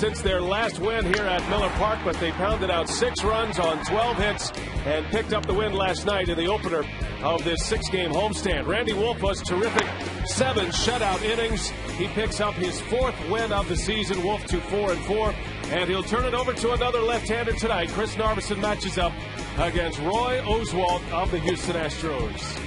since their last win here at Miller Park, but they pounded out 6 runs on 12 hits and picked up the win last night in the opener of this 6-game homestand. Randy Wolf was terrific. 7 shutout innings. He picks up his 4th win of the season. Wolf to 4-4, and he'll turn it over to another left-hander tonight. Chris Narveson matches up against Roy Oswalt of the Houston Astros.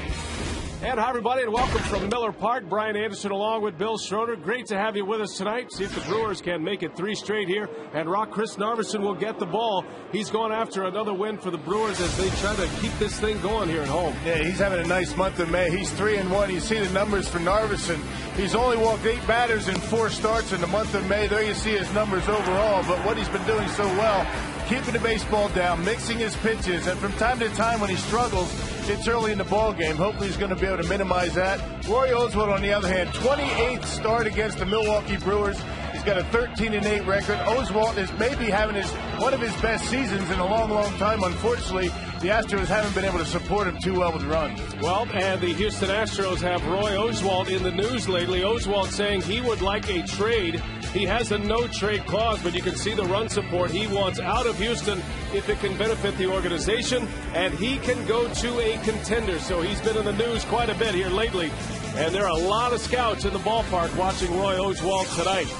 And hi, everybody, and welcome from Miller Park. Brian Anderson along with Bill Schroeder. Great to have you with us tonight. See if the Brewers can make it 3 straight here. And Chris Narveson will get the ball. He's going after another win for the Brewers as they try to keep this thing going here at home. Yeah, he's having a nice month of May. He's 3-1. You see the numbers for Narveson. He's only walked 8 batters in 4 starts in the month of May. There you see his numbers overall. But what he's been doing so well, keeping the baseball down, mixing his pitches, and from time to time when he struggles, it's early in the ball game. Hopefully he's going to be able to minimize that. Roy Oswalt, on the other hand, 28th start against the Milwaukee Brewers. He's got a 13-8 record. Oswalt is maybe having one of his best seasons in a long, long time. Unfortunately, the Astros haven't been able to support him too well with runs. Well, and the Houston Astros have Roy Oswalt in the news lately. Oswalt saying he would like a trade. He has a no-trade clause, but you can see the run support he wants out of Houston if it can benefit the organization, and he can go to a contender. So he's been in the news quite a bit here lately, and there are a lot of scouts in the ballpark watching Roy Oswalt tonight.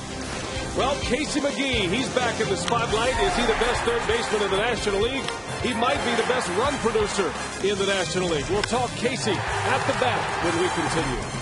Well, Casey McGee, he's back in the spotlight. Is he the best third baseman in the National League? He might be the best run producer in the National League. We'll talk Casey at the bat when we continue.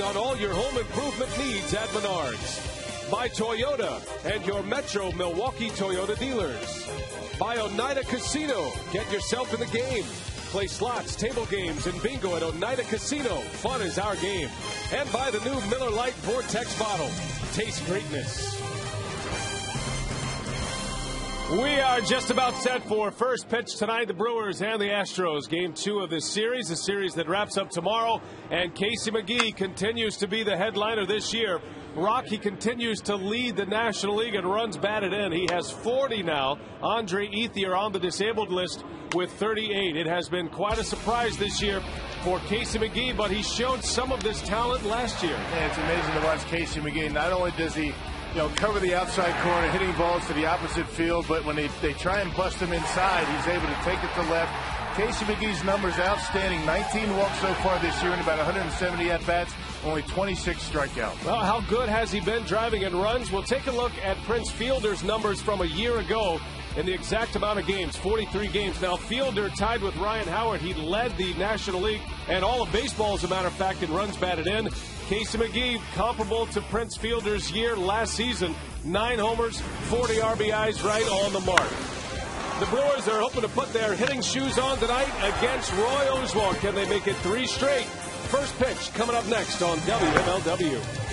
On all your home improvement needs at Menards. By Toyota and your Metro Milwaukee Toyota dealers. By Oneida Casino. Get yourself in the game. Play slots, table games, and bingo at Oneida Casino. Fun is our game. And by the new Miller Lite Vortex bottle. Taste greatness. We are just about set for first pitch tonight. The Brewers and the Astros. Game 2 of this series, a series that wraps up tomorrow. And Casey McGee continues to be the headliner this year. He continues to lead the National League in runs batted in. He has 40 now. Andre Ethier on the disabled list with 38. It has been quite a surprise this year for Casey McGee, but he showed some of this talent last year. Yeah, it's amazing to watch Casey McGee. Not only does he cover the outside corner, hitting balls to the opposite field, but when they try and bust him inside, he's able to take it to left. Casey McGee's numbers outstanding. 19 walks so far this year in about 170 at-bats, only 26 strikeouts. Well, how good has he been driving in runs? We'll take a look at Prince Fielder's numbers from a year ago. in the exact amount of games, 43 games. Now, Fielder tied with Ryan Howard. He led the National League and all of baseball, as a matter of fact, in runs batted in. Casey McGee, comparable to Prince Fielder's year last season, 9 homers, 40 RBIs, right on the mark. The Brewers are hoping to put their hitting shoes on tonight against Roy Oswalt. Can they make it 3 straight? First pitch coming up next on WMLW.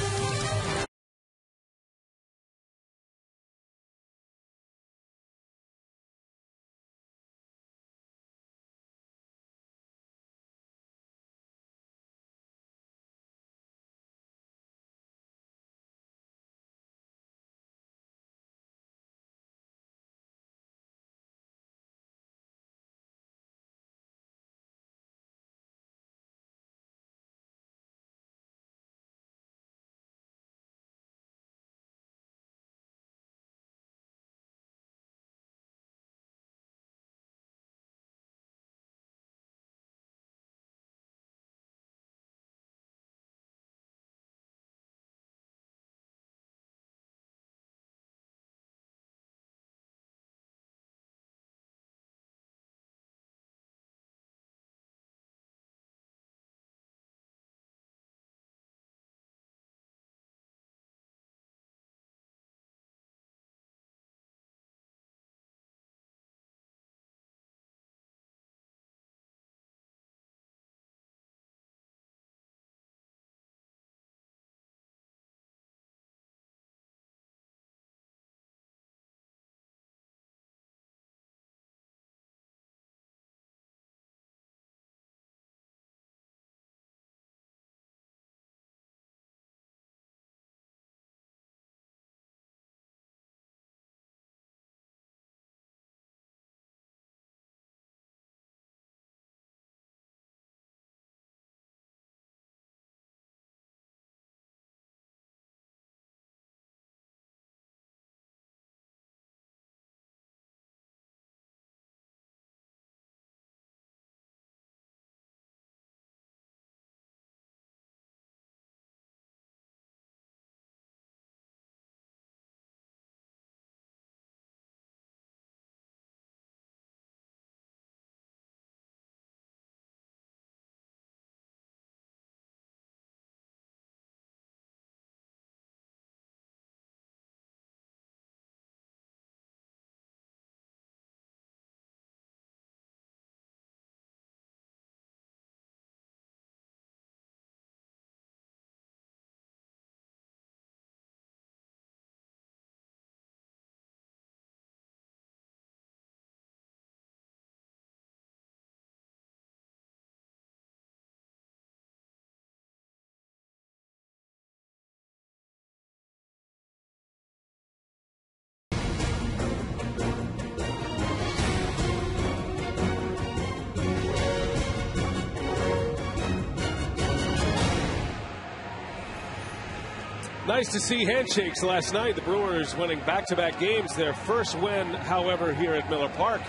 Nice to see handshakes last night. The Brewers winning back-to-back games. Their first win, however, here at Miller Park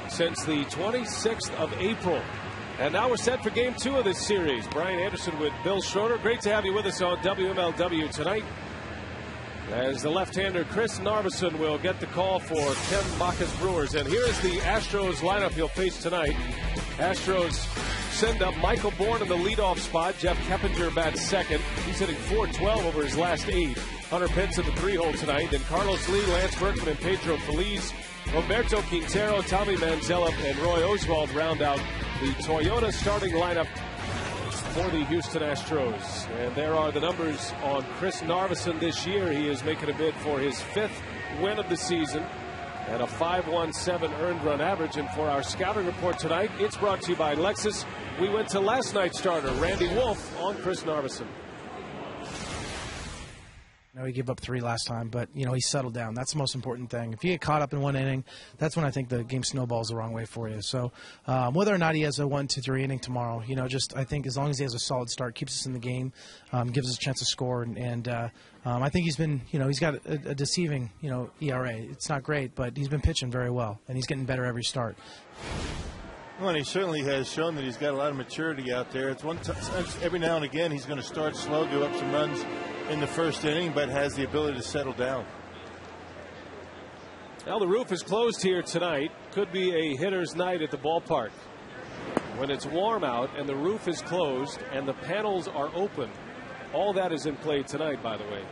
since the 26th of April. And now we're set for Game 2 of this series. Brian Anderson with Bill Schroeder. Great to have you with us on WMLW tonight, as the left-hander Chris Narveson will get the call for Ken Bacchus Brewers. And here is the Astros lineup he'll face tonight. Astros send up Michael Bourne in the leadoff spot. Jeff Keppinger bats second. He's hitting .412 over his last 8. Hunter Pitts at the 3-hole tonight. Then Carlos Lee, Lance Berkman, and Pedro Feliz. Roberto Quintero, Tommy Manzella, and Roy Oswalt round out the Toyota starting lineup for the Houston Astros. And there are the numbers on Chris Narveson this year. He is making a bid for his 5th win of the season and a .517 earned run average. And for our scouting report tonight, it's brought to you by Lexus. We went to last night's starter, Randy Wolf, on Chris Narveson. He gave up 3 last time, but, he settled down. That's the most important thing. If you get caught up in one inning, that's when I think the game snowballs the wrong way for you. So whether or not he has a 1, 2, 3 inning tomorrow, I think as long as he has a solid start, keeps us in the game, gives us a chance to score. And I think he's been, he's got a deceiving, ERA. It's not great, but he's been pitching very well, and he's getting better every start. Well, and he certainly has shown that he's got a lot of maturity out there. It's every now and again he's going to start slow, give up some runs in the first inning, but has the ability to settle down. Well, the roof is closed here tonight. Could be a hitter's night at the ballpark. When it's warm out and the roof is closed and the panels are open, all that is in play tonight, by the way.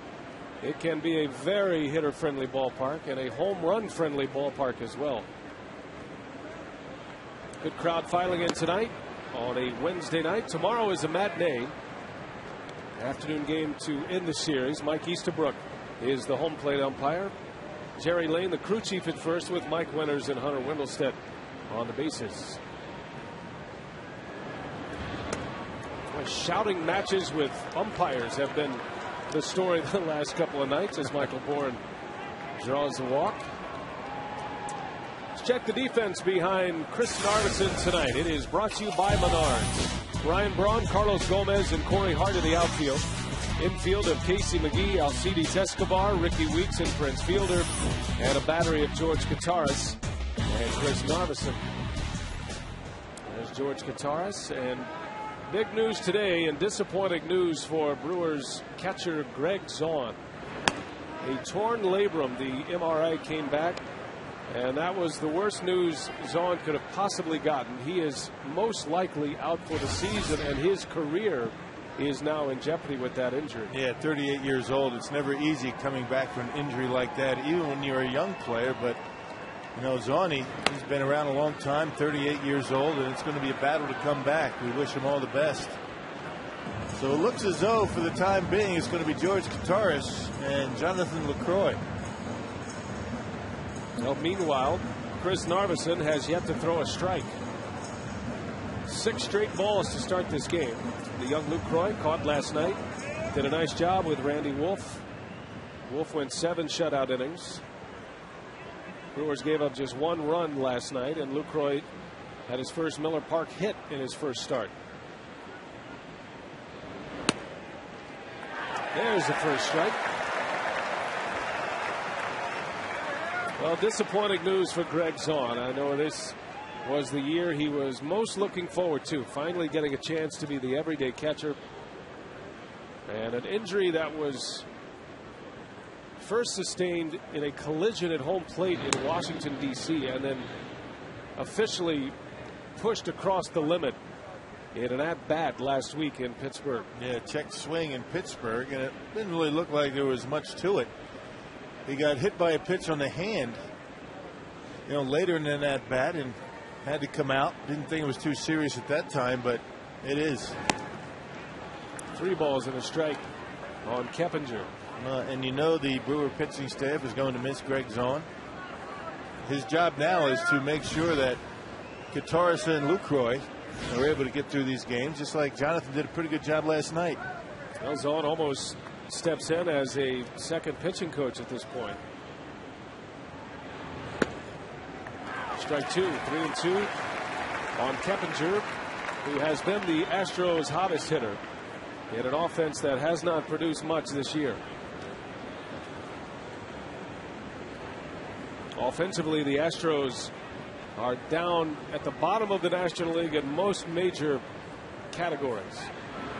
It can be a very hitter-friendly ballpark and a home run-friendly ballpark as well. Good crowd filing in tonight on a Wednesday night. Tomorrow is a matinee afternoon game to end the series. Mike Easterbrook is the home plate umpire. Jerry Lane, the crew chief, at first, with Mike Winters and Hunter Wendelstedt on the bases. Boy, shouting matches with umpires have been the story the last couple of nights as Michael Bourne draws the walk. Let's check the defense behind Chris Narveson tonight. It is brought to you by Menards. Ryan Braun, Carlos Gomez, and Corey Hart in the outfield. Infield of Casey McGee, Alcides Escobar, Ricky Weeks, and Prince Fielder, and a battery of George Kataris and Chris Narveson. There's George Kataris, and big news today and disappointing news for Brewers catcher Greg Zaun. A torn labrum. The MRI came back, and that was the worst news Zaun could have possibly gotten. He is most likely out for the season, and his career is now in jeopardy with that injury. Yeah, 38 years old. It's never easy coming back from an injury like that, even when you're a young player. But, you know, Zaun, he's been around a long time, 38 years old, and it's going to be a battle to come back. We wish him all the best. So it looks as though, for the time being, it's going to be George Kataris and Jonathan LaCroix. Well, meanwhile, Chris Narveson has yet to throw a strike. 6 straight balls to start this game. The young LaCroix caught last night. Did a nice job with Randy Wolf. Wolf went 7 shutout innings. Brewers gave up just 1 run last night, and LaCroix had his first Miller Park hit in his first start. There's the first strike. Well, disappointing news for Greg Zaun. I know this was the year he was most looking forward to, finally getting a chance to be the everyday catcher. And an injury that was first sustained in a collision at home plate in Washington, D.C., and then officially pushed across the limit in an at-bat last week in Pittsburgh. Yeah, checked swing in Pittsburgh, and it didn't really look like there was much to it. He got hit by a pitch on the hand, you know, later in that at-bat, and had to come out. Didn't think it was too serious at that time, but it is. 3 balls and a strike on Keppinger. And you know the Brewer pitching staff is going to miss Greg Zaun. His job now is to make sure that Kataris and LaCroix are able to get through these games, just like Jonathan did a pretty good job last night. Well, Zaun almost steps in as a second pitching coach at this point. Strike 2, 3-2 on Keppinger, who has been the Astros' hottest hitter in an offense that has not produced much this year. Offensively, the Astros are down at the bottom of the National League in most major categories.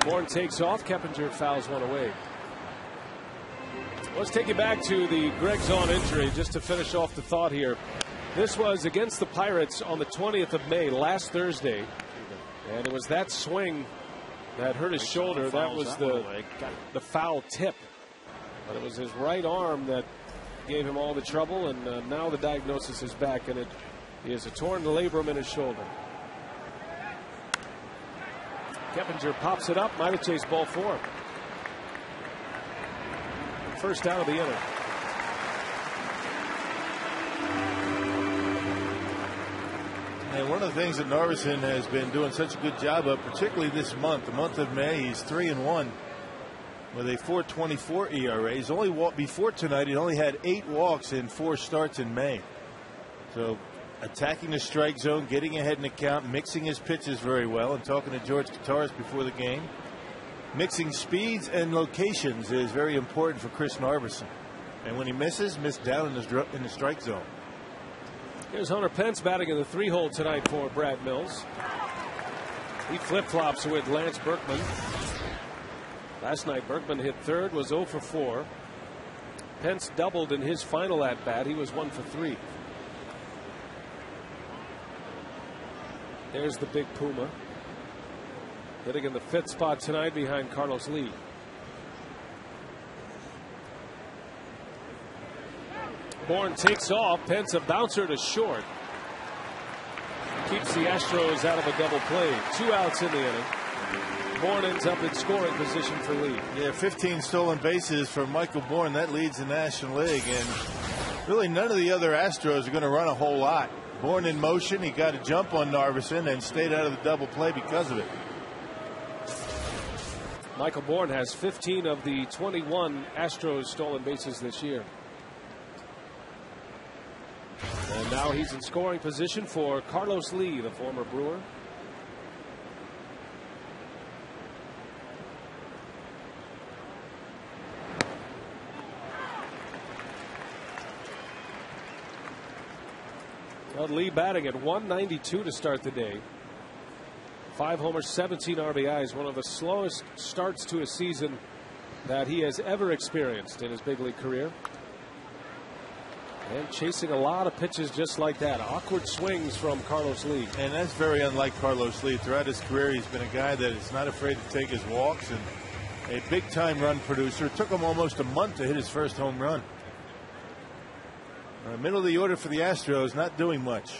Bourne takes off. Keppinger fouls one away. Let's take you back to the Greg Zaun injury just to finish off the thought here. This was against the Pirates on the 20th of May, last Thursday, and it was that swing that hurt his shoulder. That was the foul tip, but it was his right arm that gave him all the trouble, and now the diagnosis is back, and it is a torn labrum in his shoulder. Keppinger pops it up. Might have chased ball 4. First out of the inning. And one of the things that Narveson has been doing such a good job of, particularly this month, the month of May, he's 3-1 with a 4.24 ERA. He's only walked before tonight. He only had 8 walks in 4 starts in May. So attacking the strike zone, getting ahead in the count, mixing his pitches very well. And talking to George Kataris before the game, mixing speeds and locations is very important for Chris Narveson. And when he misses down in the strike zone. Here's Hunter Pence batting in the 3-hole tonight for Brad Mills. He flip-flops with Lance Berkman. Last night Berkman hit 3rd, was 0 for 4. Pence doubled in his final at bat. He was 1 for 3. There's the big Puma, hitting in the 5th spot tonight behind Carlos Lee. Bourne takes off. Pence a bouncer to short. Keeps the Astros out of a double play. 2 outs in the inning. Bourne ends up in scoring position for Lee. Yeah, 15 stolen bases for Michael Bourne. That leads the National League. And really none of the other Astros are going to run a whole lot. Bourne in motion. He got a jump on Narveson and stayed out of the double play because of it. Michael Bourne has 15 of the 21 Astros stolen bases this year. And now he's in scoring position for Carlos Lee, the former Brewer. Well, Lee batting at 192 to start the day. 5 homers, 17 RBIs, one of the slowest starts to a season that he has ever experienced in his big league career. And chasing a lot of pitches just like that. Awkward swings from Carlos Lee. And that's very unlike Carlos Lee. Throughout his career, he's been a guy that is not afraid to take his walks and a big-time run producer. It took him almost a month to hit his first home run. Middle of the order for the Astros, not doing much.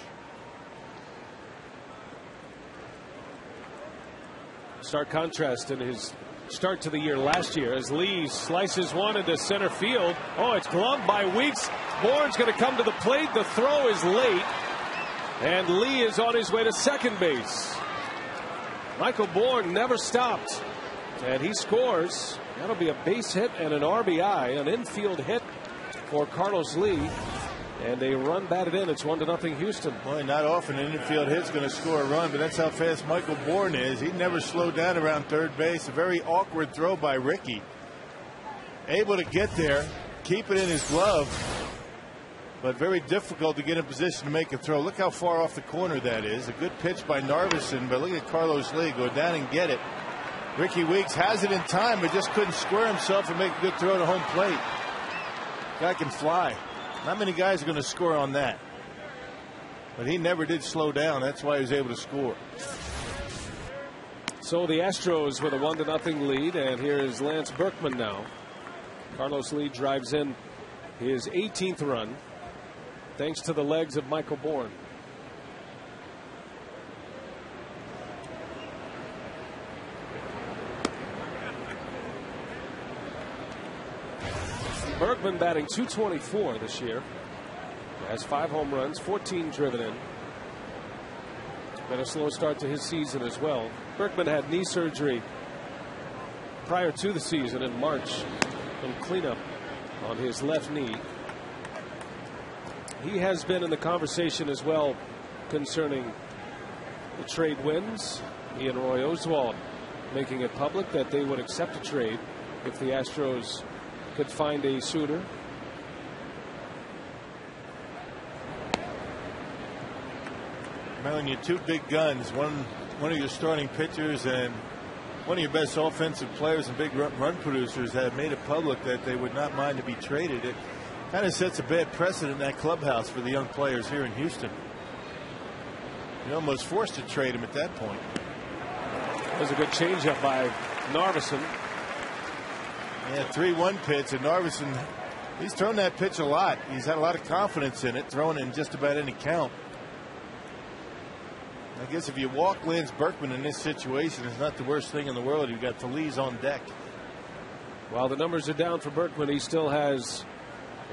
Stark contrast in his start to the year last year as Lee slices one into center field. Oh, it's gloved by Weeks. Bourne's going to come to the plate. The throw is late, and Lee is on his way to second base. Michael Bourne never stopped, and he scores. That'll be a base hit and an RBI, an infield hit for Carlos Lee. And a run batted in. It's 1-0 Houston. Boy, not often an infield hit's going to score a run, but that's how fast Michael Bourne is. He never slowed down around third base. A very awkward throw by Ricky. Able to get there, keep it in his glove, but very difficult to get in position to make a throw. Look how far off the corner that is. A good pitch by Narveson, but look at Carlos Lee go down and get it. Ricky Weeks has it in time, but just couldn't square himself and make a good throw to home plate. Guy can fly. Not many guys are going to score on that. But he never did slow down. That's why he was able to score. So the Astros with a 1-0 lead. And here is Lance Berkman now. Carlos Lee drives in his 18th run thanks to the legs of Michael Bourne. Berkman batting .224 this year. Has 5 home runs, 14 driven in. Been a slow start to his season as well. Berkman had knee surgery prior to the season in March. Some cleanup on his left knee. He has been in the conversation as well concerning the trade wins. He and Roy Oswalt making it public that they would accept a trade if the Astros could find a suitor. Melon, you 2 big guns, one of your starting pitchers and one of your best offensive players and big run producers have made it public that they would not mind to be traded. It kind of sets a bad precedent in that clubhouse for the young players here in Houston. You're almost forced to trade him at that point. That was a good changeup by Narveson. Yeah, 3-1 pitch, and Narveson, he's thrown that pitch a lot. He's had a lot of confidence in it, throwing it in just about any count. I guess if you walk Lance Berkman in this situation, it's not the worst thing in the world. You've got Feliz on deck. While the numbers are down for Berkman, he still has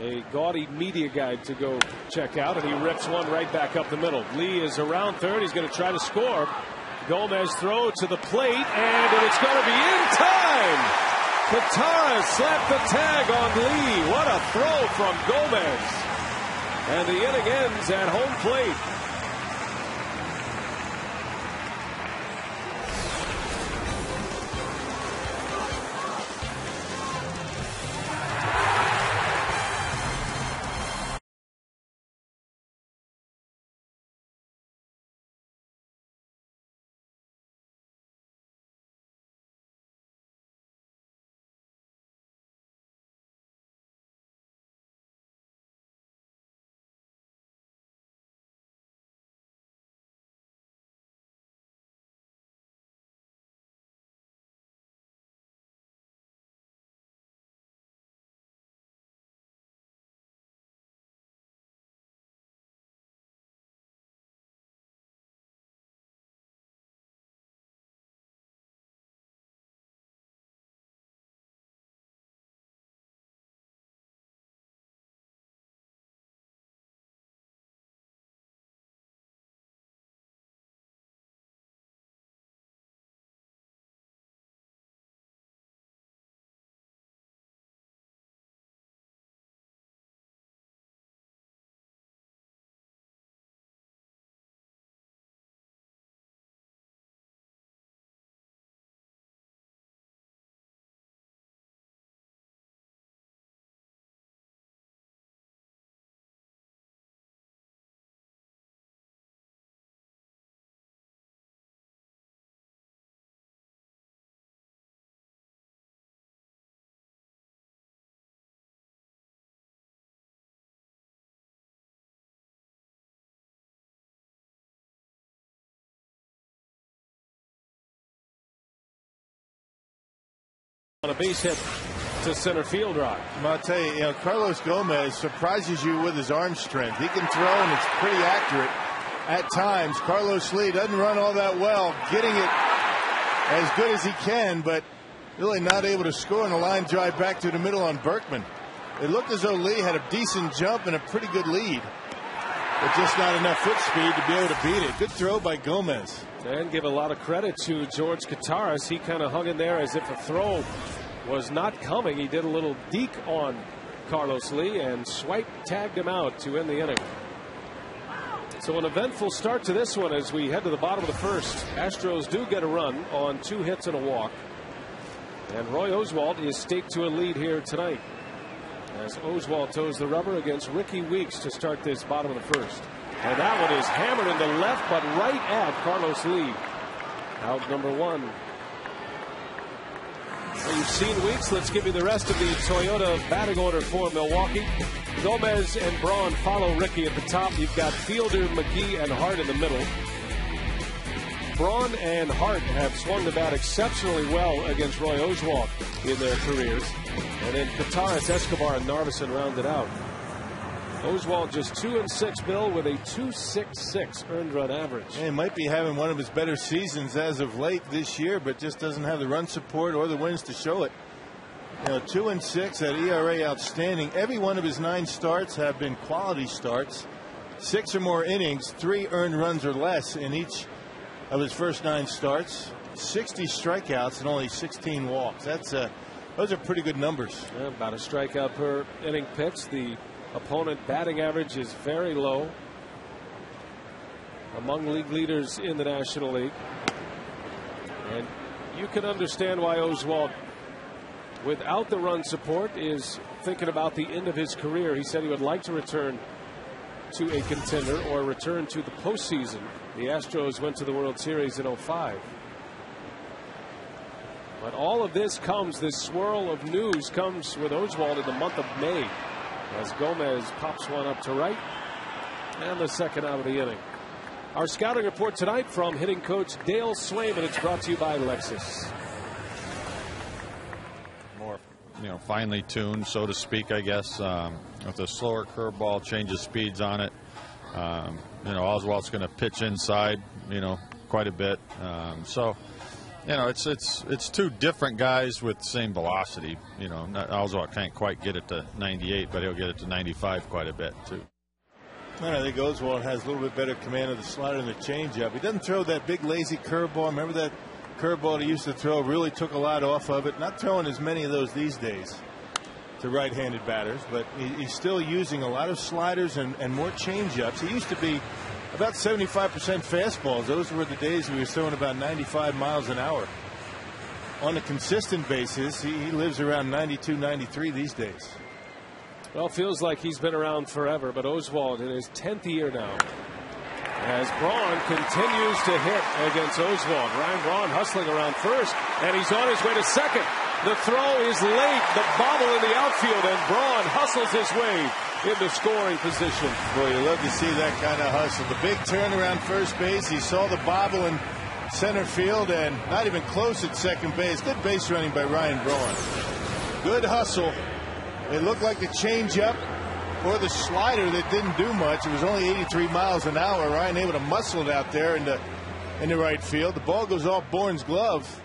a gaudy media guide to go check out, and he rips one right back up the middle. Lee is around third. He's going to try to score. Gomez throw to the plate, and it's going to be in time. Katara slapped the tag on Lee. What a throw from Gomez. And the inning ends at home plate. On a base hit to center field right. I'll tell you, Carlos Gomez surprises you with his arm strength. He can throw, and it's pretty accurate at times. Carlos Lee doesn't run all that well, getting it as good as he can, but really not able to score on a line drive back to the middle on Berkman. It looked as though Lee had a decent jump and a pretty good lead, but just not enough foot speed to be able to beat it. Good throw by Gomez. And give a lot of credit to George Kataris. He kind of hung in there as if a throw was not coming. He did a little deke on Carlos Lee and Swipe tagged him out to end the inning. So an eventful start to this one as we head to the bottom of the first. Astros do get a run on 2 hits and a walk. And Roy Oswalt is staked to a lead here tonight as Oswalt toes the rubber against Ricky Weeks to start this bottom of the first. And that one is hammered into left, but right at Carlos Lee. Out number 1. Well, you've seen Weeks. Let's give you the rest of the Toyota batting order for Milwaukee. Gomez and Braun follow Ricky at the top. You've got Fielder, McGee, and Hart in the middle. Braun and Hart have swung the bat exceptionally well against Roy Oswalt in their careers. And then Kataris, Escobar, and Narveson rounded out. Oswalt just 2-6, Bill, with a 2.66 earned run average. He might be having one of his better seasons as of late this year, but just doesn't have the run support or the wins to show it. 2-6, that ERA outstanding. Every one of his 9 starts have been quality starts. 6 or more innings, 3 earned runs or less in each of his first 9 starts. 60 strikeouts and only 16 walks. Those are pretty good numbers. Yeah, about a strikeout per inning pitched. The opponent batting average is very low, among league leaders in the National League. And you can understand why Oswalt, without the run support, is thinking about the end of his career. He said he would like to return to a contender or return to the postseason. The Astros went to the World Series in '05. But all of this swirl of news comes with Oswalt in the month of May, as Gomez pops one up to right, and the second out of the inning. Our scouting report tonight from hitting coach Dale Swaim, and it's brought to you by Lexus. More, finely tuned, so to speak, I guess. With a slower curveball, changes speeds on it. Oswalt's going to pitch inside, quite a bit. It's 2 different guys with the same velocity. Oswalt can't quite get it to 98, but he'll get it to 95 quite a bit too. I think Oswalt has a little bit better command of the slider and the changeup. He doesn't throw that big lazy curveball. Remember that curveball he used to throw? Really took a lot off of it. Not throwing as many of those these days to right-handed batters, but he's still using a lot of sliders and more changeups. He used to be about 75% fastballs. Those were the days he was throwing about 95 miles an hour. On a consistent basis, he lives around 92, 93 these days. Well, feels like he's been around forever, but Oswalt in his 10th year now. As Braun continues to hit against Oswalt. Ryan Braun hustling around first, and he's on his way to second. The throw is late. The bobble in the outfield, and Braun hustles his way into scoring position. Boy, you love to see that kind of hustle. The big turn around first base. He saw the bobble in center field, and not even close at second base. Good base running by Ryan Braun. Good hustle. It looked like the changeup or the slider that didn't do much. It was only 83 miles an hour. Ryan able to muscle it out there in the right field. The ball goes off Bourne's glove,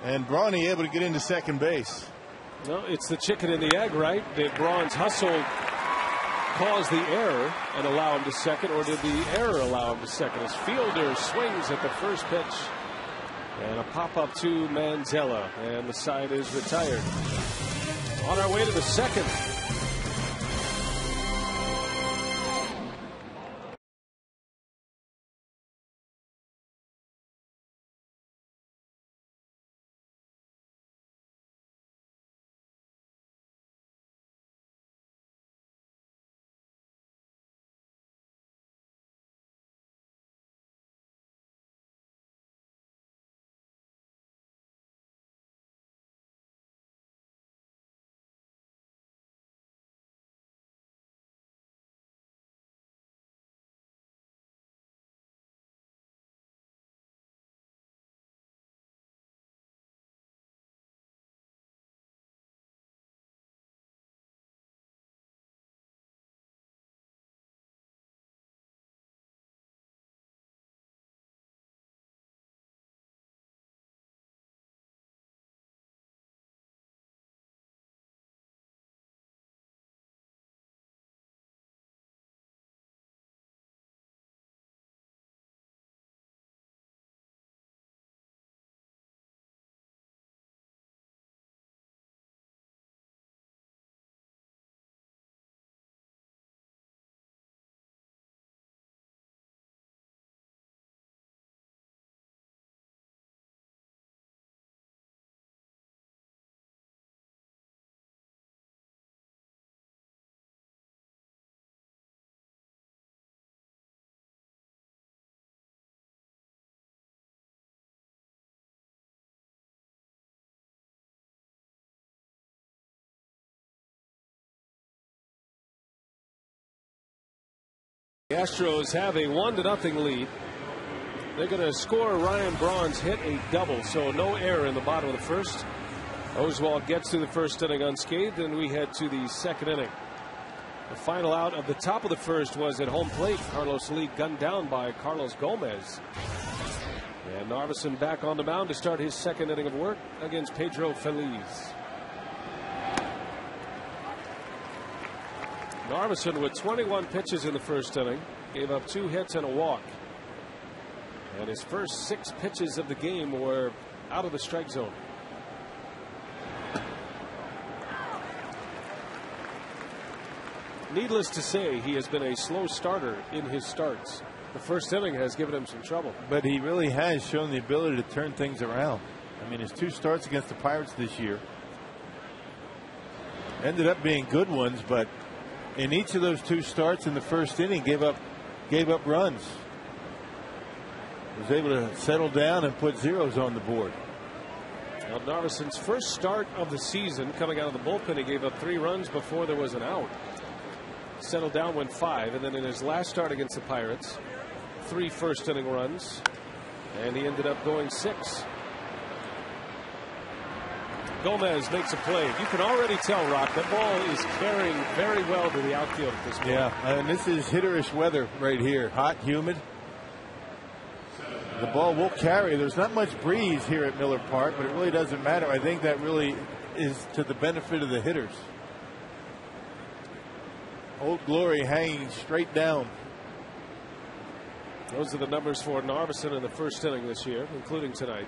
and Brawny able to get into second base. No, it's the chicken and the egg, right? Did Braun's hustle cause the error and allow him to second, or did the error allow him to second? As Fielder swings at the first pitch, and a pop-up to Manzella, and the side is retired. On our way to the second. The Astros have a 1-0 lead. They're going to score. Ryan Braun's hit a double, so no error in the bottom of the first. Oswald gets through the first inning unscathed, and we head to the second inning. The final out of the top of the first was at home plate. Carlos Lee gunned down by Carlos Gomez. And Narveson back on the mound to start his second inning of work against Pedro Feliz. Narveson with 21 pitches in the first inning, gave up 2 hits and a walk. And his first 6 pitches of the game were out of the strike zone. Needless to say, he has been a slow starter in his starts. The first inning has given him some trouble. But he really has shown the ability to turn things around. I mean, his 2 starts against the Pirates this year ended up being good ones, but in each of those 2 starts in the first inning gave up runs. Was able to settle down and put zeros on the board. Now, Narveson's first start of the season, coming out of the bullpen, he gave up 3 runs before there was an out. Settled down, went 5, and then in his last start against the Pirates, 3 first inning runs, and he ended up going 6. Gomez makes a play. You can already tell, Rock, that ball is carrying very well to the outfield at this point. Yeah, and this is hitterish weather right here. Hot, humid. The ball will carry. There's not much breeze here at Miller Park, but it really doesn't matter. I think that really is to the benefit of the hitters. Old Glory hanging straight down. Those are the numbers for Narveson in the first inning this year, including tonight.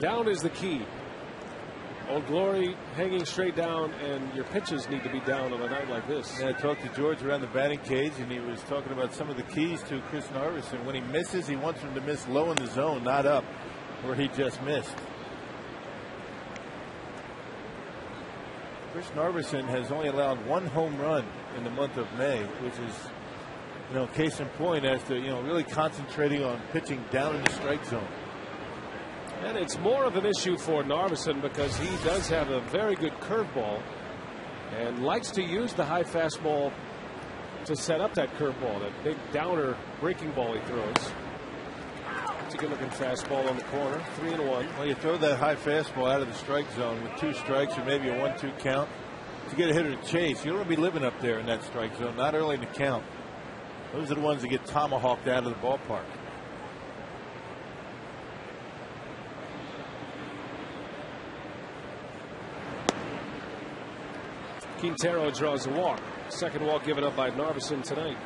Down is the key. Old Glory hanging straight down, and your pitches need to be down on a night like this. Yeah, I talked to George around the batting cage, and he was talking about some of the keys to Chris Narveson. When he misses, he wants him to miss low in the zone, not up where he just missed. Chris Narveson has only allowed 1 home run in the month of May, which is, case in point as to, really concentrating on pitching down in the strike zone. And it's more of an issue for Narveson because he does have a very good curveball and likes to use the high fastball to set up that curveball, that big downer breaking ball he throws. It's a good looking fastball on the corner, 3-1. Well, you throw that high fastball out of the strike zone with 2 strikes or maybe a 1-2 count to get a hitter to chase. You don't want to be living up there in that strike zone, not early in the count. Those are the ones that get tomahawked out of the ballpark. Quintero draws a walk. Second walk given up by Narveson tonight.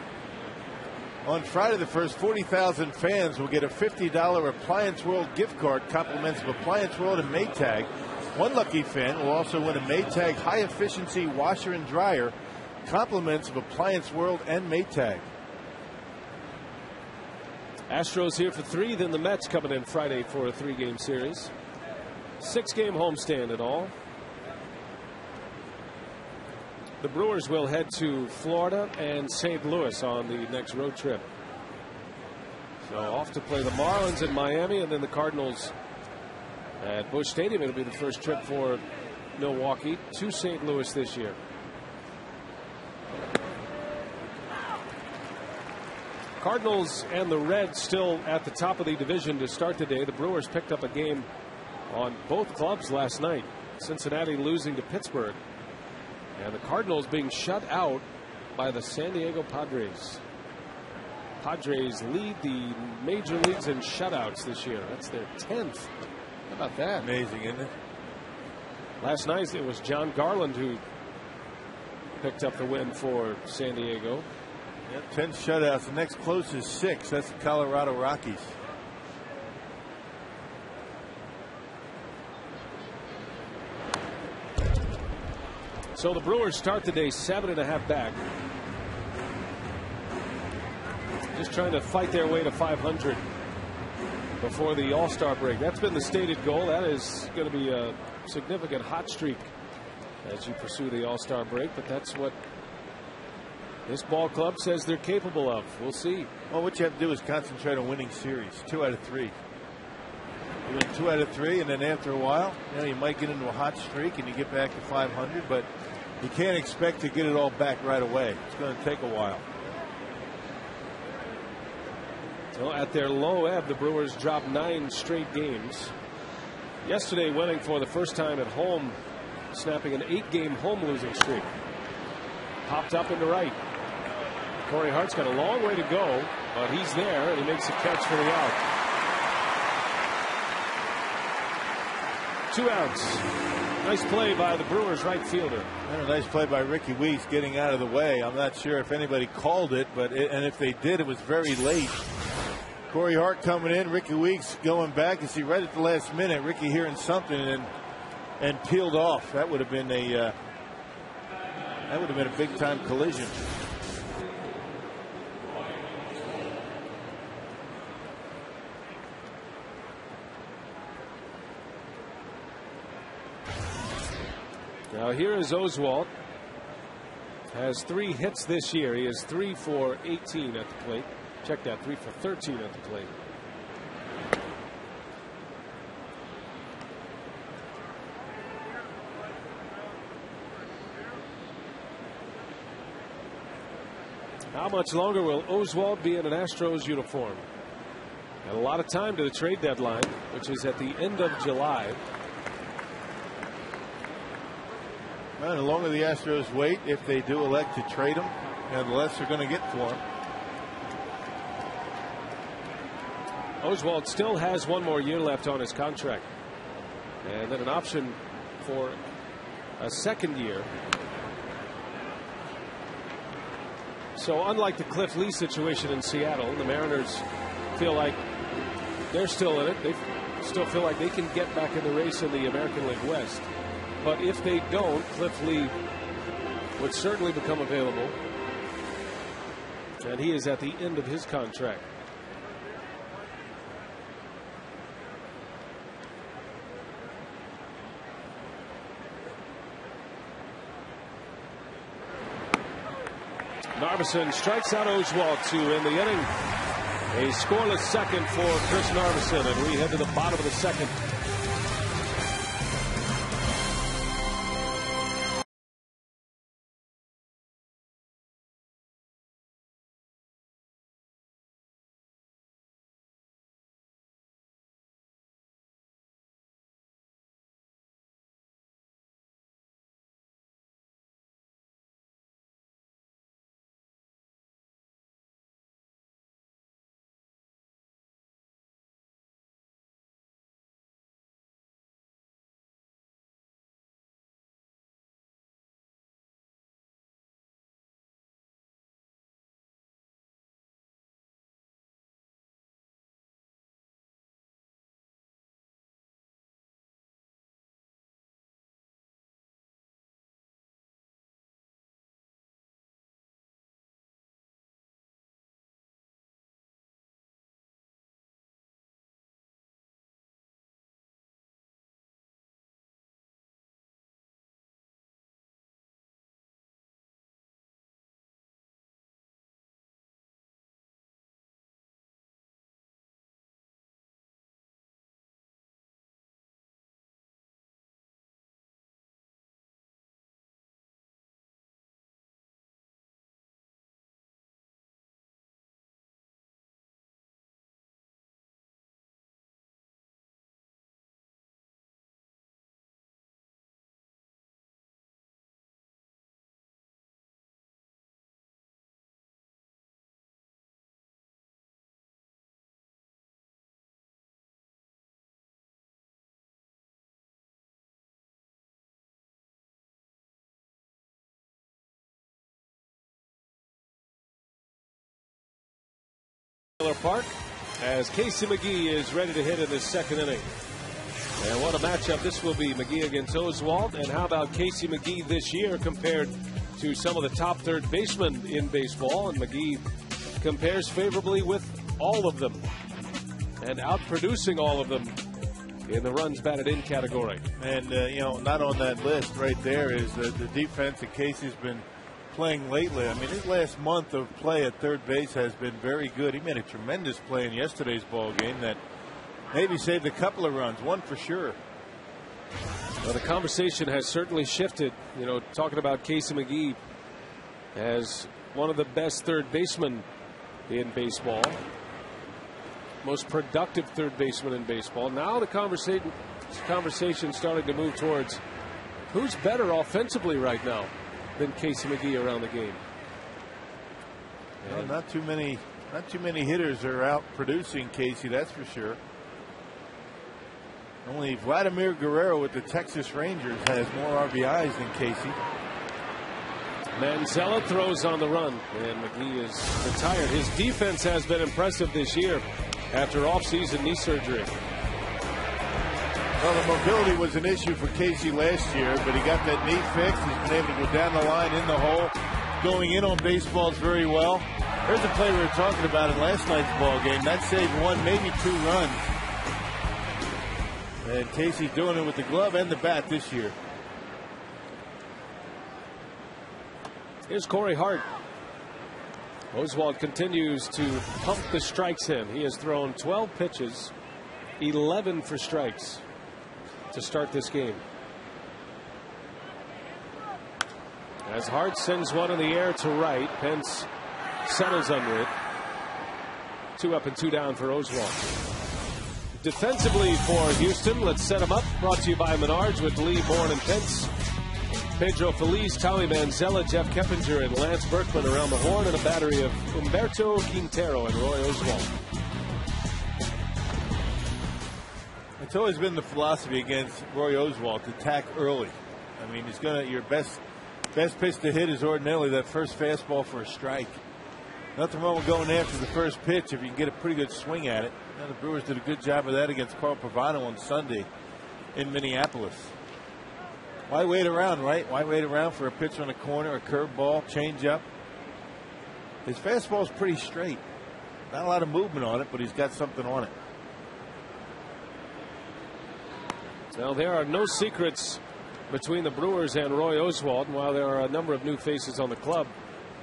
On Friday the 1st, 40,000 fans will get a $50 Appliance World gift card, compliments of Appliance World and Maytag. One lucky fan will also win a Maytag high-efficiency washer and dryer, compliments of Appliance World and Maytag. Astros here for 3, then the Mets coming in Friday for a 3-game series. 6-game homestand in all. The Brewers will head to Florida and St. Louis on the next road trip. So off to play the Marlins in Miami, and then the Cardinals at Busch Stadium. It'll be the first trip for Milwaukee to St. Louis this year. Cardinals and the Reds still at the top of the division to start the day. The Brewers picked up a game on both clubs last night. Cincinnati losing to Pittsburgh. And the Cardinals being shut out by the San Diego Padres. Padres lead the major leagues in shutouts this year. That's their 10th. How about that? Amazing, isn't it? Last night it was John Garland who picked up the win for San Diego. Yep, 10 shutouts. The next closest is 6. That's the Colorado Rockies. So the Brewers start the day 7.5 back. Just trying to fight their way to 500 before the All-Star break. That's been the stated goal. That is going to be a significant hot streak as you pursue the All-Star break. But that's what this ball club says they're capable of. We'll see. Well, what you have to do is concentrate on winning series. 2 out of 3. You win 2 out of 3, and then after a while, you might get into a hot streak and you get back to 500, but you can't expect to get it all back right away. It's going to take a while. Well, at their low ebb, the Brewers dropped 9 straight games. Yesterday, winning for the first time at home, snapping an 8-game home losing streak. Popped up into right. Corey Hart's got a long way to go, but he's there, and he makes a catch for the out. 2 outs. Nice play by the Brewers right fielder. And a nice play by Ricky Weeks getting out of the way. I'm not sure if anybody called it, and if they did, it was very late. Corey Hart coming in, Ricky Weeks going back. You see right at the last minute, Ricky hearing something and peeled off. That would have been a big time collision. Now here is Oswalt. Has 3 hits this year. He is 3 for 18 at the plate. Check that, 3 for 13 at the plate. How much longer will Oswalt be in an Astros uniform? And a lot of time to the trade deadline, which is at the end of July. Well, the longer the Astros wait, if they do elect to trade him, the less they're going to get for him. Oswalt still has 1 more year left on his contract, and then an option for a 2nd year. So unlike the Cliff Lee situation in Seattle, the Mariners feel like they're still in it. They still feel like they can get back in the race in the American League West. But if they don't, Cliff Lee would certainly become available, and he is at the end of his contract. Narveson strikes out Oswalt to end the inning. A scoreless second for Chris Narveson, and we head to the bottom of the 2nd. Miller Park, as Casey McGee is ready to hit in this 2nd inning. And what a matchup this will be, McGee against Oswalt. And how about Casey McGee this year compared to some of the top 3rd basemen in baseball? And McGee compares favorably with all of them and outproducing all of them in the runs batted in category. And, not on that list right there is the defense that Casey's been playing lately. I mean, his last month of play at 3rd base has been very good. He made a tremendous play in yesterday's ball game that Maybe saved a couple of runs, one for sure. Well, the conversation has certainly shifted. You know, talking about Casey McGee as one of the best third basemen in baseball, most productive third baseman in baseball. Now the conversation starting to move towards who's better offensively right now than Casey McGee around the game. Well, not too many hitters are out producing Casey, that's for sure. Only Vladimir Guerrero with the Texas Rangers has more RBIs than Casey. Manzella throws on the run, and McGee is retired. His defense has been impressive this year after off-season knee surgery. Well, the mobility was an issue for Casey last year, but he got that knee fixed. He's been able to go down the line in the hole, going in on baseballs very well. There's a play we were talking about in last night's ball game. That saved one, maybe two runs. And Casey doing it with the glove and the bat this year. Here's Corey Hart. Oswalt continues to pump the strikes in. He has thrown 12 pitches, 11 for strikes to start this game. As Hart sends one in the air to right, Pence settles under it. 2 up and 2 down for Oswalt. Defensively for Houston, let's set them up. Brought to you by Menards with Lee, Bourne, and Pence. Pedro Feliz, Tommy Manzella, Jeff Keppinger, and Lance Berkman around the horn, and a battery of Humberto Quintero and Roy Oswalt. It's always been the philosophy against Roy Oswalt to attack early. I mean, your best pitch to hit is ordinarily that first fastball for a strike. Nothing wrong with going after the first pitch if you can get a pretty good swing at it. Now, the Brewers did a good job of that against Carl Pavano on Sunday in Minneapolis. Why wait around, right? Why wait around for a pitch on a corner, a curveball, changeup? His fastball's pretty straight. Not a lot of movement on it, but he's got something on it. Well, there are no secrets between the Brewers and Roy Oswalt. And while there are a number of new faces on the club,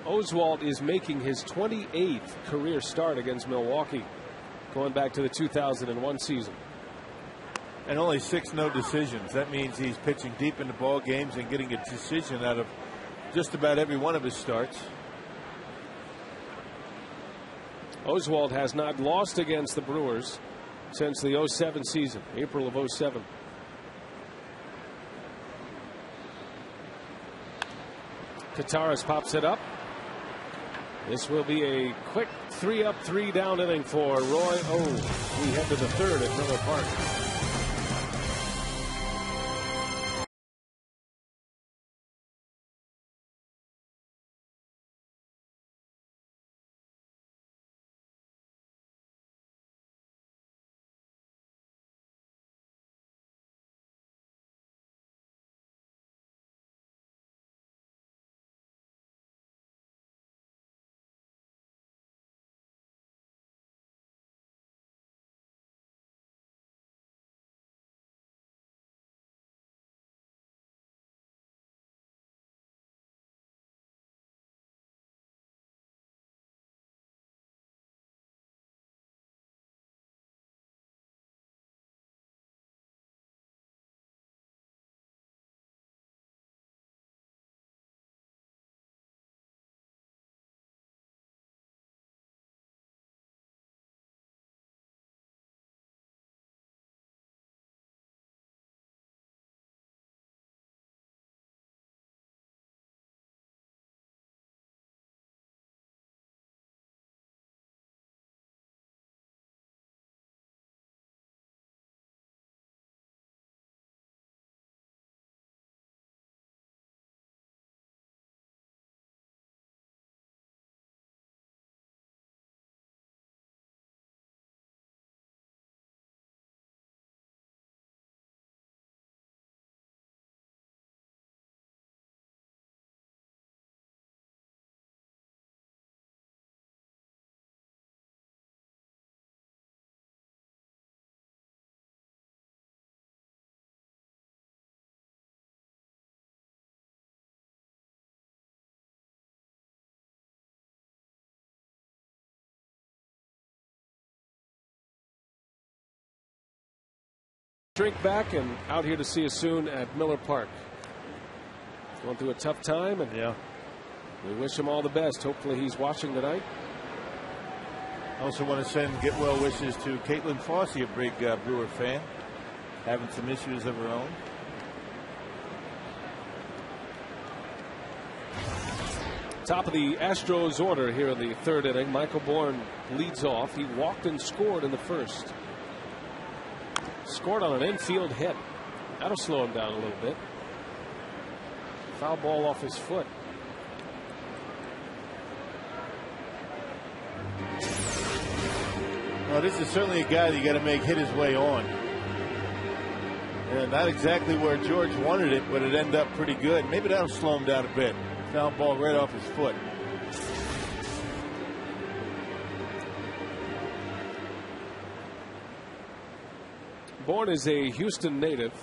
Oswalt is making his 28th career start against Milwaukee, going back to the 2001 season. And only 6 no decisions. That means he's pitching deep into ball games and getting a decision out of just about every one of his starts. Oswalt has not lost against the Brewers since the 07 season, April of 07. Kataras pops it up. This will be a quick 3 up, 3 down inning for Roy. We head to the third at Miller Park. drink back and out here to see us soon at Miller Park. Going through a tough time, and we wish him all the best. Hopefully he's watching tonight. I also want to send get well wishes to Caitlin Fossey, a big Brewer fan, having some issues of her own. Top of the Astros order here in the third inning. Michael Bourne leads off. He walked and scored in the first. Scored on an infield hit. That'll slow him down a little bit. Foul ball off his foot. Well, this is certainly a guy that you got to make hit his way on. And not exactly where George wanted it, but it ended up pretty good. Maybe that'll slow him down a bit. Foul ball right off his foot. Bourne is a Houston native.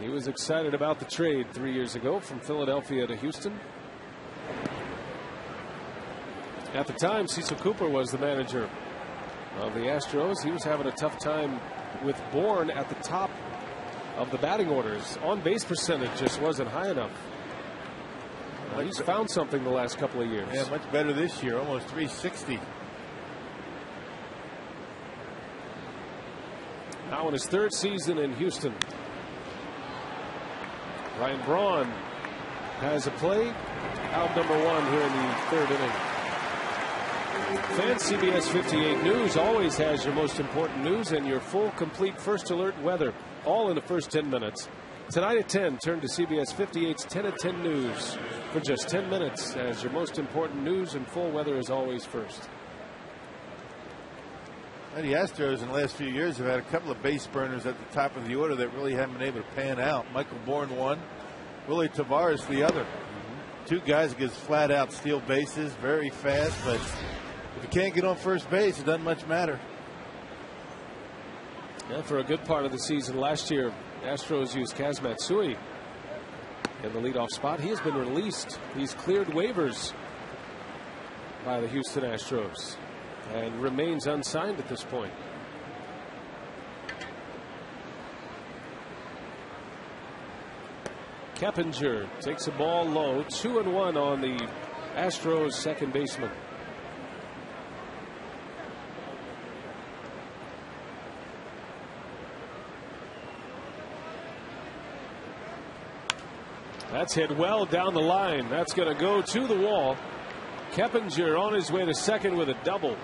He was excited about the trade 3 years ago from Philadelphia to Houston. At the time, Cecil Cooper was the manager of the Astros. He was having a tough time with Bourne at the top of the batting orders. On base percentage just wasn't high enough. He's found something the last couple of years. Yeah, much better this year, almost 360. Now in his third season in Houston. Ryan Braun has a play. Out number one here in the third inning. Fans, CBS 58 News always has your most important news and your full, complete first alert weather, all in the first 10 minutes. Tonight at 10, turn to CBS 58's 10 at 10 News for just 10 minutes as your most important news and full weather is always first. And the Astros in the last few years have had a couple of base burners at the top of the order that really haven't been able to pan out. Michael Bourne one, Willie Tavares the other. Two guys that gets flat out steal bases, very fast, but if you can't get on first base, it doesn't much matter. Yeah, for a good part of the season last year, Astros used Kaz Matsui in the leadoff spot. He has been released. He's cleared waivers by the Houston Astros and remains unsigned at this point. Keppinger takes a ball low. 2-1 on the Astros second baseman. That's hit well down the line. That's going to go to the wall. Keppinger on his way to second with a double.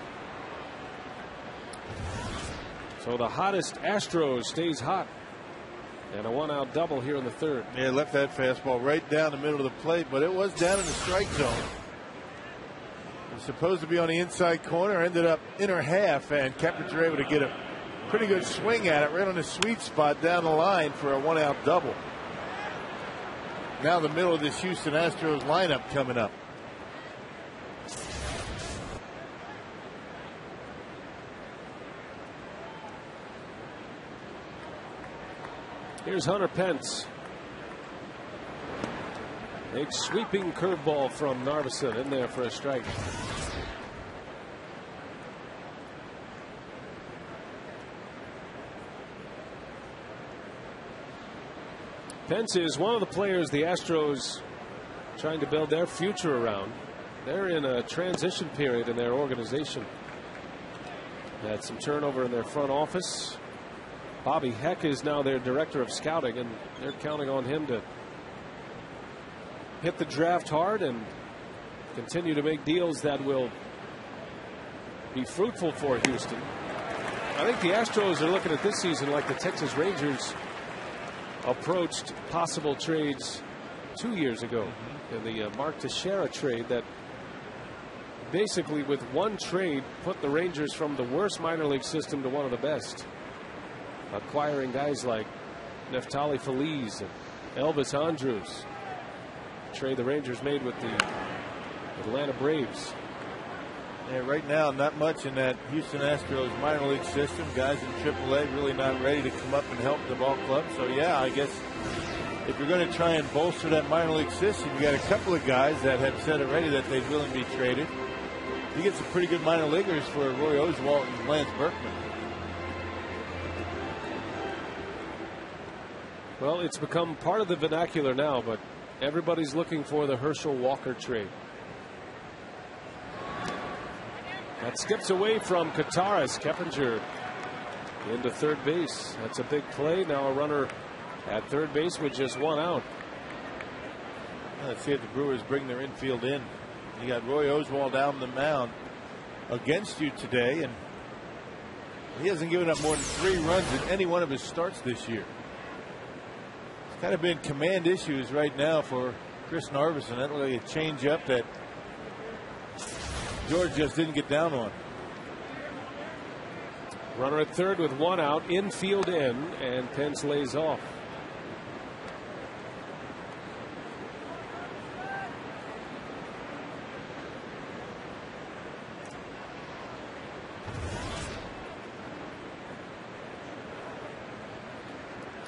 So the hottest Astros stays hot. And a one-out double here in the third. Yeah, left that fastball right down the middle of the plate, but it was down in the strike zone. It was supposed to be on the inside corner, ended up inner half, and Keppinger able to get a pretty good swing at it right on the sweet spot down the line for a one-out double. Now the middle of this Houston Astros lineup coming up. Here's Hunter Pence. Big sweeping curveball from Narveson in there for a strike. Pence is one of the players the Astros trying to build their future around. They're in a transition period in their organization. They had some turnover in their front office. Bobby Heck is now their director of scouting, and they're counting on him to hit the draft hard and continue to make deals that will be fruitful for Houston. I think the Astros are looking at this season like the Texas Rangers approached possible trades 2 years ago in the Mark Teixeira trade that basically with one trade put the Rangers from the worst minor league system to one of the best, acquiring guys like Neftali Feliz and Elvis Andrus. Trade the Rangers made with the Atlanta Braves. Yeah, right now not much in that Houston Astros minor league system. Guys in AAA really not ready to come up and help the ball club. So yeah, I guess if you're going to try and bolster that minor league system, you got a couple of guys that have said already that they'd willing to be traded. You get some pretty good minor leaguers for Roy Oswalt and Lance Berkman. Well, it's become part of the vernacular now, but everybody's looking for the Herschel Walker trade. That skips away from Kataris. Keppinger into third base. That's a big play. Now a runner at third base with just one out. Let's see if the Brewers bring their infield in. You got Roy Oswald down the mound against you today, and he hasn't given up more than 3 runs in any one of his starts this year. It's kind of been command issues right now for Chris Narveson. That looked like a change up that George just didn't get down on. Runner at third with one out, infield in, and Pence lays off.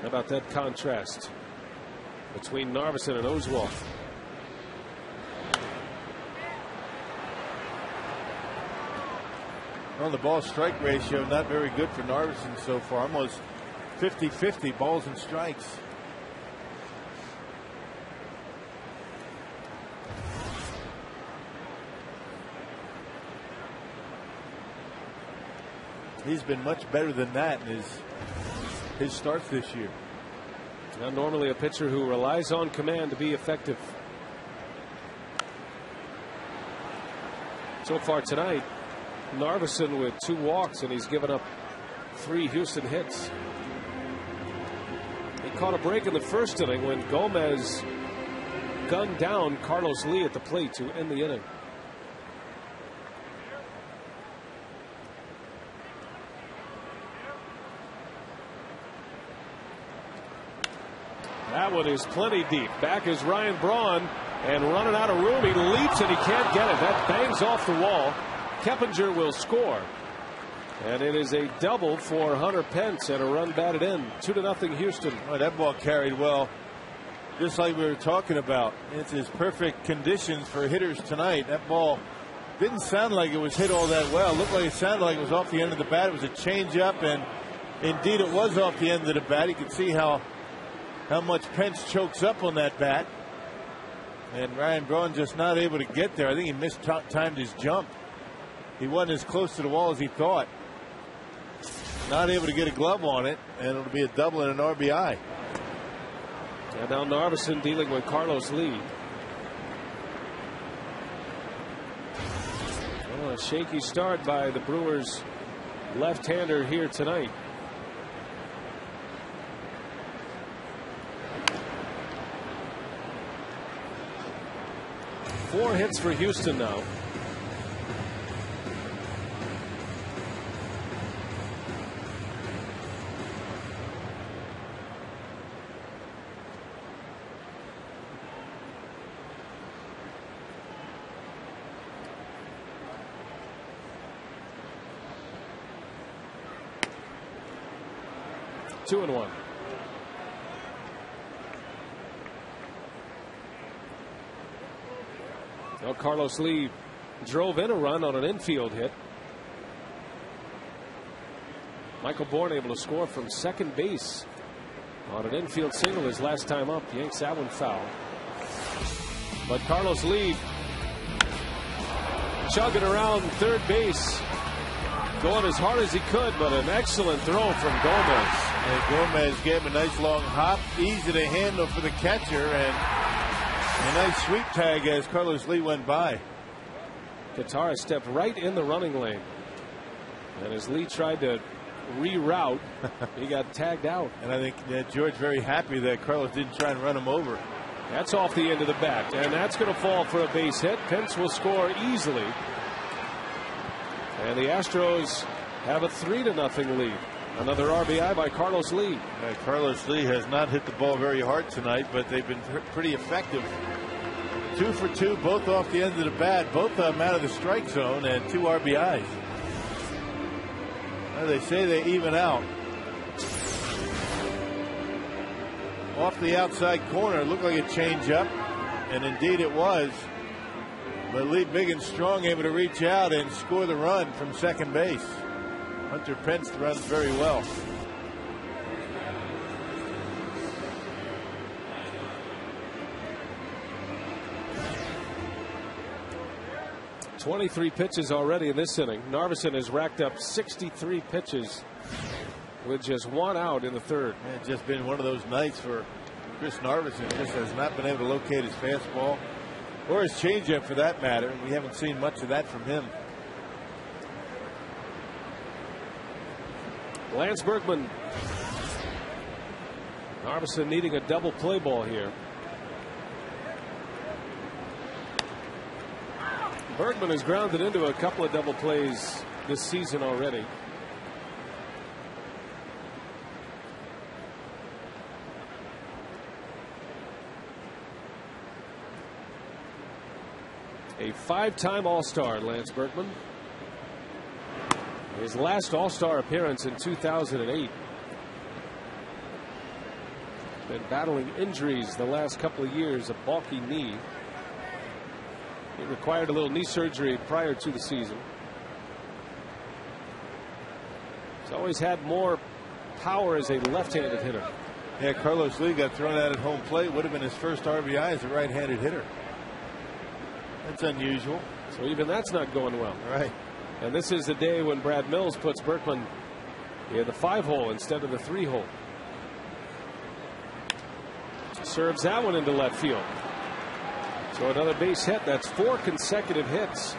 How about that contrast between Narveson and Oswald? Well, the ball strike ratio not very good for Narveson so far. Almost 50-50 balls and strikes. He's been much better than that in his starts this year. Now, normally a pitcher who relies on command to be effective. So far tonight, Narveson with 2 walks, and he's given up 3 Houston hits. He caught a break in the first inning when Gomez gunned down Carlos Lee at the plate to end the inning. That one is plenty deep. Back is Ryan Braun, and running out of room. He leaps and he can't get it. That bangs off the wall. Keppinger will score. And it is a double for Hunter Pence and a run batted in. 2-0 Houston. Oh, that ball carried well. Just like we were talking about. It's his perfect conditions for hitters tonight. That ball didn't sound like it was hit all that well. It looked like it sounded like it was off the end of the bat. It was a changeup, and indeed it was off the end of the bat. You can see how much Pence chokes up on that bat. And Ryan Braun just not able to get there. I think he mistimed his jump. He wasn't as close to the wall as he thought. Not able to get a glove on it, and it'll be a double and an RBI. And now Narveson dealing with Carlos Lee. Well, a shaky start by the Brewers left-hander here tonight. Four hits for Houston now. Two and one. Well, Carlos Lee drove in a run on an infield hit. Michael Bourne able to score from second base on an infield single his last time up. Yanks that one foul. But Carlos Lee chugging around third base, going as hard as he could, but an excellent throw from Gomez. And Gomez gave him a nice long hop, easy to handle for the catcher, and a nice sweep tag as Carlos Lee went by. Katara stepped right in the running lane, and as Lee tried to reroute, he got tagged out. And I think that George very happy that Carlos didn't try and run him over. That's off the end of the bat, and that's going to fall for a base hit. Pence will score easily, and the Astros have a 3-0 lead. Another RBI by Carlos Lee. Carlos Lee has not hit the ball very hard tonight, but they've been pretty effective. 2 for 2, both off the end of the bat, both of them out of the strike zone, and 2 RBIs. Well, they say they even out. Off the outside corner, looked like a changeup, and indeed it was. But Lee, big and strong, able to reach out and score the run from second base. Hunter Pence runs very well. 23 pitches already in this inning. Narveson has racked up 63 pitches with just 1 out in the third. It's just been one of those nights for Chris Narveson. Just has not been able to locate his fastball or his changeup for that matter. We haven't seen much of that from him. Lance Berkman. Narveson needing a double play ball here. Bergman has grounded into a couple of double plays this season already. A 5-time All-Star, Lance Berkman. His last All-Star appearance in 2008. Been battling injuries the last couple of years, a bulky knee. He required a little knee surgery prior to the season. He's always had more power as a left-handed hitter. Yeah, Carlos Lee got thrown out at home plate. Would have been his first RBI as a right-handed hitter. That's unusual. So even that's not going well. Right. And this is the day when Brad Mills puts Berkman in the 5-hole instead of the 3-hole. Serves that one into left field. So another base hit. That's 4 consecutive hits.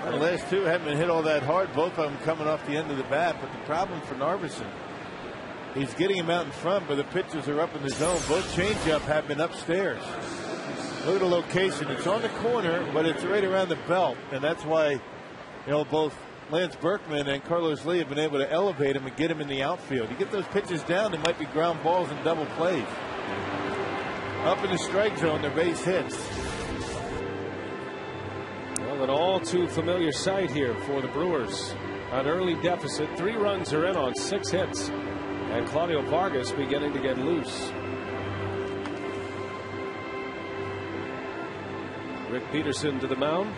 The last 2 haven't been hit all that hard. Both of them coming off the end of the bat. But the problem for Narveson, he's getting him out in front, but the pitches are up in the zone. Both changeup have been upstairs. Look at the location. It's on the corner, but it's right around the belt, and that's why, both Lance Berkman and Carlos Lee have been able to elevate him and get him in the outfield. You get those pitches down, they might be ground balls and double plays. Up in the strike zone, they're base hits. Well, an all too familiar sight here for the Brewers. An early deficit. 3 runs are in on 6 hits. And Claudio Vargas beginning to get loose. Rick Peterson to the mound.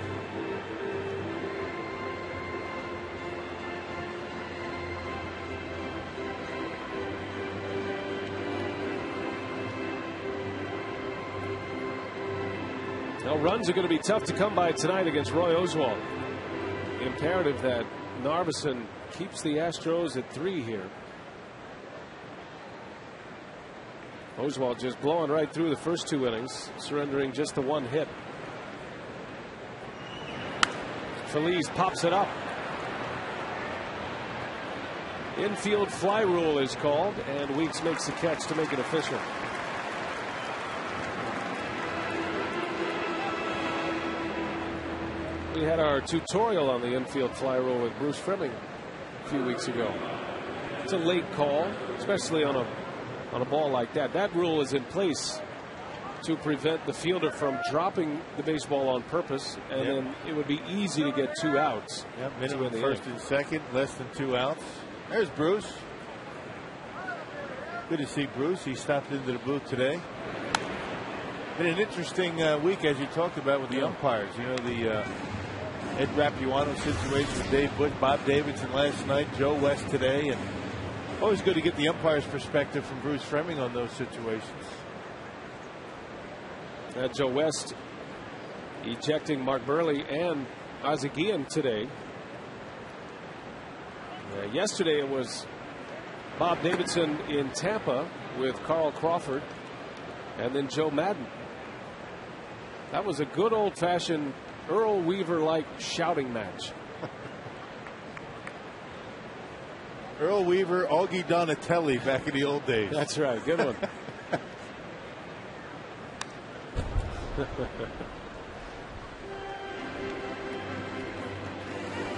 Now runs are going to be tough to come by tonight against Roy Oswalt. Imperative that Narveson keeps the Astros at 3 here. Oswalt just blowing right through the first 2 innings, surrendering just the 1 hit. Feliz pops it up. Infield fly rule is called, and Weeks makes the catch to make it official. We had our tutorial on the infield fly rule with Bruce Fleming a few weeks ago. It's a late call, especially on a ball like that. That rule is in place to prevent the fielder from dropping the baseball on purpose, and then it would be easy to get 2 outs. Minimum first and second, less than 2 outs. There's Bruce. Good to see Bruce. He stopped into the booth today. Been an interesting week, as you talked about, with the umpires. The Ed Rapuano situation with Dave Bush, Bob Davidson last night, Joe West today, and always good to get the umpire's perspective from Bruce Fleming on those situations. Joe West ejecting Mark Burley and Azagian today. Yesterday it was Bob Davidson in Tampa with Carl Crawford and then Joe Madden. That was a good old-fashioned Earl Weaver-like shouting match. Earl Weaver, Augie Donatelli back in the old days. That's right. Good one.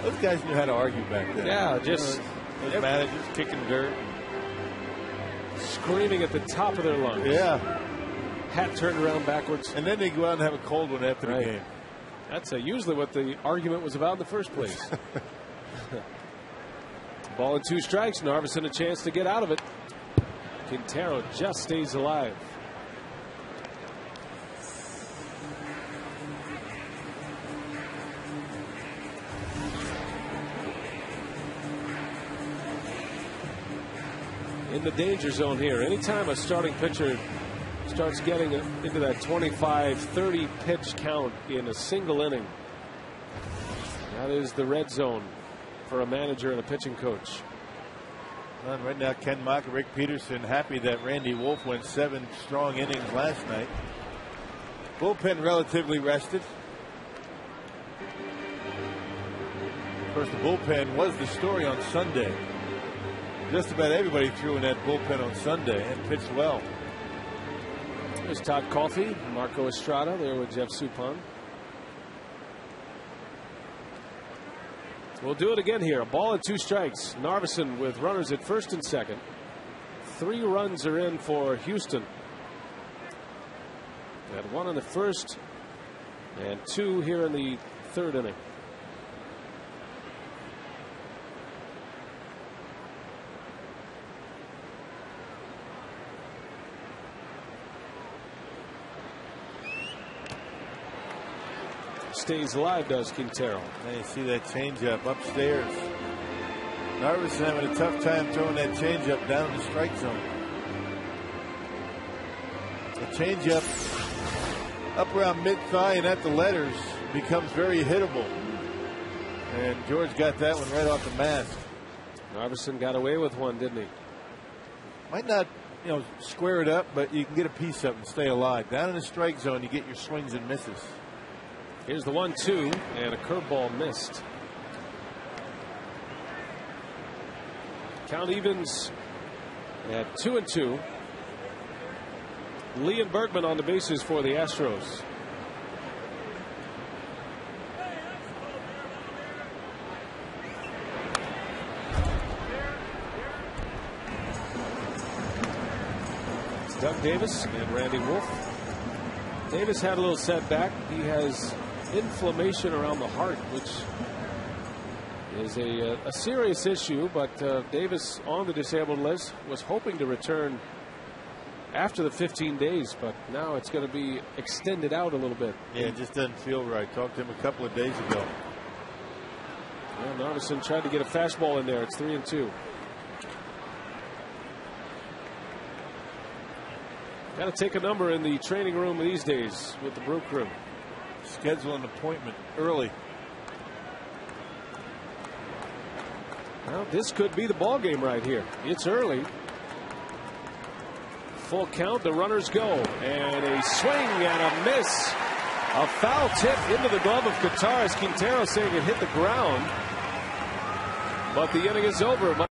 Those guys knew how to argue back then. Yeah, just those managers kicking dirt, screaming at the top of their lungs. Yeah, hat turned around backwards, and then they go out and have a cold one after the game. That's usually what the argument was about in the first place. Ball and 2 strikes. Narveson a chance to get out of it. Quintero just stays alive. In the danger zone here. Anytime a starting pitcher starts getting into that 25-30 pitch count in a single inning. That is the red zone for a manager and a pitching coach. Well, right now, Ken Mock and Rick Peterson happy that Randy Wolf went 7 strong innings last night. Bullpen relatively rested. Of course, the bullpen was the story on Sunday. Just about everybody threw in that bullpen on Sunday and pitched well. There's Todd Coffey, Marco Estrada there with Jeff Suppan. We'll do it again here. A ball and 2 strikes. Narveson with runners at first and second. 3 runs are in for Houston. Had 1 in the first and 2 here in the 3rd inning. Stays alive, does Quintero. And you see that changeup upstairs. Narveson having a tough time throwing that changeup down in the strike zone. The changeup up around mid-thigh and at the letters becomes very hittable. And George got that one right off the mask. Narveson got away with one, didn't he? Might not, square it up, but you can get a piece of it and stay alive. Down in the strike zone, you get your swings and misses. Here's the 1-2, and a curveball missed. Count evens at 2-2. Lee and Bergman on the bases for the Astros. It's Doug Davis and Randy Wolf. Davis had a little setback. He has inflammation around the heart, which is a serious issue, but Davis on the disabled list was hoping to return after the 15 days, but now it's going to be extended out a little bit. Yeah, it just doesn't feel right. Talked to him a couple of days ago. Well, Narveson tried to get a fastball in there. It's 3-2. Got to take a number in the training room these days with the Brew Crew. Schedule an appointment early. Well, this could be the ball game right here. It's early. Full count. The runners go, and a swing and a miss. A foul tip into the glove of Qatar as Quintero saying it hit the ground, but the inning is over.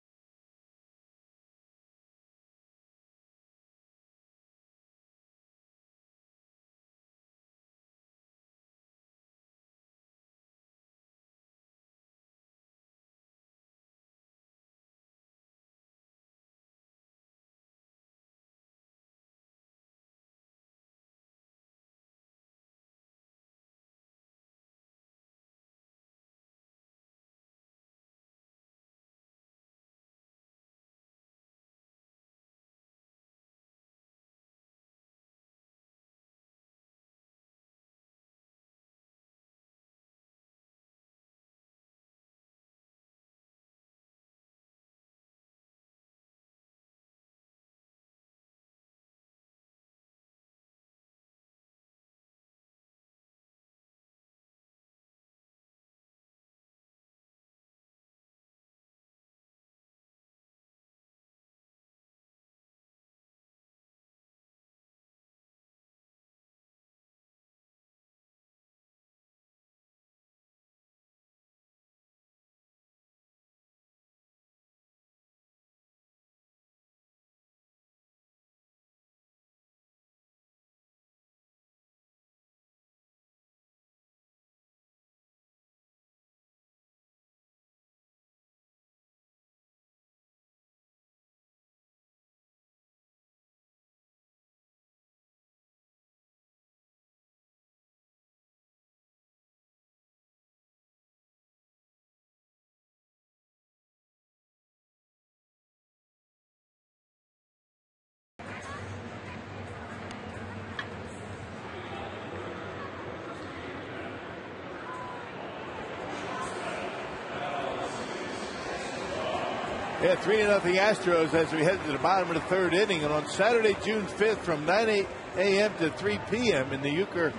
Yeah, 3-0 Astros as we head to the bottom of the third inning. And on Saturday, June 5th from 9 a.m. to 3 p.m. in the Euchre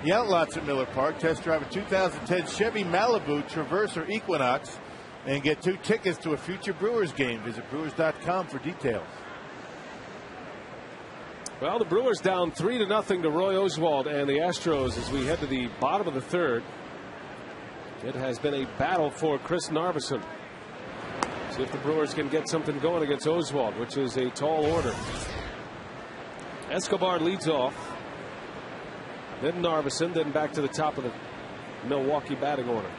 Outlots at Miller Park, test drive a 2010 Chevy Malibu, Traverse, or Equinox, and get 2 tickets to a future Brewers game. Visit Brewers.com for details. Well, the Brewers down 3-0 to Roy Oswalt and the Astros as we head to the bottom of the third. It has been a battle for Chris Narveson. See if the Brewers can get something going against Oswalt, which is a tall order. Escobar leads off. Then Narveson, then back to the top of the Milwaukee batting order.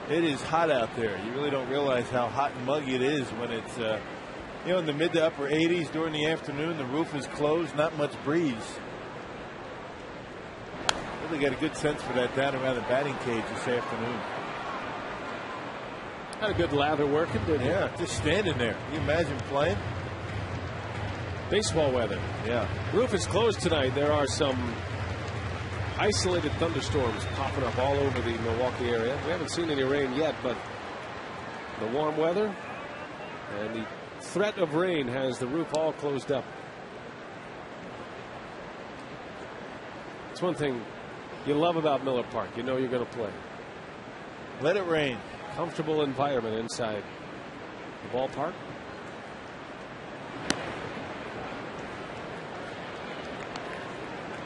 It is hot out there. You really don't realize how hot and muggy it is when it's in the mid to upper 80s during the afternoon. The roof is closed, not much breeze. Really got a good sense for that down around the batting cage this afternoon. Had a good lather working, didn't you? Yeah, just standing there. Can you imagine playing? Baseball weather. Yeah. Roof is closed tonight. There are some isolated thunderstorms popping up all over the Milwaukee area. We haven't seen any rain yet, but the warm weather and the threat of rain has the roof all closed up. It's one thing you love about Miller Park. You know you're going to play. Let it rain. Comfortable environment inside the ballpark.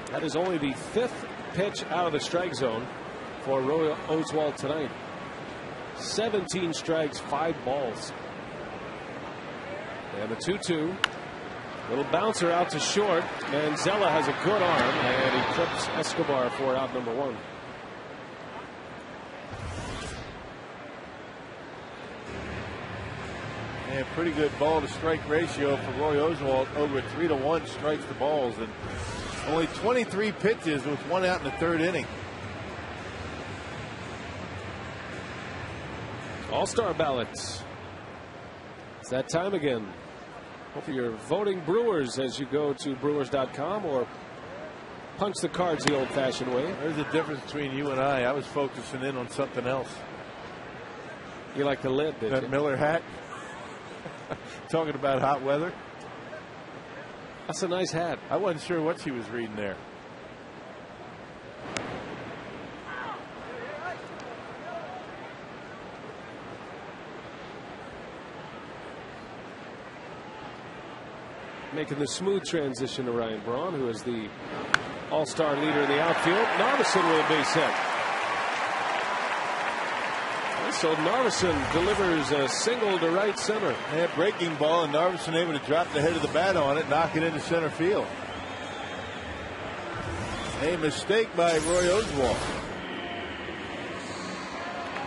That is only the 5th pitch out of the strike zone for Roy Oswalt tonight. 17 strikes, 5 balls. And the 2-2. Little bouncer out to short. Manzella has a good arm, and he clips Escobar for out number 1. And pretty good ball to strike ratio for Roy Oswalt. Over 3-1 strikes the balls, and only 23 pitches with 1 out in the third inning. All-star ballots. It's that time again. Hope you're voting Brewers as you go to Brewers.com or punch the cards the old-fashioned way. There's a difference between you and I. I was focusing in on something else. You like the lid, did that you? Miller hat. Talking about hot weather. That's a nice hat. I wasn't sure what she was reading there. Making the smooth transition to Ryan Braun, who is the all-star leader in the outfield. Narveson with a base hit. So Narveson delivers a single to right center. Yeah, breaking ball, and Narveson able to drop the head of the bat on it, knock it into center field. A mistake by Roy Oswalt.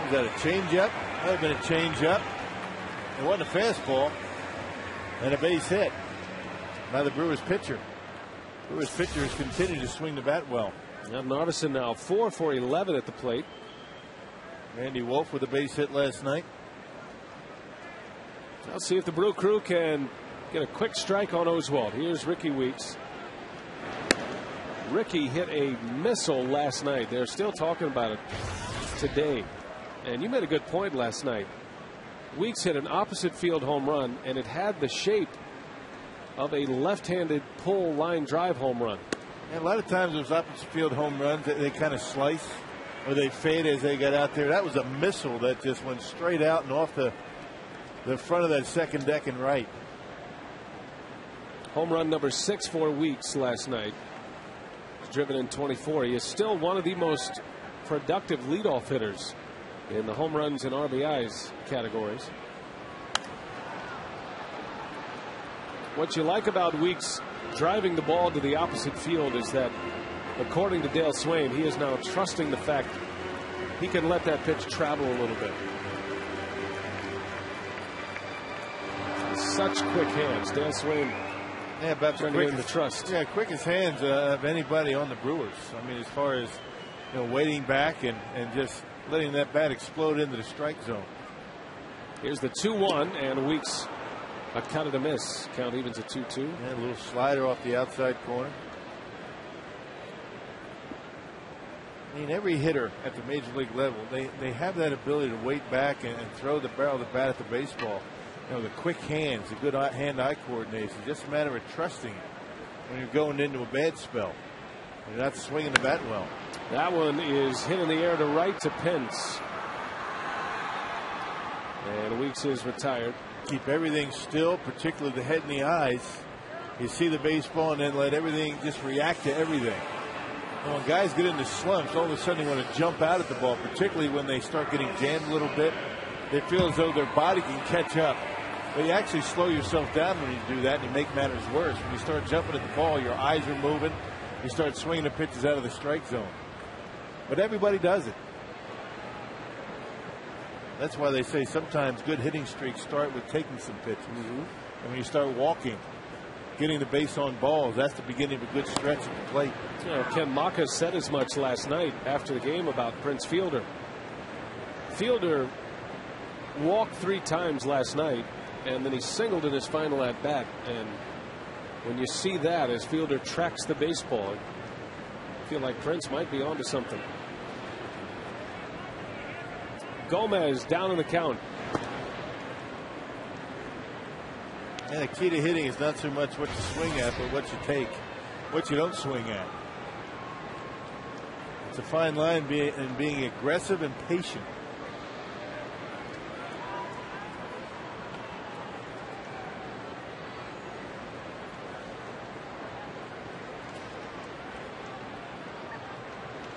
Was that a changeup? Might have been a changeup. It wasn't a fastball. And a base hit by the Brewers pitcher. Brewers pitchers continue to swing the bat well. Now Narveson now 4 for 11 at the plate. Randy Wolf with a base hit last night. Let's see if the Brew Crew can get a quick strike on Oswalt. Here's Ricky Weeks. Ricky hit a missile last night. They're still talking about it today. And you made a good point last night. Weeks hit an opposite field home run, and it had the shape of a left-handed pull line drive home run. And a lot of times those opposite field home runs, they kind of slice or they fade as they get out there. That was a missile that just went straight out and off the front of that second deck and right. Home run number 6 for Weeks last night. He's driven in 24. He is still one of the most productive leadoff hitters in the home runs and RBIs categories. What you like about Weeks driving the ball to the opposite field is that, according to Dale Swain, he is now trusting the fact he can let that pitch travel a little bit. Such quick hands. Dale Swain, yeah, about turning in the trust. Yeah, quickest hands of anybody on the Brewers. I mean, as far as waiting back and just letting that bat explode into the strike zone. Here's the 2-1, and Weeks a count and a miss. Count evens at 2-2. And a little slider off the outside corner. I mean, every hitter at the major league level, they have that ability to wait back and throw the barrel of the bat at the baseball. You know, the quick hands, the good hand-eye coordination. It's just a matter of trusting it when you're going into a bad spell. You're not swinging the bat well. That one is hit in the air to right to Pence. And Weeks is retired. Keep everything still, particularly the head and the eyes. You see the baseball and then let everything just react to everything. And when guys get into slumps, all of a sudden they want to jump out at the ball, particularly when they start getting jammed a little bit. They feel as though their body can catch up. But you actually slow yourself down when you do that, and you make matters worse. When you start jumping at the ball, your eyes are moving. You start swinging the pitches out of the strike zone. But everybody does it. That's why they say sometimes good hitting streaks start with taking some pitches. And when you start walking, getting the base on balls, that's the beginning of a good stretch at the plate. You know, Ken Maka said as much last night after the game about Prince Fielder. Fielder walked 3 times last night, and then he singled in his final at bat. And when you see that as Fielder tracks the baseball, I feel like Prince might be onto something. Gomez down in the count. And the key to hitting is not so much what you swing at, but what you take, what you don't swing at. It's a fine line in being aggressive and patient.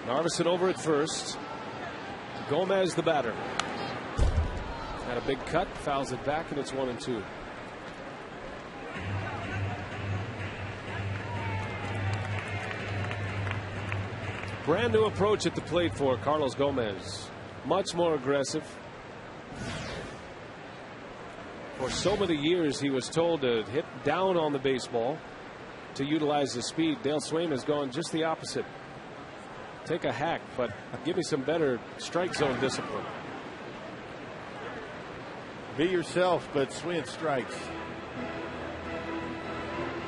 Narveson over at first. Gomez the batter. Had a big cut, fouls it back, and it's 1-2. Brand new approach at the plate for Carlos Gomez. Much more aggressive. For so many years he was told to hit down on the baseball to utilize the speed. Dale Swain has gone just the opposite. Take a hack, but give me some better strike zone discipline. Be yourself, but swing at strikes.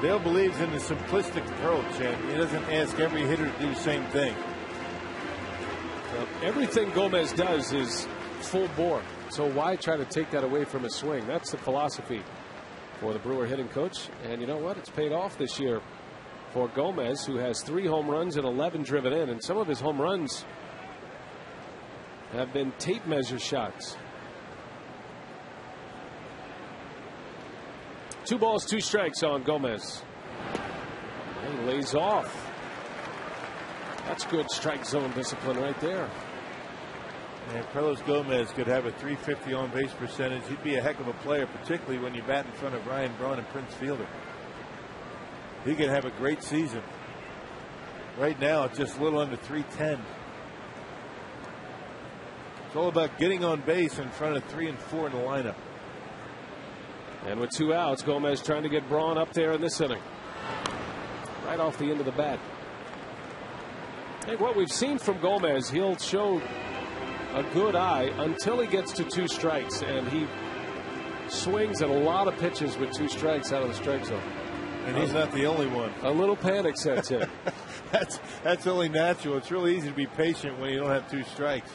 Dale believes in the simplistic approach, and he doesn't ask every hitter to do the same thing. Well, everything Gomez does is full bore, so why try to take that away from his swing? That's the philosophy for the Brewer hitting coach, and you know what? It's paid off this year for Gomez, who has 3 home runs and 11 driven in, and some of his home runs have been tape measure shots. 2 balls, 2 strikes on Gomez. And he lays off. That's good strike zone discipline right there. And Carlos Gomez could have a .350 on base percentage. He'd be a heck of a player, particularly when you bat in front of Ryan Braun and Prince Fielder. He could have a great season. Right now, it's just a little under .310. It's all about getting on base in front of 3 and 4 in the lineup. And with 2 outs, Gomez trying to get Braun up there in this inning. Right off the end of the bat. Hey, what we've seen from Gomez, he'll show a good eye until he gets to 2 strikes, and he swings at a lot of pitches with 2 strikes out of the strike zone. And he's not the only one. A little panic sets in. That's only natural. It's really easy to be patient when you don't have 2 strikes.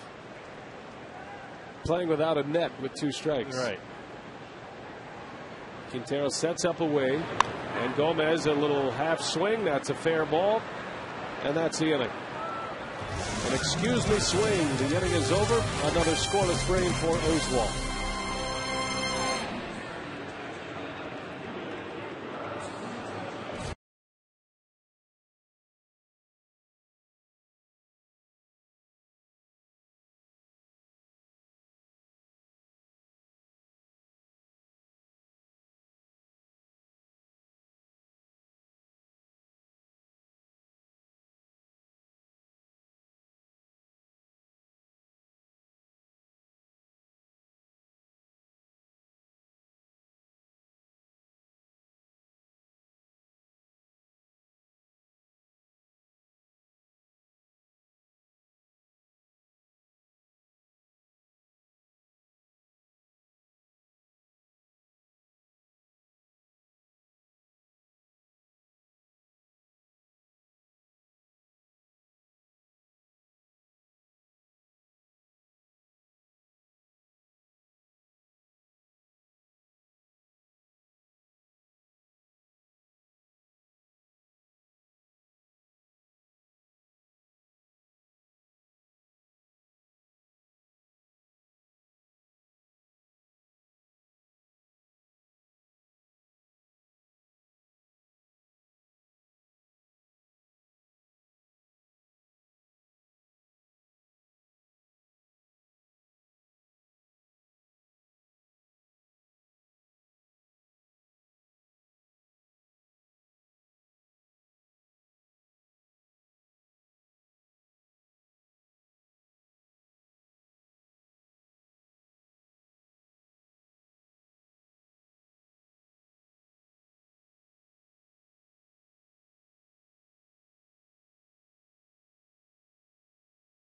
Playing without a net with 2 strikes. Right. Quintero sets up away, and Gomez a little half swing. That's a fair ball, and that's the inning. An excuse me swing. The inning is over. Another scoreless frame for Oswalt.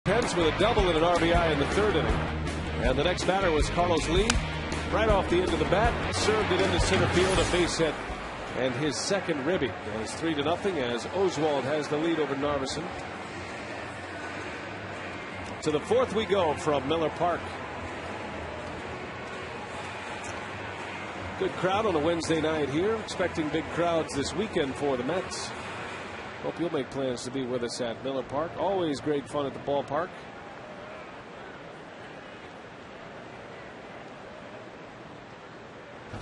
Pence with a double and an RBI in the third inning. And the next batter was Carlos Lee. Right off the end of the bat, served it into center field, a base hit, and his second ribby. And it's 3-0 as Oswald has the lead over Narveson. To the fourth we go from Miller Park. Good crowd on a Wednesday night here. Expecting big crowds this weekend for the Mets. Hope you'll make plans to be with us at Miller Park. Always great fun at the ballpark.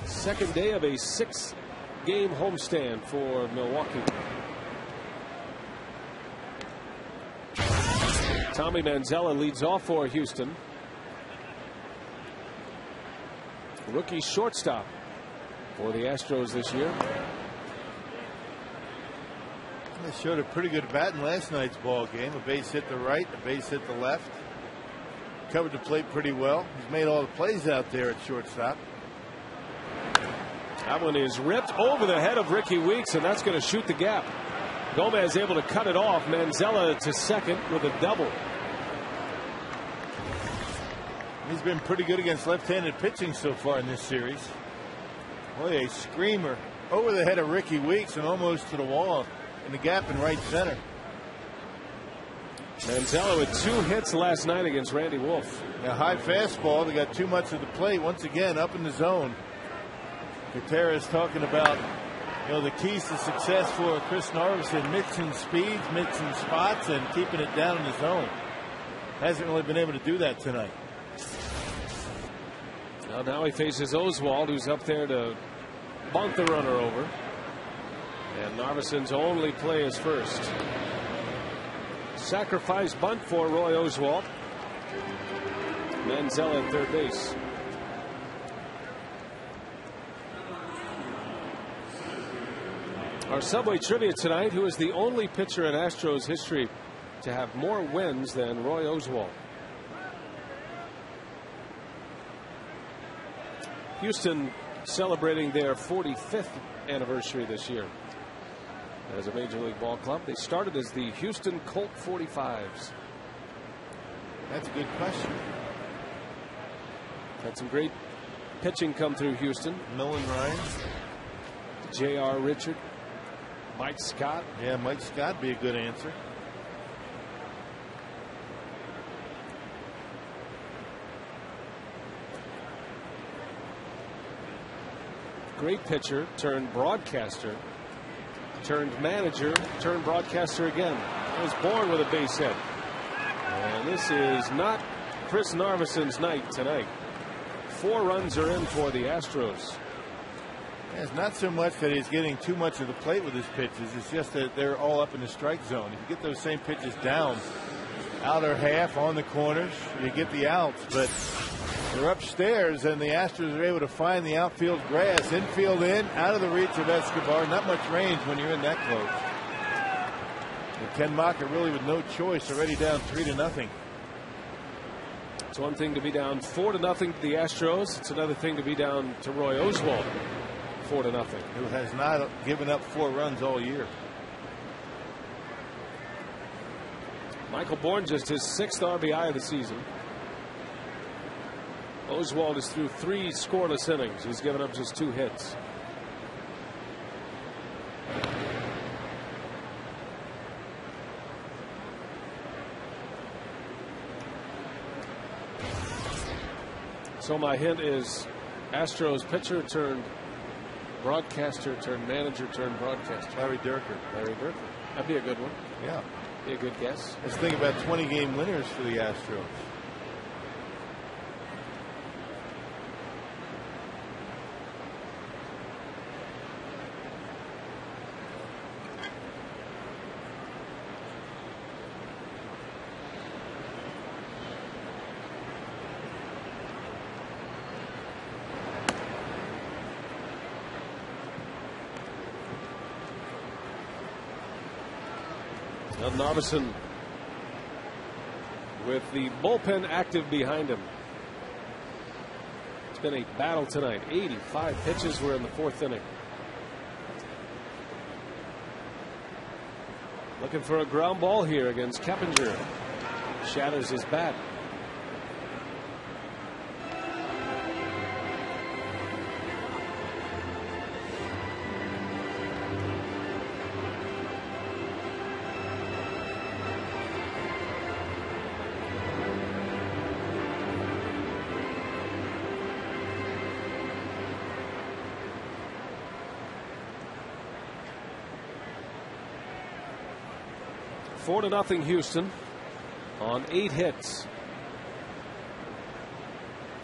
Second day of a 6-game homestand for Milwaukee. Tommy Manzella leads off for Houston. Rookie shortstop for the Astros this year. They showed a pretty good bat in last night's ball game. A base hit the right, a base hit the left. Covered the plate pretty well. He's made all the plays out there at shortstop. That one is ripped over the head of Ricky Weeks, and that's going to shoot the gap. Gomez able to cut it off. Manzella to second with a double. He's been pretty good against left-handed pitching so far in this series. Boy, a screamer over the head of Ricky Weeks and almost to the wall in the gap in right center. Manzella with 2 hits last night against Randy Wolf. A high fastball. They got too much of the plate. Once again, up in the zone. Gutierrez talking about, the keys to success for Chris Narveson: mixing speeds, mixing spots, and keeping it down in the zone. Hasn't really been able to do that tonight. Now he faces Oswald, who's up there to bunt the runner over. And Narveson's only play is first. Sacrifice bunt for Roy Oswald. Manzella at third base. Our Subway trivia tonight: who is the only pitcher in Astros history to have more wins than Roy Oswald? Houston celebrating their 45th anniversary this year as a Major League ball club. They started as the Houston Colt 45s. That's a good question. Had some great pitching come through Houston. Nolan Ryan, J.R. Richard, Mike Scott. Yeah, Mike Scott be a good answer. Great pitcher turned broadcaster, turned manager, turned broadcaster again. He was born with a base hit. And this is not Chris Narveson's night tonight. 4 runs are in for the Astros. Yeah, it's not so much that he's getting too much of the plate with his pitches. It's just that they're all up in the strike zone. If you get those same pitches down, outer half on the corners, you get the outs. But they're upstairs, and the Astros are able to find the outfield grass. Infield in, out of the reach of Escobar. Not much range when you're in that close. And Ken Macher really with no choice, already down 3-0. It's one thing to be down 4-0 to the Astros. It's another thing to be down to Roy Oswald 4-0. Who has not given up 4 runs all year. Michael Bourne just his 6th RBI of the season. Oswald is through 3 scoreless innings. He's given up just 2 hits. So my hint is Astros pitcher turned broadcaster turned manager turned broadcaster. Larry Durker. Larry Durker. That'd be a good one. Yeah. Be a good guess. Let's think about 20-game winners for the Astros. Narveson with the bullpen active behind him. It's been a battle tonight. 85 pitches were in the 4th inning. Looking for a ground ball here against Keppinger. shatters his bat. Four to nothing Houston on 8 hits.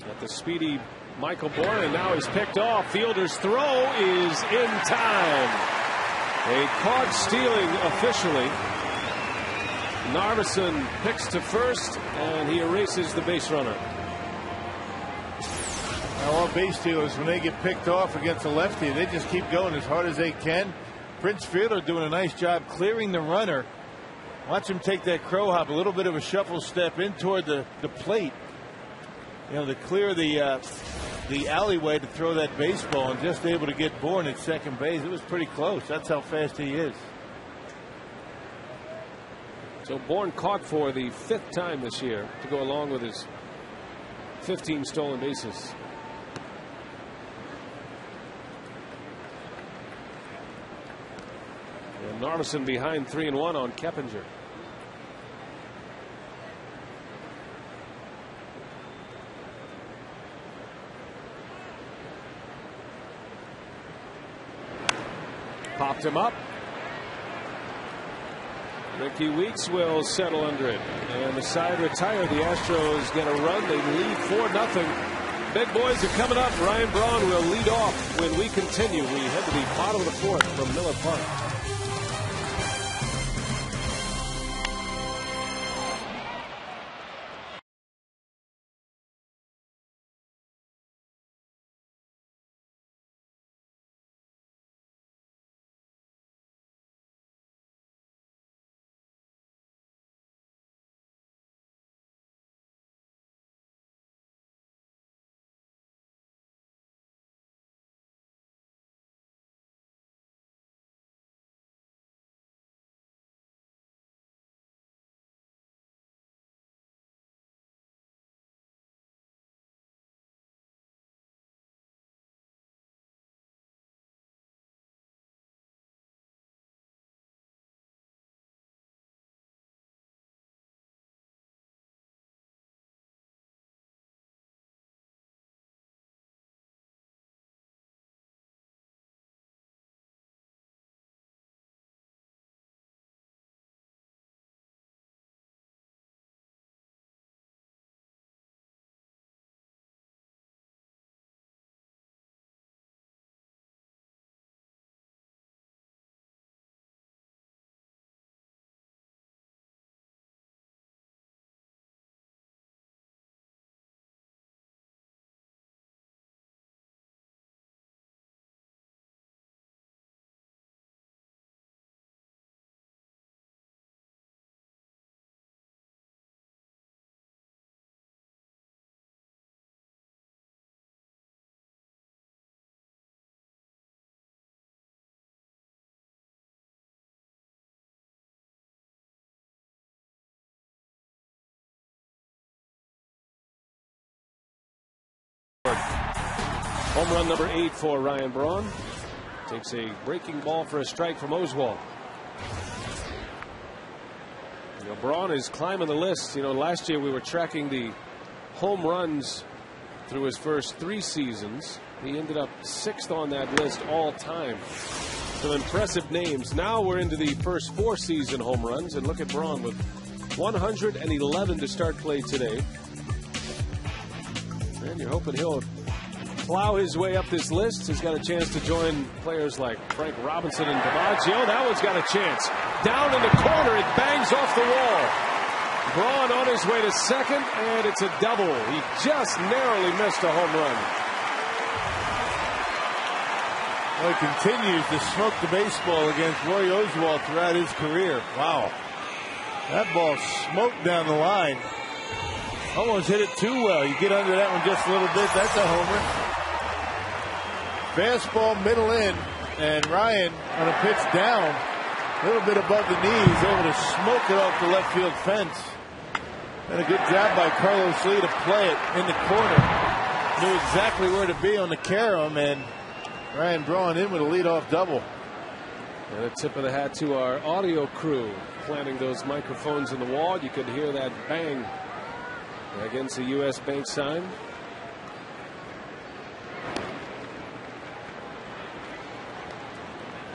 At the speedy Michael Bourne, and now he's picked off. Fielder's throw is in time. A caught stealing officially. Narveson picks to first, and he erases the base runner. Now, all base stealers, when they get picked off against a lefty, they just keep going as hard as they can. Prince Fielder doing a nice job clearing the runner. Watch him take that crow hop, a little bit of a shuffle step in toward the plate, you know, to clear the alleyway to throw that baseball, and just able to get Bourne at second base. It was pretty close. That's how fast he is. So Bourne caught for the 5th time this year to go along with his 15 stolen bases. And Narveson behind 3-1 on Keppinger. Popped him up. Ricky Weeks will settle under it. And the side retired. The Astros get a run. They lead 4-0. Big boys are coming up. Ryan Braun will lead off when we continue. We head to the bottom of the 4th from Miller Park. Home run number 8 for Ryan Braun. Takes a breaking ball for a strike from Oswalt. You know, Braun is climbing the list. You know, last year we were tracking the home runs through his first 3 seasons. He ended up 6th on that list all time. Some impressive names. Now we're into the first 4 season home runs, and look at Braun with 111 to start play today. And you're hoping he'll plow his way up this list. He's got a chance to join players like Frank Robinson and DiMaggio. That one's got a chance. Down in the corner, it bangs off the wall. Braun on his way to second, and it's a double. He just narrowly missed a home run. Well, he continues to smoke the baseball against Roy Oswalt throughout his career. Wow. That ball smoked down the line. Almost hit it too well. You get under that one just a little bit, that's a homer. Fastball middle in, and Ryan on a pitch down, a little bit above the knees, able to smoke it off the left field fence. And a good job by Carlos Lee to play it in the corner. Knew exactly where to be on the carom, and Ryan Braun in with a leadoff double. And a tip of the hat to our audio crew planting those microphones in the wall. You could hear that bang against the U.S. Bank sign.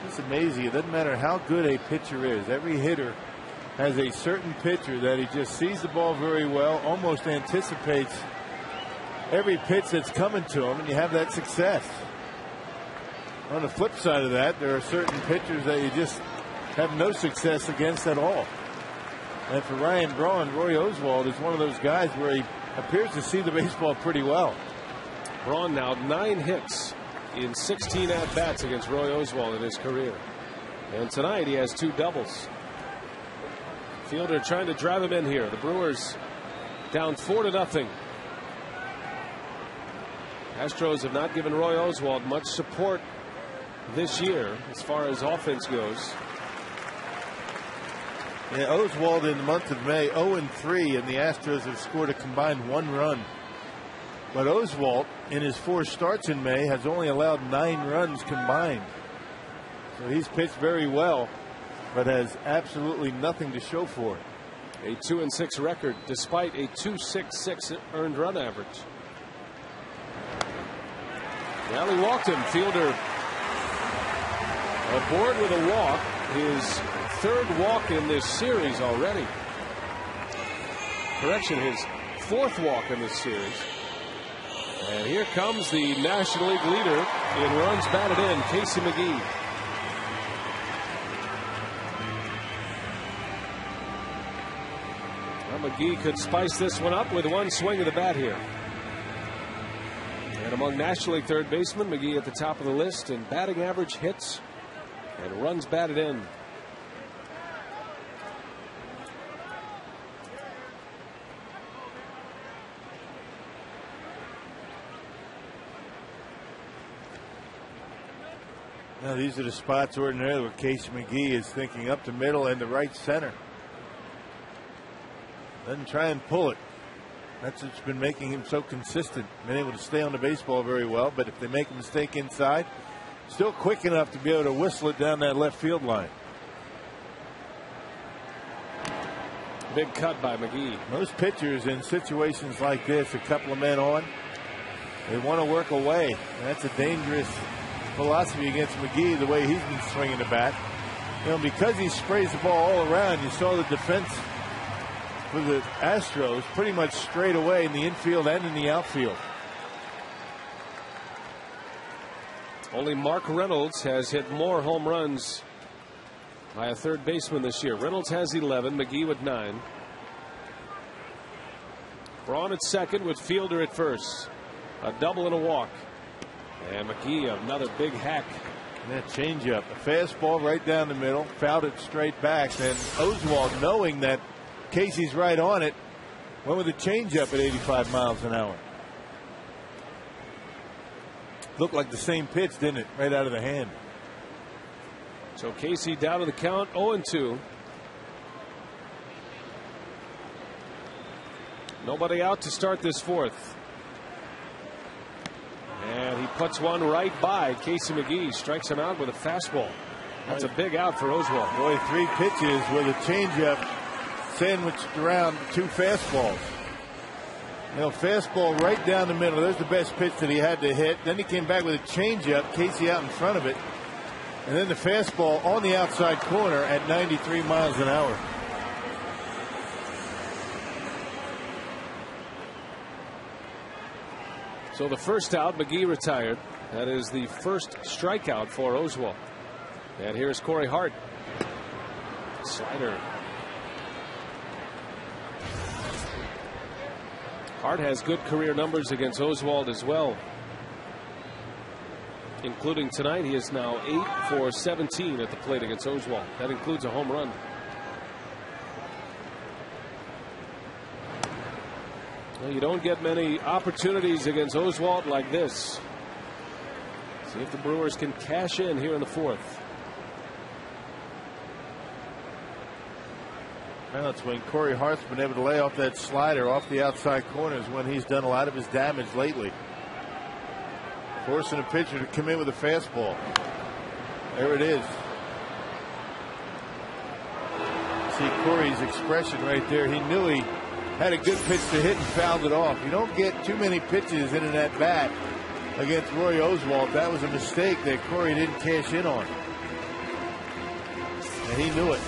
It's amazing. It doesn't matter how good a pitcher is. Every hitter has a certain pitcher that he just sees the ball very well, almost anticipates every pitch that's coming to him, and you have that success. On the flip side of that, there are certain pitchers that you just have no success against at all. And for Ryan Braun, Roy Oswalt is one of those guys where he appears to see the baseball pretty well. Braun now 9 hits in 16 at-bats against Roy Oswalt in his career. And tonight he has 2 doubles. Fielder trying to drive him in here. The Brewers down 4-0. Astros have not given Roy Oswalt much support this year as far as offense goes. Yeah, Oswalt in the month of May 0-3, and the Astros have scored a combined 1 run. But Oswalt in his 4 starts in May has only allowed 9 runs combined. So he's pitched very well, but has absolutely nothing to show for it. A 2-6 record despite a 2.66 earned run average. Well, he walked him. Fielder aboard with a walk. His 3rd walk in this series already. Correction, his 4th walk in this series. And here comes the National League leader in runs batted in, Casey McGee. Well, McGee could spice this one up with 1 swing of the bat here. And among National League third basemen, McGee at the top of the list in batting average, hits, and runs batted in. Now these are the spots ordinarily where Casey McGee is thinking up the middle and the right center. Doesn't try and pull it. That's what's been making him so consistent. Been able to stay on the baseball very well, but if they make a mistake inside, still quick enough to be able to whistle it down that left field line. Big cut by McGee. Most pitchers in situations like this, a couple of men on, they want to work away. And that's a dangerous philosophy against McGee, the way he's been swinging the bat. You know, because he sprays the ball all around, you saw the defense for the Astros pretty much straight away in the infield and in the outfield. Only Mark Reynolds has hit more home runs by a third baseman this year. Reynolds has 11, McGee with 9. Braun at second with Fielder at first. A double and a walk. And McGee another big hack. And that changeup, a fastball right down the middle, fouled it straight back. And Oswalt, knowing that Casey's right on it, went with a changeup at 85 miles an hour. Looked like the same pitch, didn't it? Right out of the hand. So Casey down to the count, 0-2. Nobody out to start this 4th. And he puts one right by Casey McGee, strikes him out with a fastball. That's a big out for Oswalt. Boy, 3 pitches with a changeup sandwiched around 2 fastballs. You know, fastball right down the middle. There's the best pitch that he had to hit. Then he came back with a changeup, Casey out in front of it. And then the fastball on the outside corner at 93 miles an hour. So the first out, McGee retired. That is the first strikeout for Oswalt. And here's Corey Hart. Slider. Hart has good career numbers against Oswalt as well. Including tonight, he is now 8 for 17 at the plate against Oswalt. That includes a home run. Well, you don't get many opportunities against Oswalt like this. See if the Brewers can cash in here in the 4th. Well, it's when Corey Hart's been able to lay off that slider off the outside corners when he's done a lot of his damage lately. Forcing a pitcher to come in with a fastball. There it is. See Corey's expression right there. He knew he had a good pitch to hit and fouled it off. You don't get too many pitches in an at-bat against Roy Oswalt. That was a mistake that Corey didn't cash in on. And he knew it.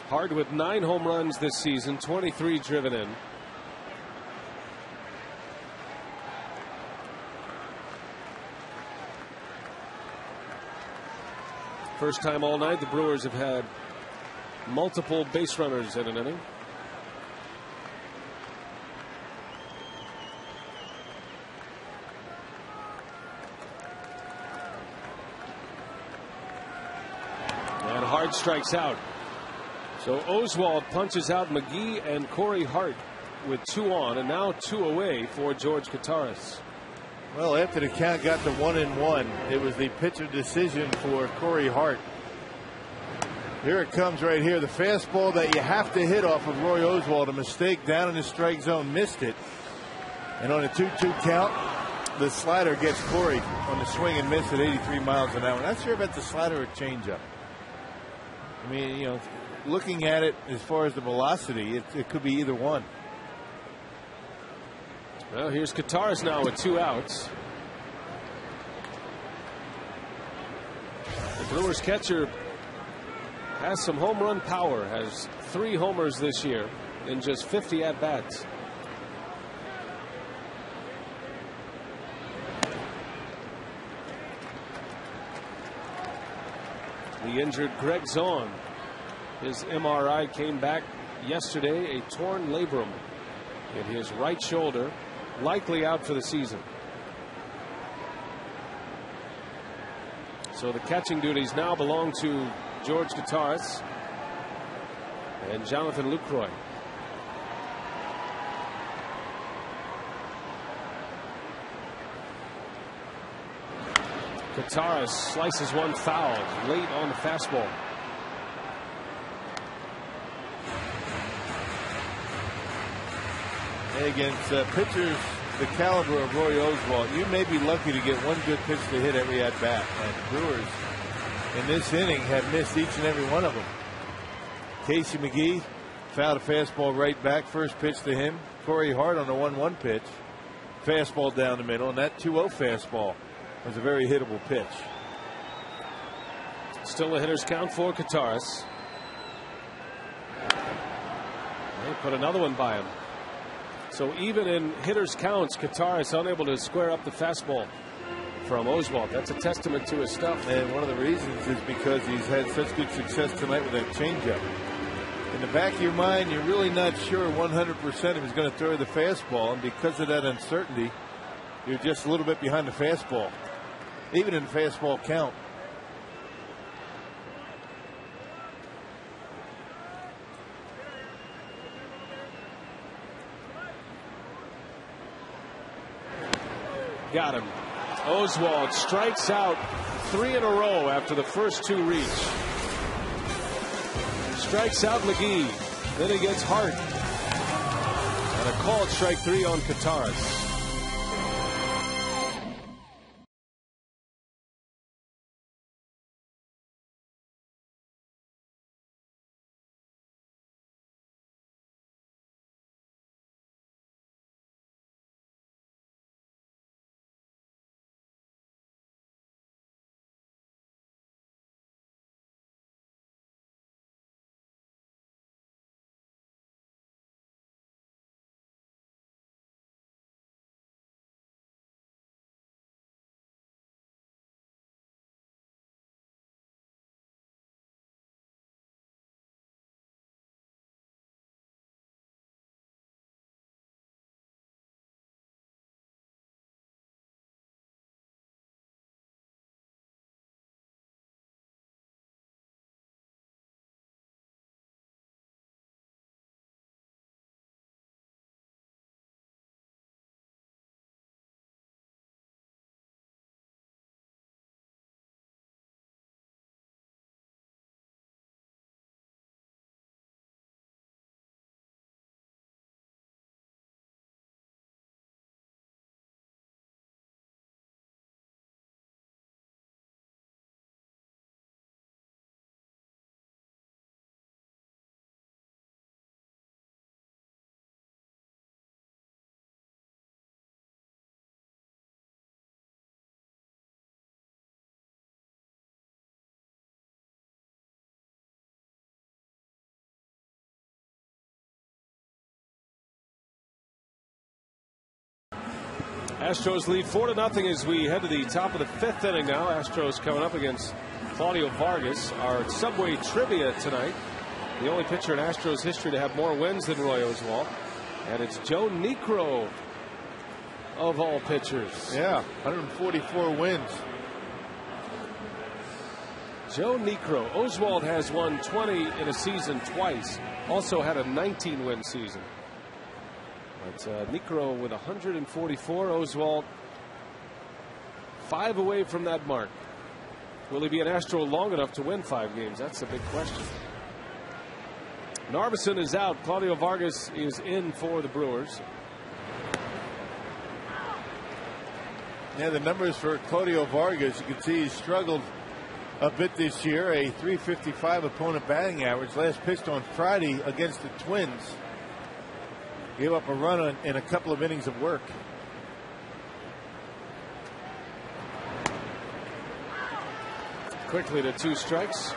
Hart with 9 home runs this season, 23 driven in. First time all night the Brewers have had multiple base runners in an inning. And Hart strikes out. So Oswalt punches out McGee and Corey Hart with 2 on, and now 2 away for George Kataris. Well, after the count got to 1-1, it was the pitcher decision for Corey Hart. Here it comes right here. The fastball that you have to hit off of Roy Oswalt. A mistake down in the strike zone, missed it. And on a 2-2 count, the slider gets Corey on the swing and miss at 83 miles an hour. Not sure about the slider or changeup. I mean, you know, looking at it as far as the velocity, it could be either one. Well, here's Kataris now with 2 outs. The Brewers catcher has some home run power, has 3 homers this year in just 50 at-bats. The injured Greg Zahn. His MRI came back yesterday, a torn labrum in his right shoulder, likely out for the season. So the catching duties now belong to George Kataris and Jonathan Lucroy. Kataris slices one foul late on the fastball. Against pitchers the caliber of Roy Oswalt, you may be lucky to get one good pitch to hit every at bat. And the Brewers in this inning have missed each and every one of them. Casey McGee fouled a fastball right back. First pitch to him. Corey Hart on the 1-1 pitch. Fastball down the middle, and that 2-0 fastball was a very hittable pitch. Still a hitter's count for Kataris. They put another one by him. So even in hitters counts, Kataris unable to square up the fastball from Oswalt. That's a testament to his stuff. And one of the reasons is because he's had such good success tonight with that changeup. In the back of your mind, you're really not sure 100% if he's going to throw the fastball, and because of that uncertainty, you're just a little bit behind the fastball, even in the fastball count. Got him. Oswalt strikes out 3 in a row after the first 2 reach. Strikes out McGee. Then he gets Hart. And a called strike 3 on Kataris. Astros lead 4-0 as we head to the top of the 5th inning now. Astros coming up against Claudio Vargas. Our Subway trivia tonight. The only pitcher in Astros history to have more wins than Roy Oswalt. And it's Joe Niekro of all pitchers. Yeah, 144 wins. Joe Niekro. Oswalt has won 20 in a season twice. Also had a 19-win season. But Niekro with 144. Oswalt 5 away from that mark. Will he be an Astro long enough to win 5 games? That's the big question. Narveson is out. Claudio Vargas is in for the Brewers. Yeah, the numbers for Claudio Vargas, you can see he's struggled a bit this year. A .355 opponent batting average. Last pitched on Friday against the Twins. Gave up a run in a couple of innings of work. Quickly to 2 strikes.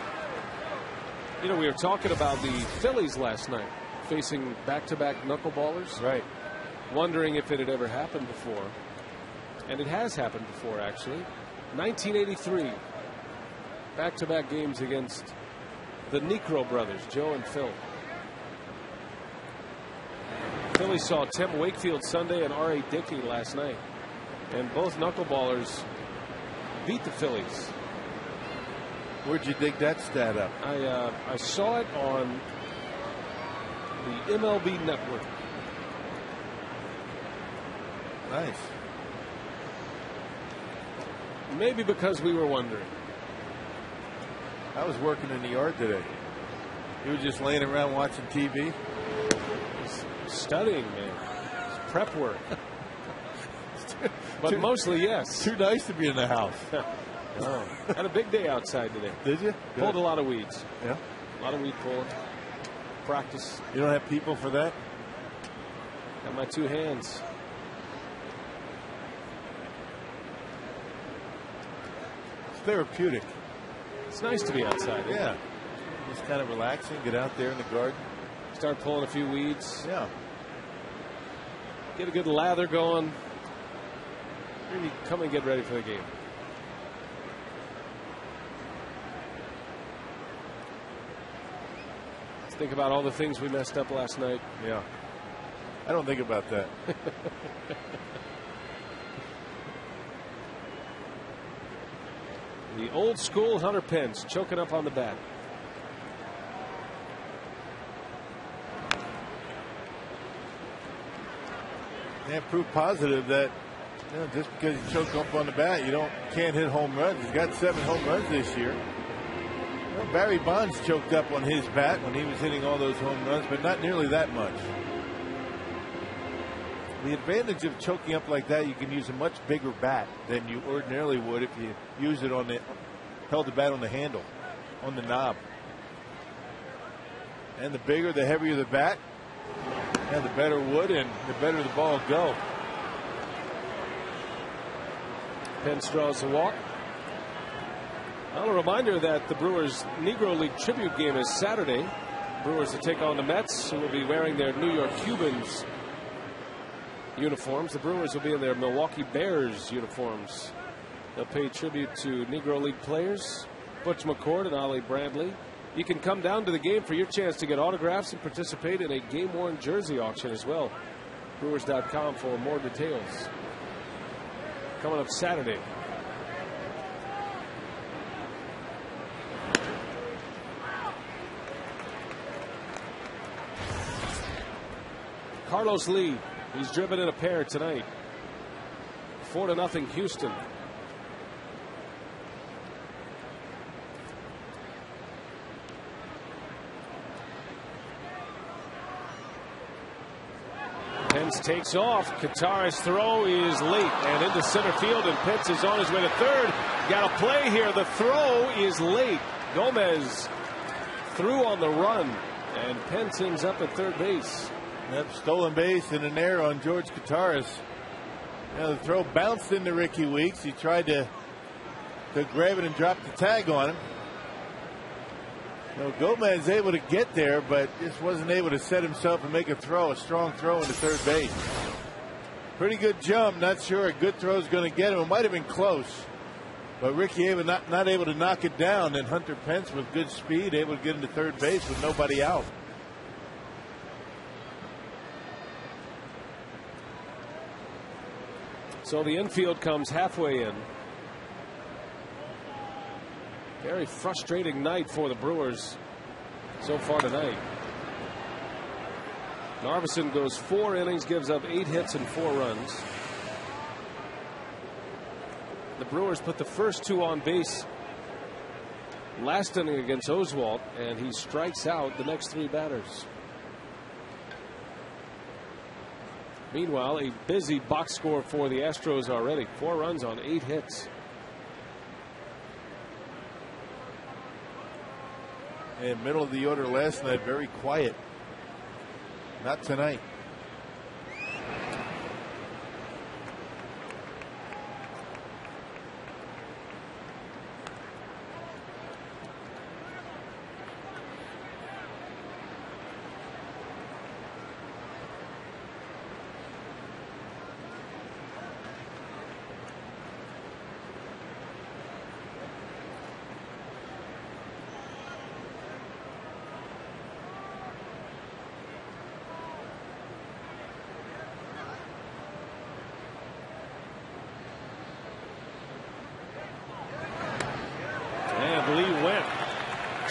You know, we were talking about the Phillies last night facing back-to-back knuckleballers. Right. Wondering if it had ever happened before. And it has happened before, actually. 1983. Back-to-back games against the Niekro brothers, Joe and Phil. Phillies saw Tim Wakefield Sunday and R.A. Dickey last night. And both knuckleballers beat the Phillies. Where'd you dig that stat up? I saw it on the MLB Network. Nice. Maybe because we were wondering. I was working in the yard today. You were just laying around watching TV? Studying, man. It's prep work. But mostly, yes. Too nice to be in the house. Oh, had a big day outside today. Did you? Pulled a lot of weeds. Yeah. A lot of weed pulling. Practice. You don't have people for that? Got my 2 hands. It's therapeutic. It's nice to be outside. Yeah. Just kind of relaxing. Get out there in the garden. Start pulling a few weeds. Yeah. Get a good lather going. Really come and get ready for the game. Let's think about all the things we messed up last night. Yeah. I don't think about that. The old school Hunter Pence choking up on the bat. Yeah, proof positive that just because you choke up on the bat, you can't hit home runs. He's got 7 home runs this year. Barry Bonds choked up on his bat when he was hitting all those home runs, but not nearly that much. The advantage of choking up like that, you can use a much bigger bat than you ordinarily would if you use it held the bat on the handle, on the knob. And the bigger, the heavier the bat, and the better wood and the better the ball go. Pence draws the walk. Well, a reminder that the Brewers Negro League tribute game is Saturday. Brewers to take on the Mets, who will be wearing their New York Cubans uniforms. The Brewers will be in their Milwaukee Bears uniforms. They'll pay tribute to Negro League players, Butch McCord and Ollie Bradley. You can come down to the game for your chance to get autographs and participate in a game-worn jersey auction as well. Brewers.com for more details. Coming up Saturday. Carlos Lee, he's driven in a pair tonight. 4-0 Houston. Pence takes off. Katara's throw is late and into center field, and Pence is on his way to third. Got a play here. The throw is late. Gomez threw on the run, and Pence ends up at third base. Yep, stolen base and an error on George Kataras. The throw bounced into Ricky Weeks. He tried to grab it and drop the tag on him. Gomez able to get there, but just wasn't able to set himself and make a strong throw into third base. Pretty good jump. Not sure a good throw is going to get him. It might have been close. But Ricky Ava not able to knock it down. And Hunter Pence with good speed able to get into third base with nobody out. So the infield comes halfway in. Very frustrating night for the Brewers so far tonight. Narveson goes 4 innings, gives up 8 hits and 4 runs. The Brewers put the first 2 on base last inning against Oswalt, and he strikes out the next 3 batters. Meanwhile, a busy box score for the Astros already. 4 runs on 8 hits. And middle of the order last night, very quiet. Not tonight.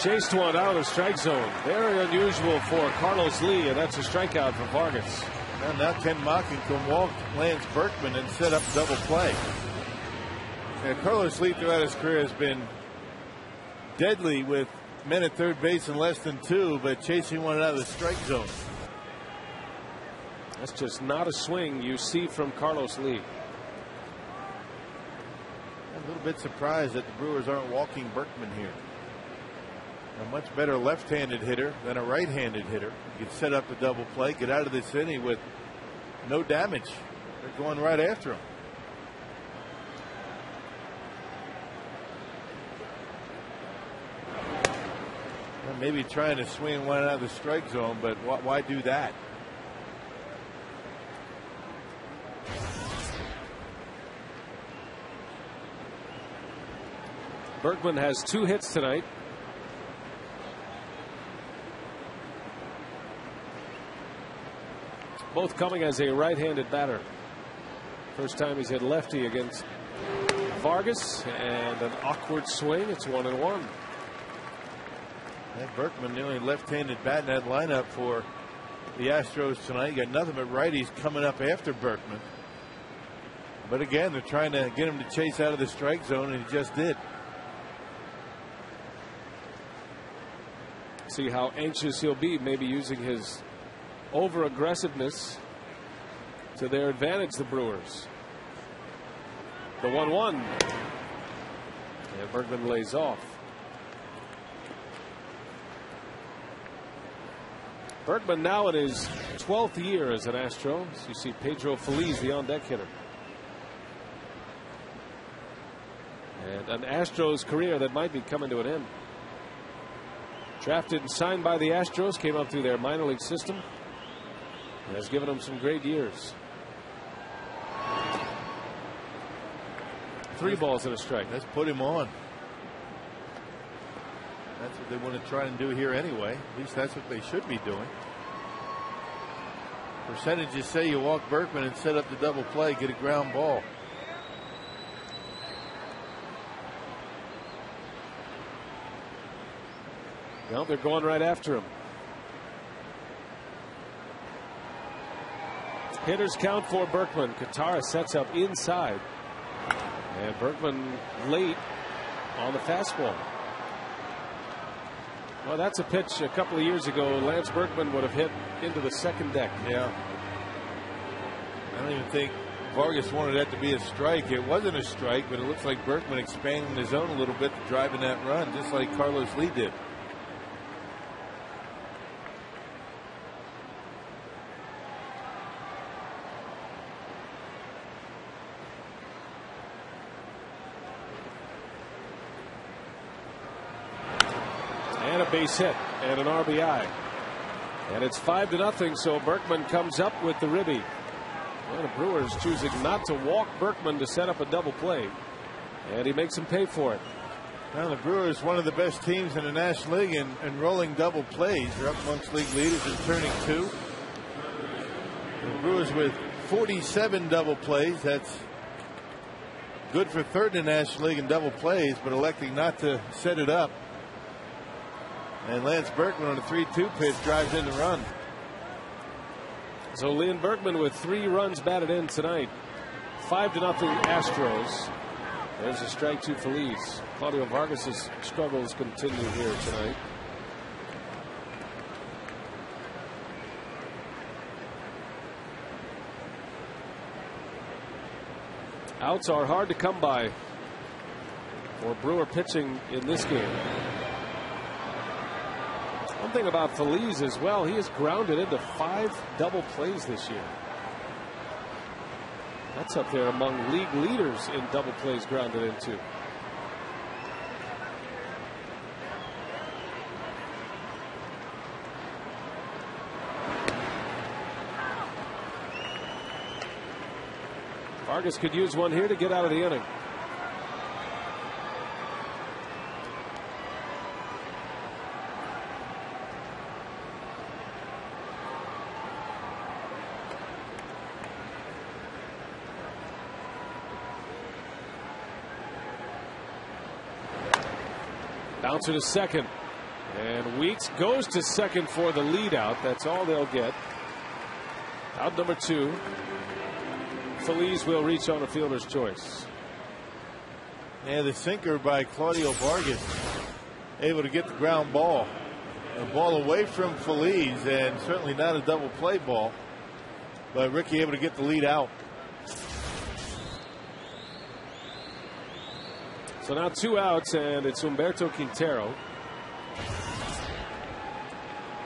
Chased one out of strike zone. Very unusual for Carlos Lee, and that's a strikeout for Vargas. Now Ken Mockin can walk Lance Berkman and set up double play. And Carlos Lee throughout his career has been deadly with men at third base in less than 2, but chasing one out of the strike zone. That's just not a swing you see from Carlos Lee. I'm a little bit surprised that the Brewers aren't walking Berkman here. A much better left-handed hitter than a right-handed hitter. You can set up the double play, get out of this inning with no damage. They're going right after him. Well, maybe trying to swing one out of the strike zone, but why do that? Berkman has 2 hits tonight. Both coming as a right-handed batter. First time he's hit lefty against Vargas, and an awkward swing. It's 1-1. And Berkman, the only left-handed bat in that lineup for the Astros tonight. You got nothing but righties coming up after Berkman. But again, they're trying to get him to chase out of the strike zone, and he just did. See how anxious he'll be, maybe using his over aggressiveness to their advantage, the Brewers. The 1-1, and Berkman lays off. Berkman now in his 12th year as an Astro. You see Pedro Feliz, the on-deck hitter, and an Astros career that might be coming to an end. Drafted and signed by the Astros, came up through their minor league system, and has given them some great years. 3 balls and a strike. Let's put him on. That's what they want to try and do here anyway. At least that's what they should be doing. Percentages say you walk Berkman and set up the double play, get a ground ball. Well, they're going right after him. Hitters count for Berkman. Katara sets up inside, and Berkman late on the fastball. Well, that's a pitch a couple of years ago Lance Berkman would have hit into the second deck. Yeah. I don't even think Vargas wanted that to be a strike. It wasn't a strike, but it looks like Berkman expanding his zone a little bit, driving that run, just like Carlos Lee did. Base hit and an RBI, and it's 5-0. So Berkman comes up with the ribby. Well, the Brewers choosing not to walk Berkman to set up a double play. And he makes him pay for it. Well, the Brewers, one of the best teams in the National League in rolling double plays. They're up amongst league leaders in turning 2. The Brewers with 47 double plays. That's good for third in the National League in double plays, but electing not to set it up. And Lance Berkman on a 3-2 pitch drives in the run. So Liam Berkman with 3 runs batted in tonight. 5-0 Astros. There's a strike to Feliz. Claudio Vargas's struggles continue here tonight. Outs are hard to come by for Brewer pitching in this game. One thing about Feliz as well, he has grounded into 5 double plays this year. That's up there among league leaders in double plays grounded into. Vargas could use one here to get out of the inning. Bouncer to second. And Weeks goes to second for the lead out. That's all they'll get. Out number 2. Feliz will reach on a fielder's choice. Yeah, the sinker by Claudio Vargas able to get the ground ball. A ball away from Feliz, and certainly not a double play ball. But Ricky able to get the lead out. So now 2 outs, and it's Humberto Quintero.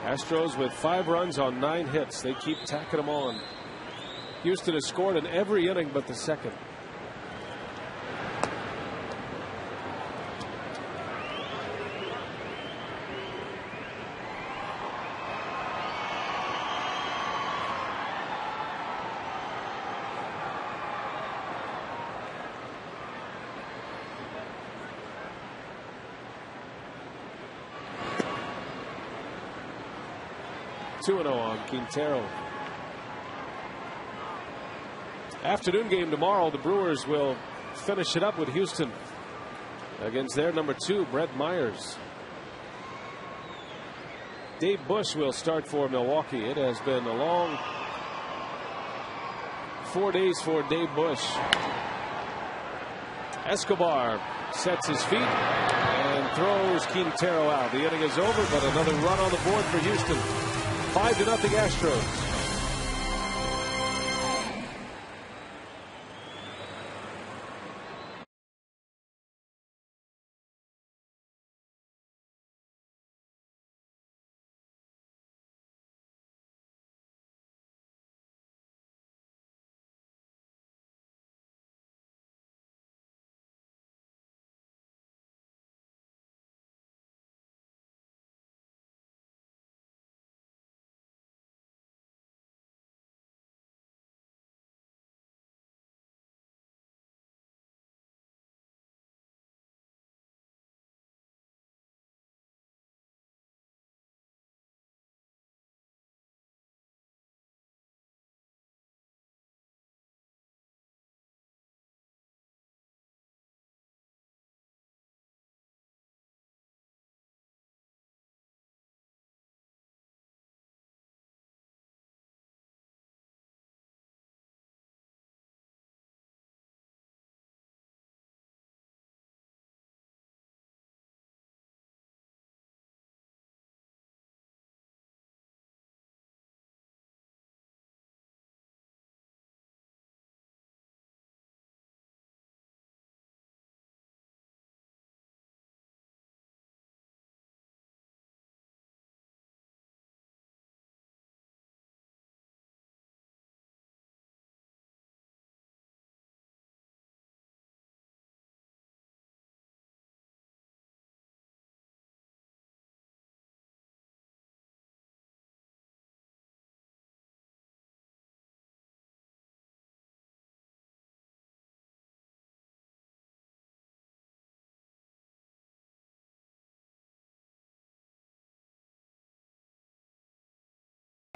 Astros with 5 runs on 9 hits. They keep tacking them on. Houston has scored in every inning but the second. Two 2-0 on Quintero. Afternoon game tomorrow. The Brewers will finish it up with Houston against their number 2, Brett Myers. Dave Bush will start for Milwaukee. It has been a long 4 days for Dave Bush. Escobar sets his feet and throws Quintero out. The inning is over, but another run on the board for Houston. 5-0 Astros.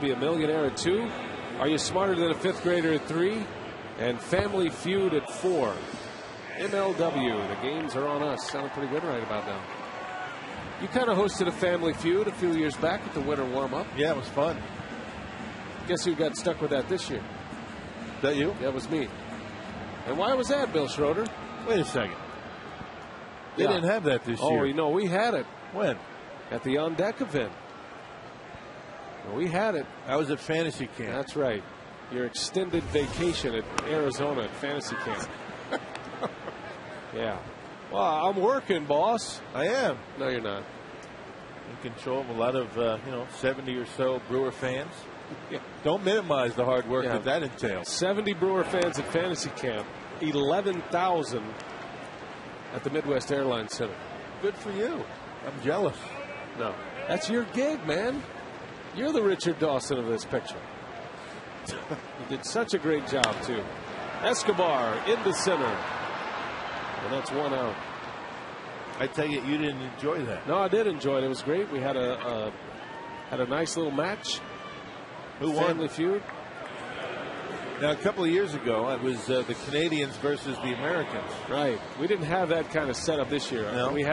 Be a millionaire at 2. Are you smarter than a 5th grader at 3? And Family Feud at 4. MLW, the games are on us. Sounded pretty good right about now. You kind of hosted a Family Feud a few years back at the winter warm-up. Yeah, it was fun. Guess who got stuck with that this year? That you? That was me. And why was that, Bill Schroeder? Wait a second. They didn't have that this year. Oh, you know, we had it. When? At the On Deck event. We had it. I was at fantasy camp. That's right. Your extended vacation at Arizona at fantasy camp. Yeah. Well, I'm working, boss. I am. No, you're not. In control of a lot of, 70 or so Brewer fans. Yeah. Don't minimize the hard work that entails. 70 Brewer fans at fantasy camp. 11,000 at the Midwest Airlines Center. Good for you. I'm jealous. No. That's your gig, man. You're the Richard Dawson of this picture. You did such a great job, too. Escobar into center. And that's 1 out. I tell you, you didn't enjoy that. No, I did enjoy it. It was great. We had a nice little match. Who won? Family Feud. Now, a couple of years ago, it was the Canadians versus the Americans. Right. We didn't have that kind of setup this year. No. We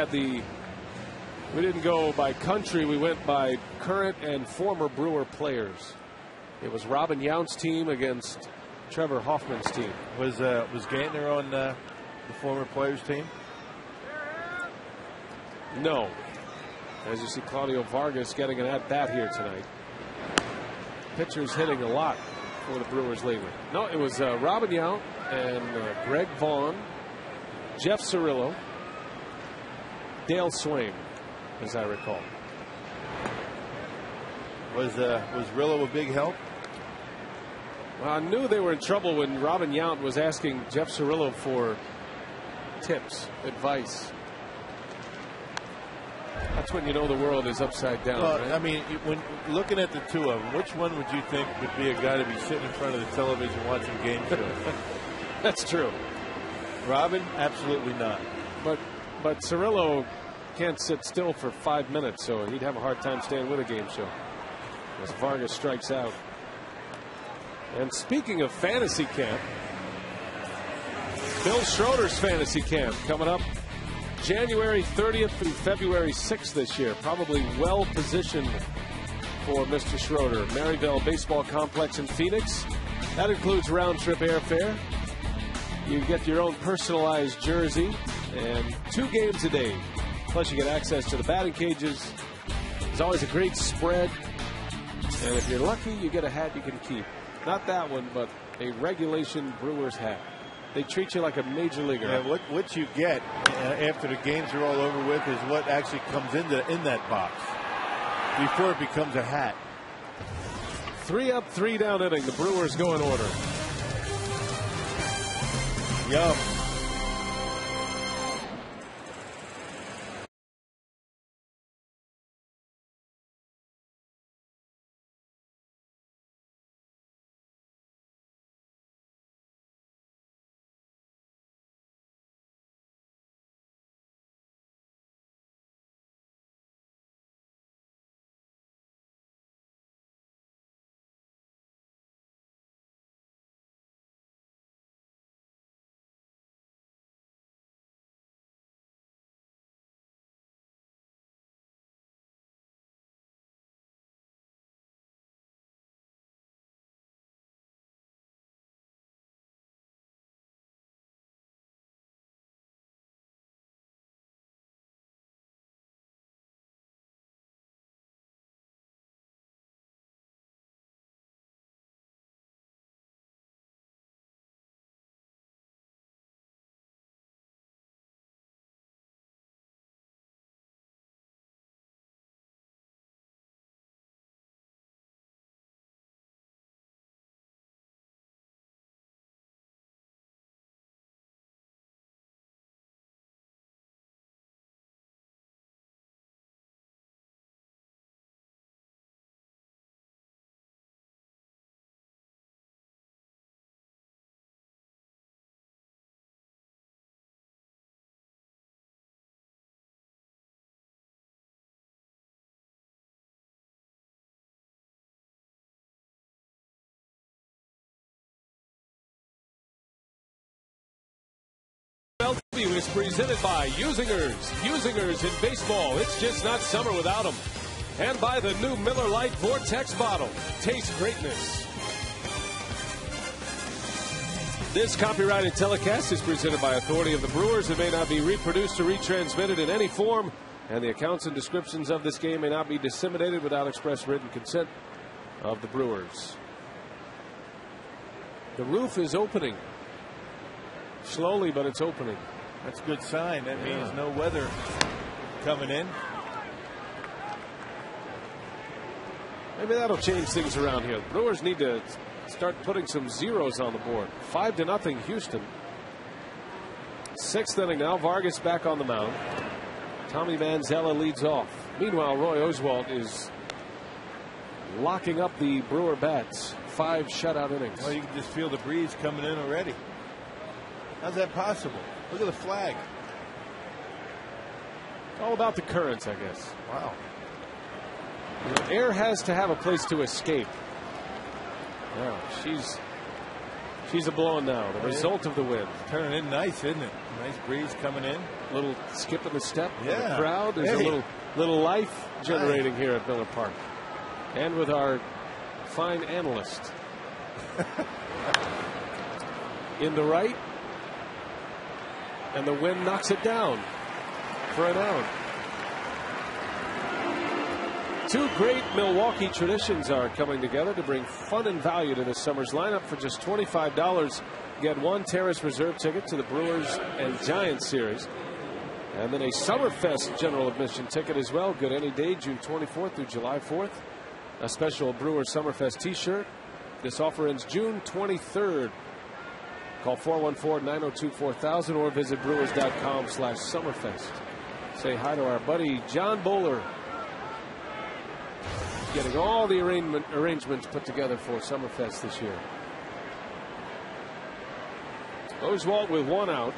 didn't go by country. We went by current and former Brewer players. It was Robin Yount's team against Trevor Hoffman's team. Was Gantner on the former players' team? No. As you see, Claudio Vargas getting an at-bat here tonight. Pitchers hitting a lot for the Brewers lately. No, it was Robin Yount and Greg Vaughn, Jeff Cirillo, Dale Swain, as I recall. Was Rillo a big help? Well, I knew they were in trouble when Robin Yount was asking Jeff Cirillo for tips, advice. That's when you know the world is upside down. Well, right? I mean, when looking at the two of them, which one would you think would be a guy to be sitting in front of the television watching game shows? That's true. Robin, absolutely not. But Cirillo can't sit still for 5 minutes, so he'd have a hard time staying with a game show. As Vargas strikes out. And speaking of fantasy camp, Bill Schroeder's fantasy camp coming up January 30th through February 6th this year. Probably well positioned for Mr. Schroeder. Maryville Baseball Complex in Phoenix. That includes round trip airfare. You get your own personalized jersey and 2 games a day. Plus you get access to the batting cages. There's always a great spread. And if you're lucky, you get a hat you can keep. Not that one, but a regulation Brewers hat. They treat you like a major leaguer. Yeah, what you get after the games are all over with is what actually comes in that box before it becomes a hat. 3 up, 3 down inning. The Brewers go in order. Yum. is presented by Usingers. Usingers in baseball. It's just not summer without them. And by the new Miller Lite Vortex bottle. Taste greatness. This copyrighted telecast is presented by authority of the Brewers. It may not be reproduced or retransmitted in any form, and the accounts and descriptions of this game may not be disseminated without express written consent of the Brewers. The roof is opening. Slowly, but it's opening. That's a good sign. That means no weather coming in. Maybe that'll change things around here. The Brewers need to start putting some zeros on the board. 5-0 Houston. 6th inning now. Vargas back on the mound. Tommy Manzella leads off. Meanwhile, Roy Oswalt is locking up the Brewer bats. 5 shutout innings. Well, you can just feel the breeze coming in already. How's that possible? Look at the flag. It's all about the currents, I guess. Wow. The air has to have a place to escape. Yeah, she's a blowing now. The result of the wind. Turning in nice, isn't it? Nice breeze coming in. Little skip in the step. Yeah. The crowd. There's a little life generating here at Miller Park. And with our fine analyst. In the right. And the wind knocks it down for an out. 2 great Milwaukee traditions are coming together to bring fun and value to this summer's lineup. For just $25, get 1 Terrace Reserve ticket to the Brewers and Giants series. And then a Summerfest general admission ticket as well. Good any day, June 24th through July 4th. A special Brewers Summerfest t-shirt. This offer ends June 23rd. Call 414-902-4000 or visit brewers.com/Summerfest. Say hi to our buddy John Bowler. Getting all the arrangements put together for Summerfest this year. Oswalt with 1 out.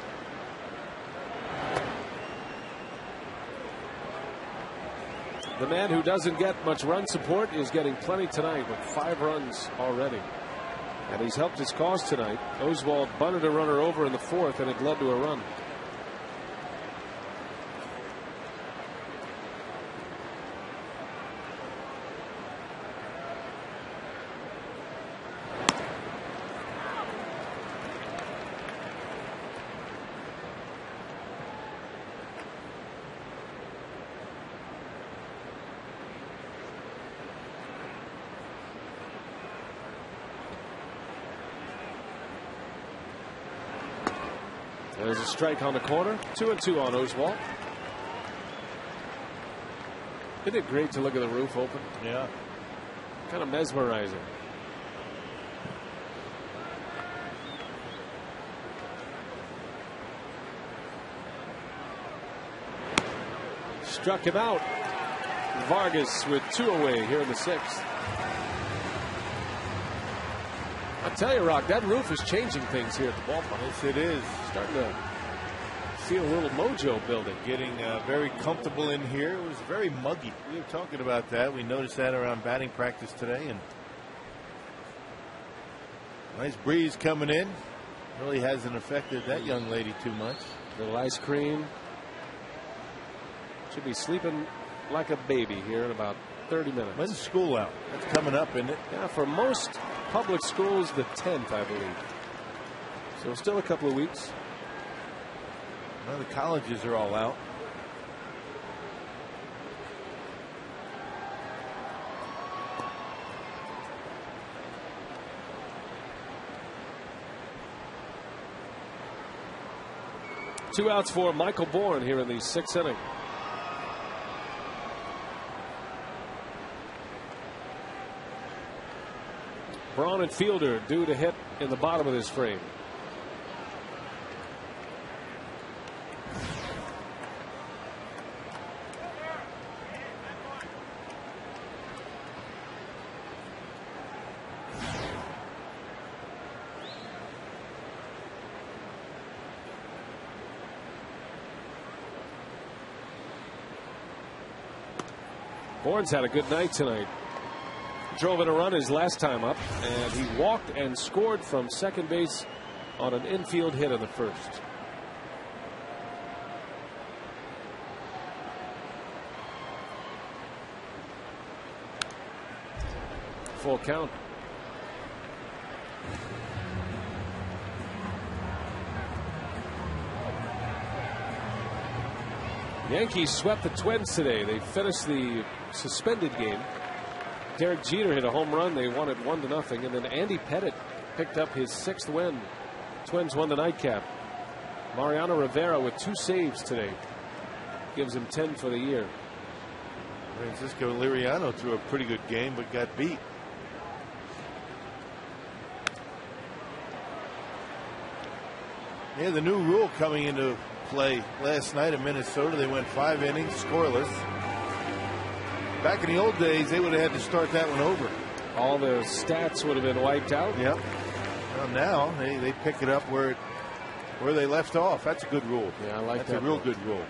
The man who doesn't get much run support is getting plenty tonight with 5 runs already. And he's helped his cause tonight. Oswalt bunted a runner over in the 4th, and it led to a run. There's a strike on the corner. 2-2 on Oswalt. Isn't it great to look at the roof open? Yeah. Kind of mesmerizing. Struck him out. Vargas with 2 away here in the 6th. I tell you, Rock, that roof is changing things here at the ballpark. Yes, it is. Starting to feel a little mojo building. Getting very comfortable in here. It was very muggy. We were talking about that. We noticed that around batting practice today. And nice breeze coming in. Really hasn't affected that young lady too much. Little ice cream. Should be sleeping like a baby here in about 30 minutes. When's school out? That's coming up, isn't it? Yeah, for most public schools, the 10th, I believe. So still a couple of weeks. Well, the colleges are all out. Two outs for Michael Bourne here in the 6th inning. Braun and Fielder due to hit in the bottom of this frame. Bourne's had a good night tonight. Drove in a run his last time up, and he walked and scored from second base on an infield hit in the 1st. Full count. Yankees swept the Twins today. They finished the suspended game. Derek Jeter hit a home run. They won it 1-0, and then Andy Pettitte picked up his 6th win. Twins won the nightcap. Mariano Rivera with 2 saves today. Gives him 10 for the year. Francisco Liriano threw a pretty good game, but got beat. Yeah, the new rule coming into play last night in Minnesota. They went 5 innings scoreless. Back in the old days, they would have had to start that one over. All the stats would have been wiped out. Yep. Well, now they pick it up where they left off. That's a good rule. Yeah, I like that. That's a real good rule.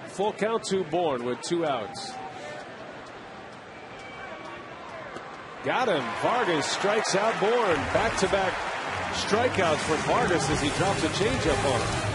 Full count to Bourne with 2 outs. Got him. Vargas strikes out Bourne. Back-to-back strikeouts for Vargas as he drops a changeup on him.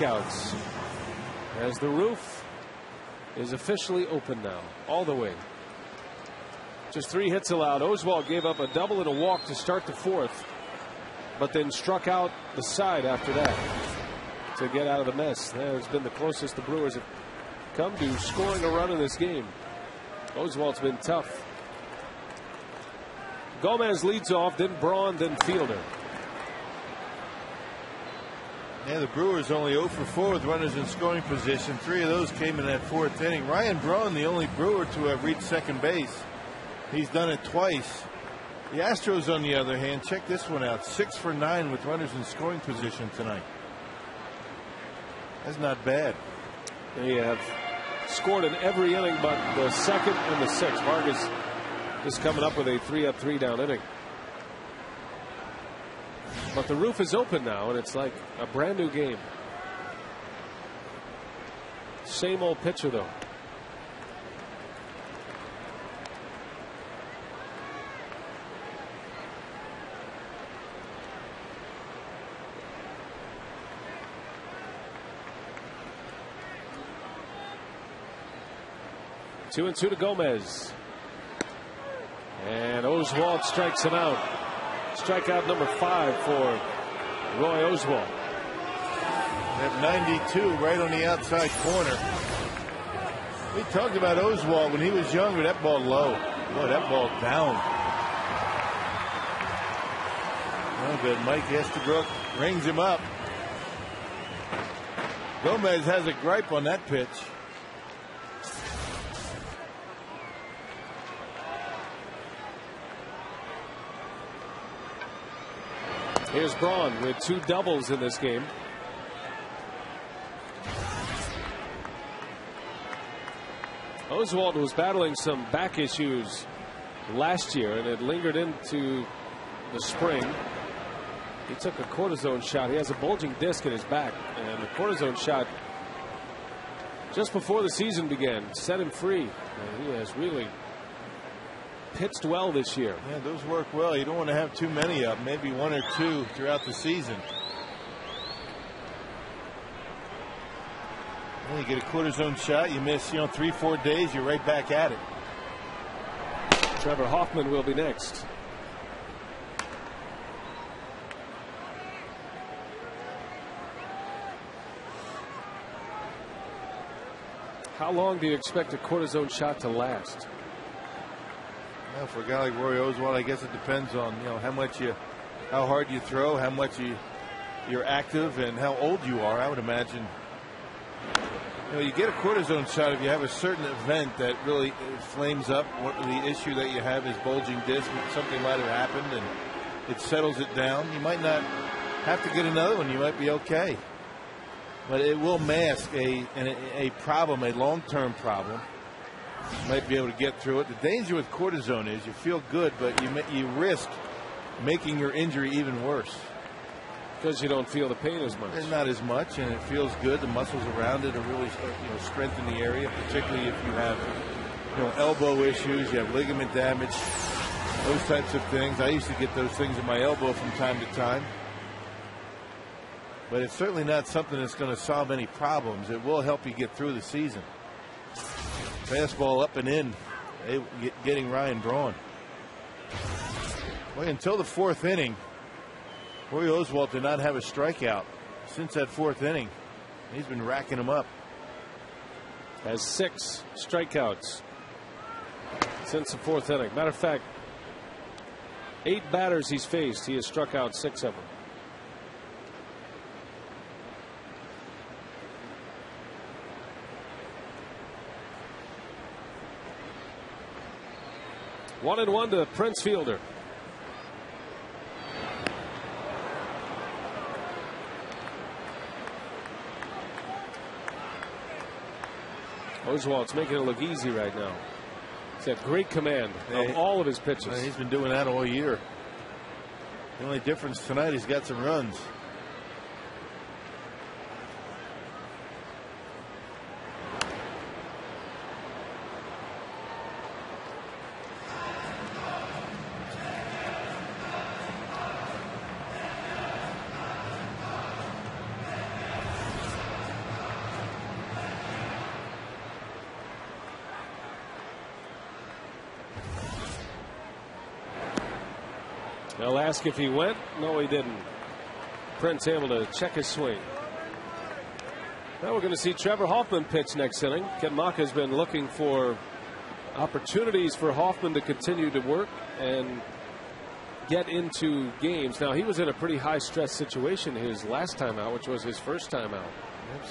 Outs as the roof is officially open now, all the way. Just 3 hits allowed. Oswalt gave up a double and a walk to start the 4th, but then struck out the side after that to get out of the mess. That has been the closest the Brewers have come to scoring a run in this game. Oswalt's been tough. Gomez leads off, then Braun, then Fielder. Yeah, the Brewers only 0 for 4 with runners in scoring position. 3 of those came in that 4th inning. Ryan Braun, the only Brewer to have reached second base. He's done it twice. The Astros, on the other hand, check this one out. 6 for 9 with runners in scoring position tonight. That's not bad. They have scored in every inning but the 2nd and the 6th. Vargas is coming up with a 3-up, 3-down inning. But the roof is open now, and it's like a brand new game. Same old pitcher, though. Two and two to Gomez. And Oswalt strikes him out. Strikeout number 5 for Roy Oswalt. That 92 right on the outside corner. We talked about Oswalt when he was younger. That ball low. Boy, that ball down. Well, good. Mike Estabrook rings him up. Gomez has a gripe on that pitch. Here's Braun with 2 doubles in this game. Oswalt was battling some back issues last year, and it lingered into the spring. He took a cortisone shot. He has a bulging disc in his back, and the cortisone shot just before the season began set him free. And he has really pitched well this year. Yeah, those work well. You don't want to have too many of them, maybe 1 or 2 throughout the season. Well, you get a cortisone shot, you miss 3-4 days, you're right back at it. Trevor Hoffman will be next. How long do you expect a cortisone shot to last? Well, for a guy like Roy Oswalt, I guess it depends on how hard you throw, how much you're active, and how old you are. I would imagine. You get a cortisone shot if you have a certain event that really flames up. What the issue that you have is bulging disc. Something might have happened and it settles it down. You might not have to get another one. You might be okay. But it will mask a problem, a long-term problem. You might be able to get through it. The danger with cortisone is you feel good, but you risk making your injury even worse. Because you don't feel the pain as much. And not as much, and it feels good. The muscles around it are really strengthen the area, particularly if you have elbow issues, you have ligament damage, those types of things. I used to get those things in my elbow from time to time. But it's certainly not something that's going to solve any problems. It will help you get through the season. Fastball up and in, getting Ryan Braun. Well, until the 4th inning, Roy Oswalt did not have a strikeout since that 4th inning. He's been racking them up. Has 6 strikeouts since the 4th inning. Matter of fact, 8 batters he's faced, he has struck out 6 of them. One and one to Prince Fielder. Oswalt's making it look easy right now. He's got great command of all of his pitches. He's been doing that all year. The only difference tonight, he's got some runs. They'll ask if he went. No, he didn't. Prince able to check his swing. Now we're going to see Trevor Hoffman pitch next inning. Ken Maka has been looking for opportunities for Hoffman to continue to work and get into games. Now, he was in a pretty high stress situation his last time out, which was his first time out.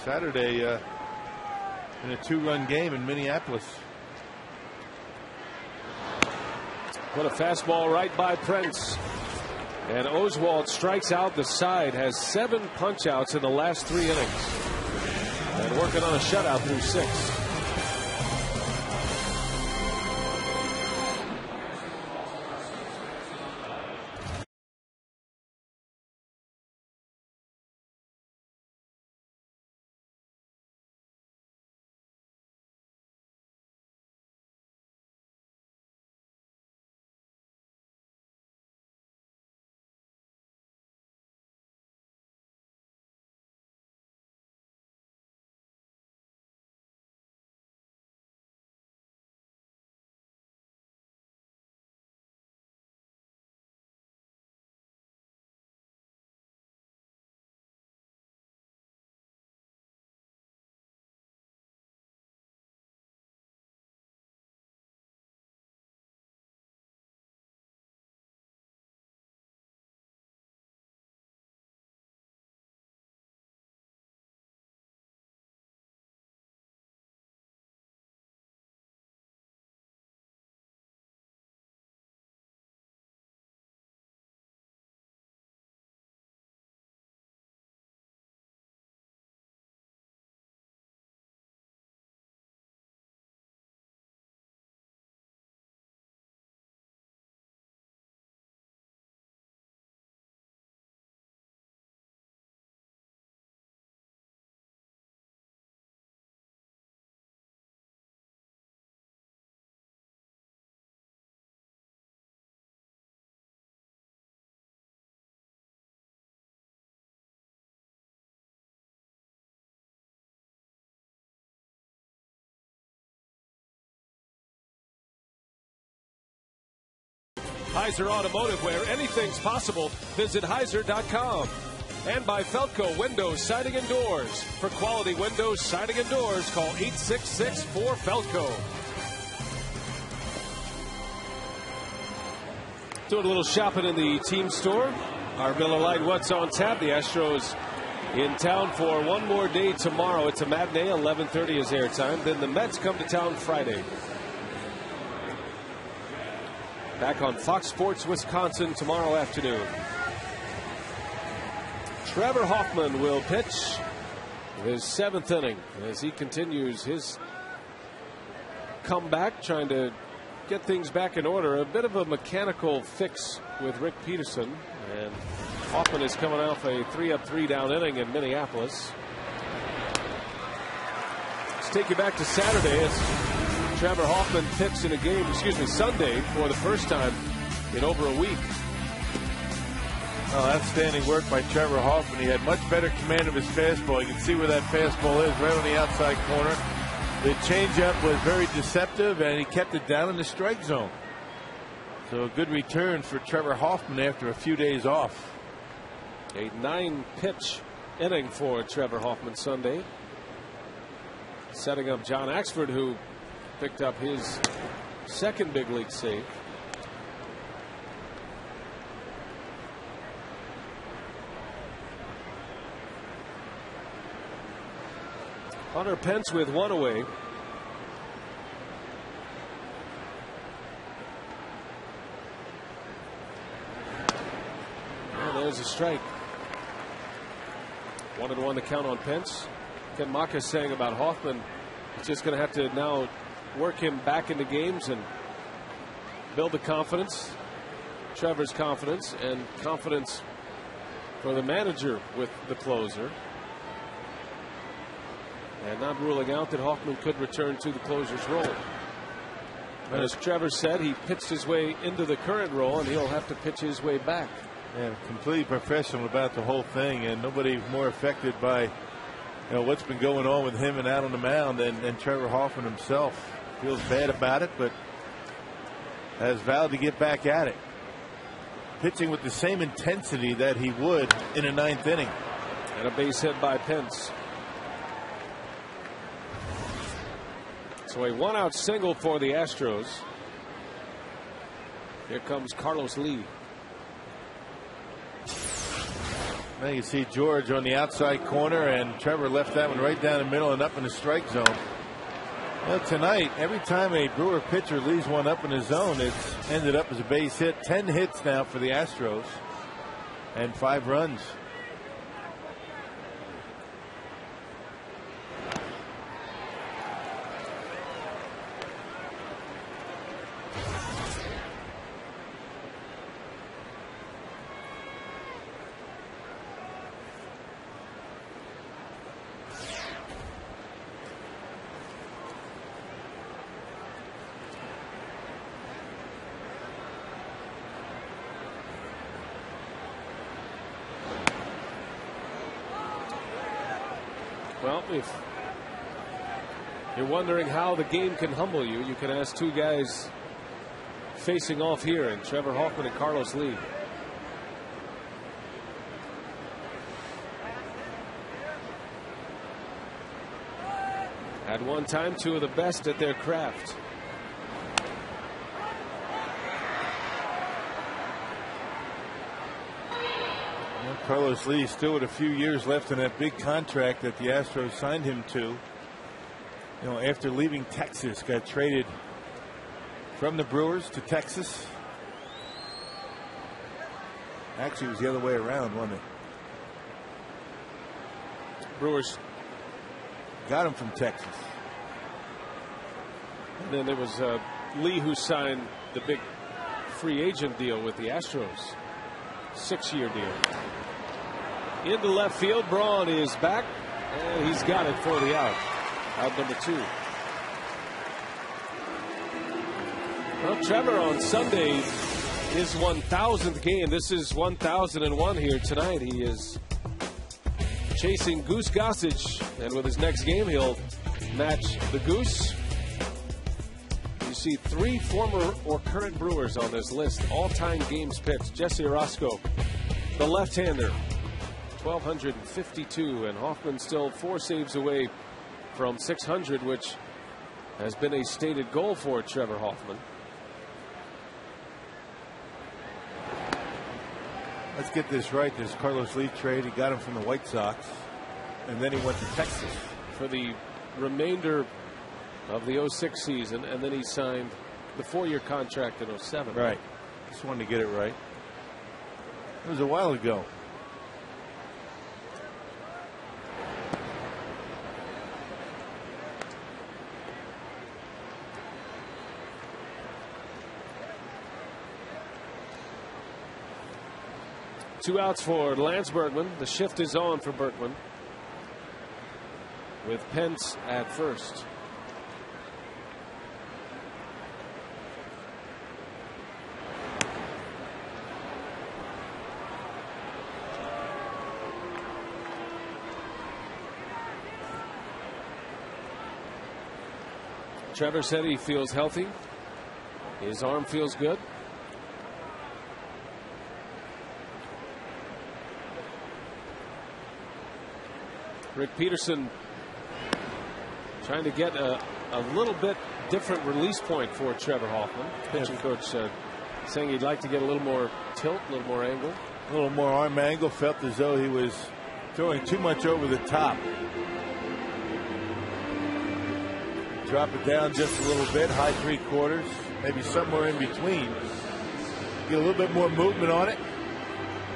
Saturday in a 2-run game in Minneapolis. Put a fastball right by Prince. And Oswalt strikes out the side, has 7 punch outs in the last 3 innings. And working on a shutout through 6. Heiser Automotive, where anything's possible. Visit Heiser.com. And by Felco Windows, Siding and Doors. For quality windows, siding and doors, call 866-4FELCO. Doing a little shopping in the team store. Our Miller Lite What's on Tap. The Astros in town for one more day tomorrow. It's a matinee. 11:30 is airtime. Then the Mets come to town Friday. Back on Fox Sports Wisconsin tomorrow afternoon. Trevor Hoffman will pitch his 7th inning as he continues his comeback, trying to get things back in order. A bit of a mechanical fix with Rick Peterson, and Hoffman is coming off a 3-up 3-down inning in Minneapolis. Let's take you back to Saturday as Trevor Hoffman pitched in a game, Sunday, for the first time in over a week. Oh, outstanding work by Trevor Hoffman. He had much better command of his fastball. You can see where that fastball is, right on the outside corner. The changeup was very deceptive, and he kept it down in the strike zone. So a good return for Trevor Hoffman after a few days off. A 9-pitch inning for Trevor Hoffman Sunday, setting up John Axford, who picked up his 2nd big league save. Hunter Pence with 1 away. And there's a strike. 1-1 to count on Pence. Ken Maka saying about Hoffman, he's just going to have to now work him back into games and build the confidence, Trevor's confidence, and confidence for the manager with the closer. And not ruling out that Hoffman could return to the closer's role. But as Trevor said, he pitched his way into the current role, and he'll have to pitch his way back. Yeah, completely professional about the whole thing, and nobody more affected by what's been going on with him and out on the mound than Trevor Hoffman himself. Feels bad about it, but has vowed to get back at it. Pitching with the same intensity that he would in a 9th inning. And a base hit by Pence. So a 1-out single for the Astros. Here comes Carlos Lee. Now you see George on the outside corner, and Trevor left that one right down the middle and up in the strike zone. Well, tonight, every time a Brewer pitcher leaves one up in the zone, it's ended up as a base hit. 10 hits now for the Astros and 5 runs. Well, if you're wondering how the game can humble you, you can ask 2 guys facing off here, in Trevor Hoffman and Carlos Lee. At one time, 2 of the best at their craft. Carlos Lee still with a few years left in that big contract that the Astros signed him to. After leaving Texas, got traded from the Brewers to Texas. Actually, it was the other way around, wasn't it? Brewers got him from Texas. And then there was Lee, who signed the big free agent deal with the Astros. 6-year deal. Into left field, Braun is back, and he's got it for the out. Out number 2. Well, Trevor on Sunday, his 1,000th game. This is 1,001 here tonight. He is chasing Goose Gossage, and with his next game, he'll match the Goose. He's see 3 former or current Brewers on this list. All-time games pitched. Jesse Orozco, the left-hander, 1,252, and Hoffman still 4 saves away from 600, which has been a stated goal for Trevor Hoffman. Let's get this right. This Carlos Lee trade, he got him from the White Sox, and then he went to Texas for the remainder of the 06 season, and then he signed the 4-year contract in 07. Right. Just wanted to get it right. It was a while ago. Two outs for Lance Bergman. The shift is on for Bergman, with Pence at first. Trevor said he feels healthy. His arm feels good. Rick Peterson trying to get a little bit different release point for Trevor Hoffman. Pitching coach saying he'd like to get a little more tilt, a little more angle. A little more arm angle. Felt as though he was throwing too much over the top. Drop it down just a little bit, high 3/4, maybe somewhere in between. Get a little bit more movement on it.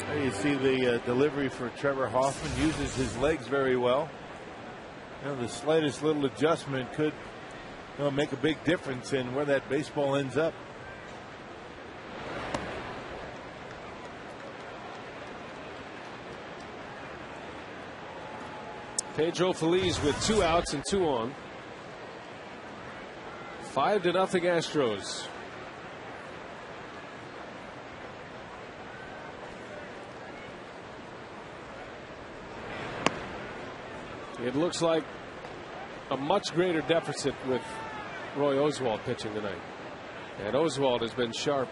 There you see the delivery for Trevor Hoffman. Uses his legs very well. You know, the slightest little adjustment could, you know, make a big difference in where that baseball ends up. Pedro Feliz with 2 outs and 2 on. 5-0 Astros. It looks like a much greater deficit with Roy Oswalt pitching tonight. And Oswalt has been sharp.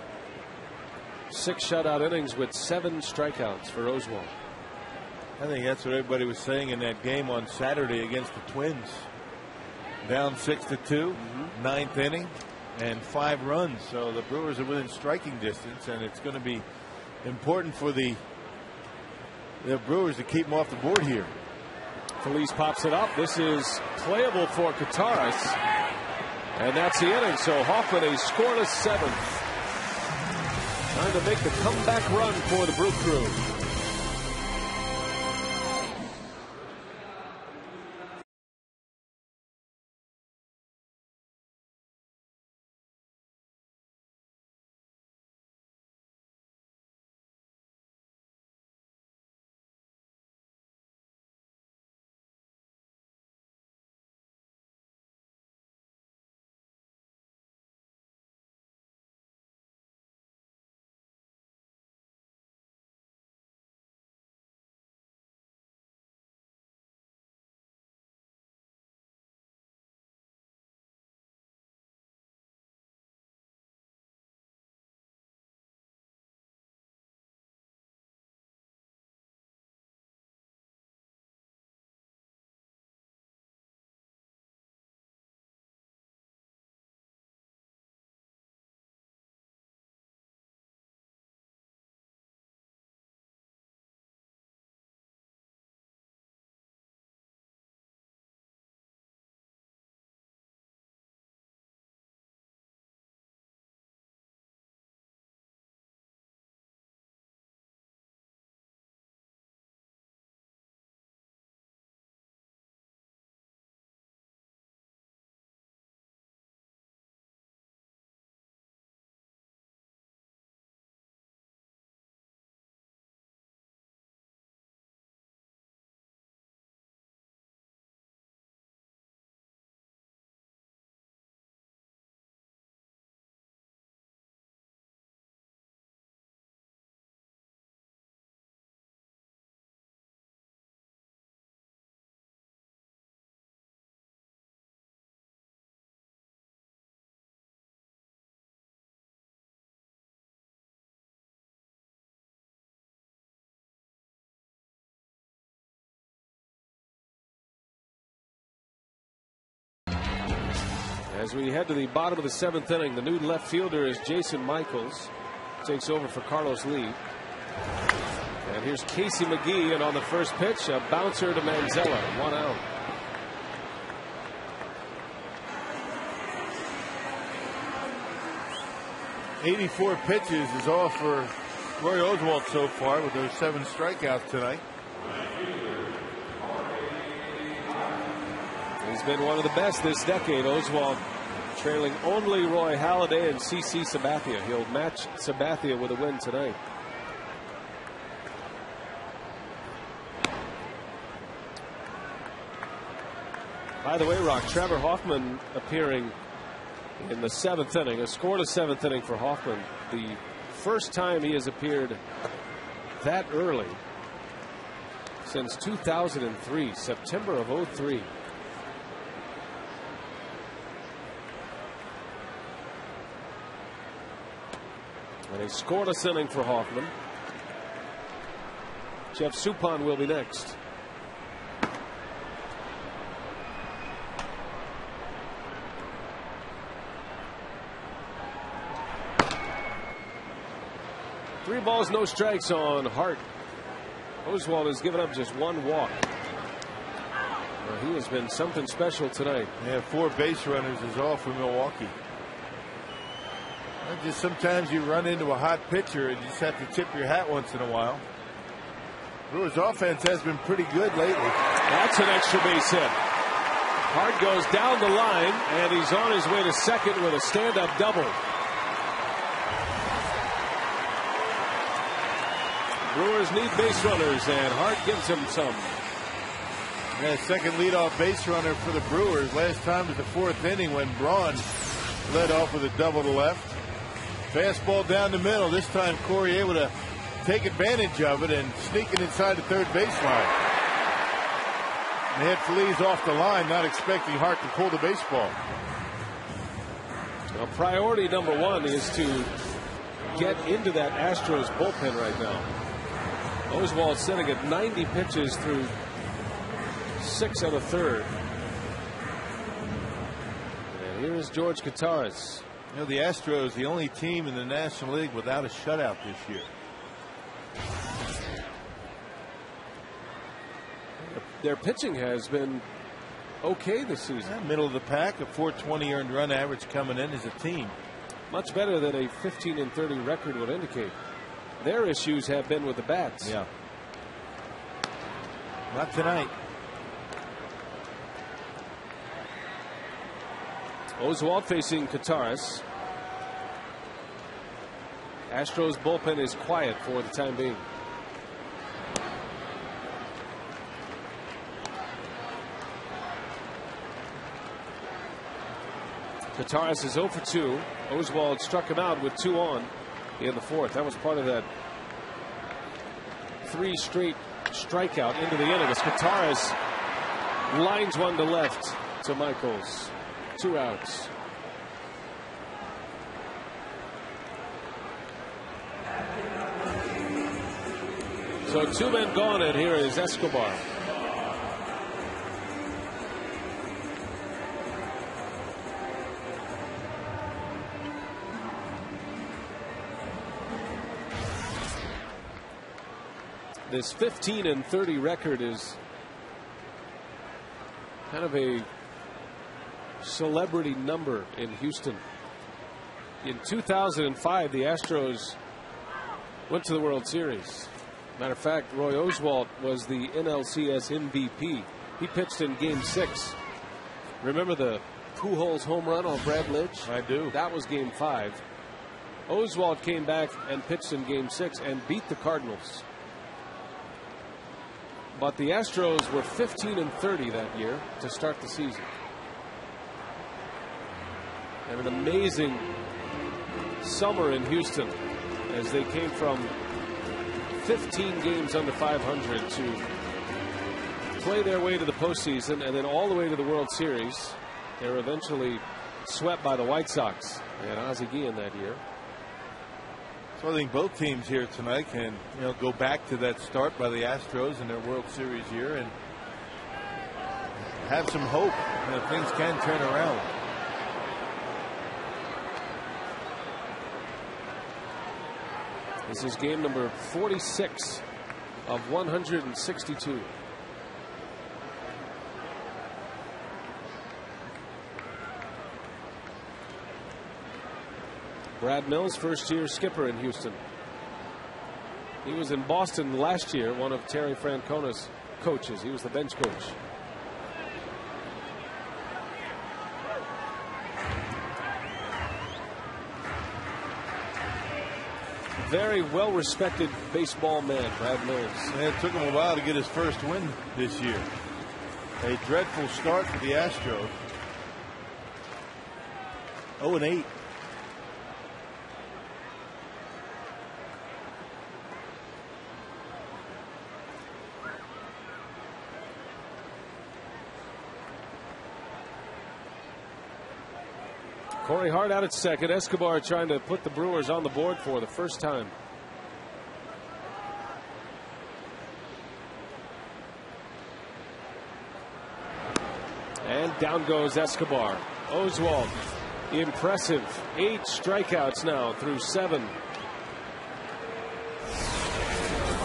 6 shutout innings with 7 strikeouts for Oswalt. I think that's what everybody was saying in that game on Saturday against the Twins. Down 6-2, 9th inning, and 5 runs. So the Brewers are within striking distance, and it's going to be important for the Brewers to keep them off the board here. Feliz pops it up. This is playable for Kataris. And that's the inning. So Hoffman a scoreless 7th. Trying to make the comeback run for the Brew Crew. As we head to the bottom of the 7th inning, the new left fielder is Jason Michaels. Takes over for Carlos Lee. And here's Casey McGee, and on the first pitch, a bouncer to Manzella. 1 out. '84 pitches is all for Roy Oswalt so far with those 7 strikeouts tonight. He's been one of the best this decade. Oswalt trailing only Roy Halladay and CC Sabathia. He'll match Sabathia with a win tonight. By the way, Rock, Trevor Hoffman appearing in the 7th inning, a scoreless 7th inning for Hoffman. The first time he has appeared that early since 2003, September of '03. And a scoreless inning for Hoffman. Jeff Suppan will be next. Three balls, no strikes on Hart. Oswalt has given up just 1 walk. Well, he has been something special tonight. Yeah, 4 base runners is all for Milwaukee. Just sometimes you run into a hot pitcher and you just have to tip your hat once in a while. Brewers offense has been pretty good lately. That's an extra base hit. Hart goes down the line, and he's on his way to second with a stand-up double. Brewers need base runners, and Hart gives him some. Yeah, second leadoff base runner for the Brewers. Last time was the 4th inning when Braun led off with a double to left. Fastball down the middle. This time Corey able to take advantage of it and sneak it inside the third baseline. They had Feliz off the line, not expecting Hart to pull the baseball. Well, priority number 1 is to get into that Astros bullpen right now. Oswalt sitting at 90 pitches through 6 1/3. And here is George Kataris. You know, the Astros, the only team in the National League without a shutout this year. Their pitching has been okay this season. Yeah, middle of the pack, a .420 earned run average coming in as a team. Much better than a 15-30 record would indicate. Their issues have been with the bats. Yeah. Not tonight. Oswalt facing Kataris. Astros bullpen is quiet for the time being. Kataris is 0 for 2. Oswalt struck him out with 2 on in the 4th. That was part of that 3 straight strikeout into the inning as Kataris lines one to left to Michaels. 2 outs. So 2 men gone, and here is Escobar. This 15-30 record is kind of a celebrity number in Houston. In 2005, the Astros went to the World Series. Matter of fact, Roy Oswalt was the NLCS MVP. He pitched in Game 6. Remember the Pujols home run on Brad Lidge? I do. That was Game 5. Oswalt came back and pitched in Game 6 and beat the Cardinals. But the Astros were 15-30 that year to start the season. And an amazing summer in Houston as they came from 15 games under 500 to play their way to the postseason and then all the way to the World Series. They were eventually swept by the White Sox. They had Ozzie Guillen that year. So I think both teams here tonight can, go back to that start by the Astros in their World Series year and have some hope that things can turn around. This is game number 46 of 162. Brad Mills, first-year skipper in Houston. He was in Boston last year, one of Terry Francona's coaches. He was the bench coach. Very well-respected baseball man, Brad Mills. And it took him a while to get his first win this year. A dreadful start for the Astros. 0-8. Corey Hart out at second. Escobar trying to put the Brewers on the board for the first time. And down goes Escobar. Oswalt, impressive. 8 strikeouts now through 7.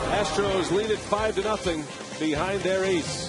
Astros lead it 5-0 behind their ace.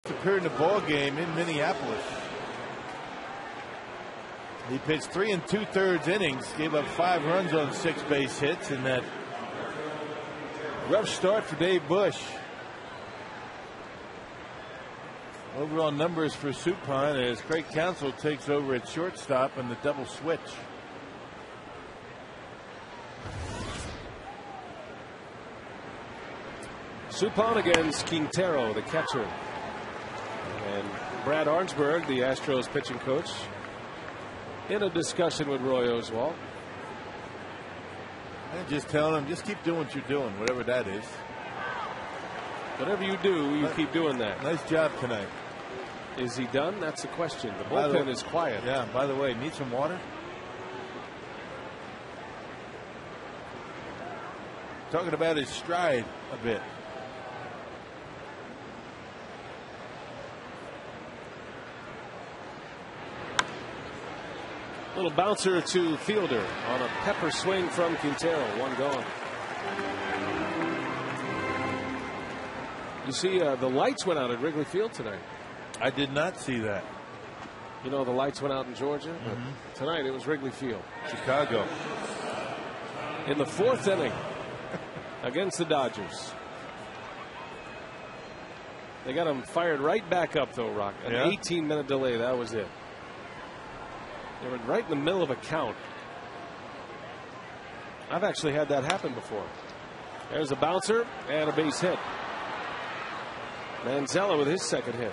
Appeared in the ball game in Minneapolis. He pitched 3 2/3 innings, gave up 5 runs on 6 base hits, and that rough start for Dave Bush. Overall numbers for Supine as Craig Counsell takes over at shortstop in the double switch. Supine against Quintero, the catcher. And Brad Arnsberg, the Astros pitching coach, in a discussion with Roy Oswalt. And just telling him, just keep doing what you're doing, whatever that is. Whatever you do, you keep doing that. Nice job tonight. Is he done? That's the question. The bullpen is quiet. Yeah, by the way, need some water? Talking about his stride a bit. Little bouncer to fielder on a pepper swing from Quintero. 1 gone. You see, the lights went out at Wrigley Field tonight. I did not see that. You know, the lights went out in Georgia. But tonight it was Wrigley Field. Chicago. In the 4th inning against the Dodgers. They got him fired right back up, though, Rock. An 18-minute delay. That was it. They were right in the middle of a count. I've actually had that happen before. There's a bouncer and a base hit. Manzella with his second hit.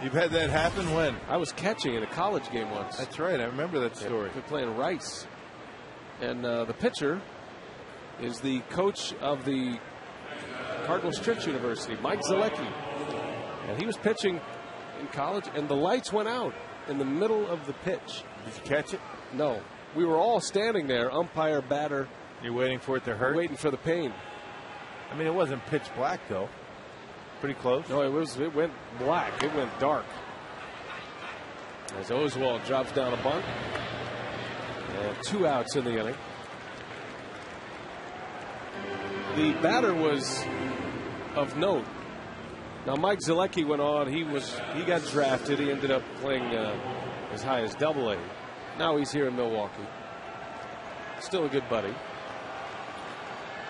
You've had that happen when? I was catching in a college game once. That's right. I remember that story. We're playing Rice. And the pitcher is the coach of the Cardinal Stritch University, Mike Zalecki. And he was pitching in college, and the lights went out in the middle of the pitch. Did you catch it? No. We were all standing there, umpire, batter. You're waiting for it to hurt? Waiting for the pain. I mean, it wasn't pitch black, though. Pretty close. No, it went black. It went dark. As Oswald drops down a bunt. And 2 outs in the inning. The batter was of note. Now, Mike Zalecki went on. He got drafted. He ended up playing as high as Double-A. Now he's here in Milwaukee. Still a good buddy.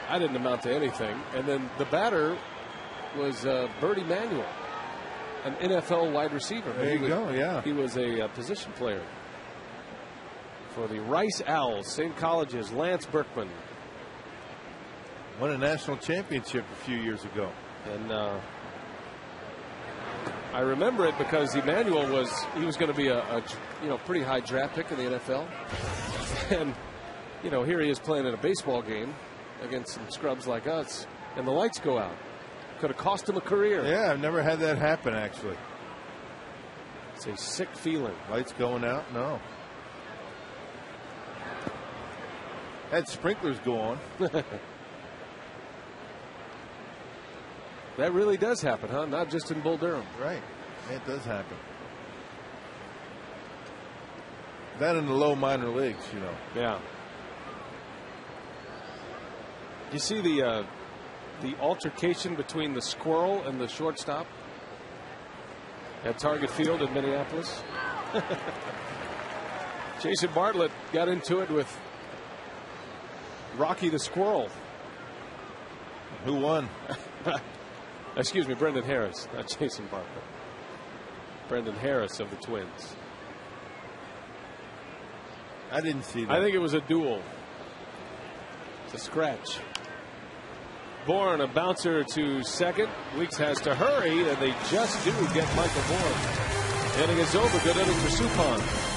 I didn't amount to anything. And then the batter was Bertie Manuel, an NFL wide receiver. There you go, yeah. He was a position player for the Rice Owls, same college as Lance Berkman. Won a national championship a few years ago. And I remember it because Emmanuel was going to be a pretty high draft pick in the NFL. And here he is playing in a baseball game against some scrubs like us, and the lights go out. Could have cost him a career. Yeah, I've never had that happen, actually. It's a sick feeling. Lights going out? No. Had sprinklers go on. That really does happen, huh? Not just in Bull Durham. Right. It does happen. That in the low minor leagues, Yeah. You see the altercation between the squirrel and the shortstop at Target Field in Minneapolis? Jason Bartlett got into it with Rocky the Squirrel. Who won? Excuse me, Brendan Harris, not Jason Bartlett. Brendan Harris of the Twins. I didn't see that. I think it was a duel. It's a scratch. Bourne, a bouncer to second. Weeks has to hurry, and they just do get Michael Bourne. Inning is over. Good inning for Suppan.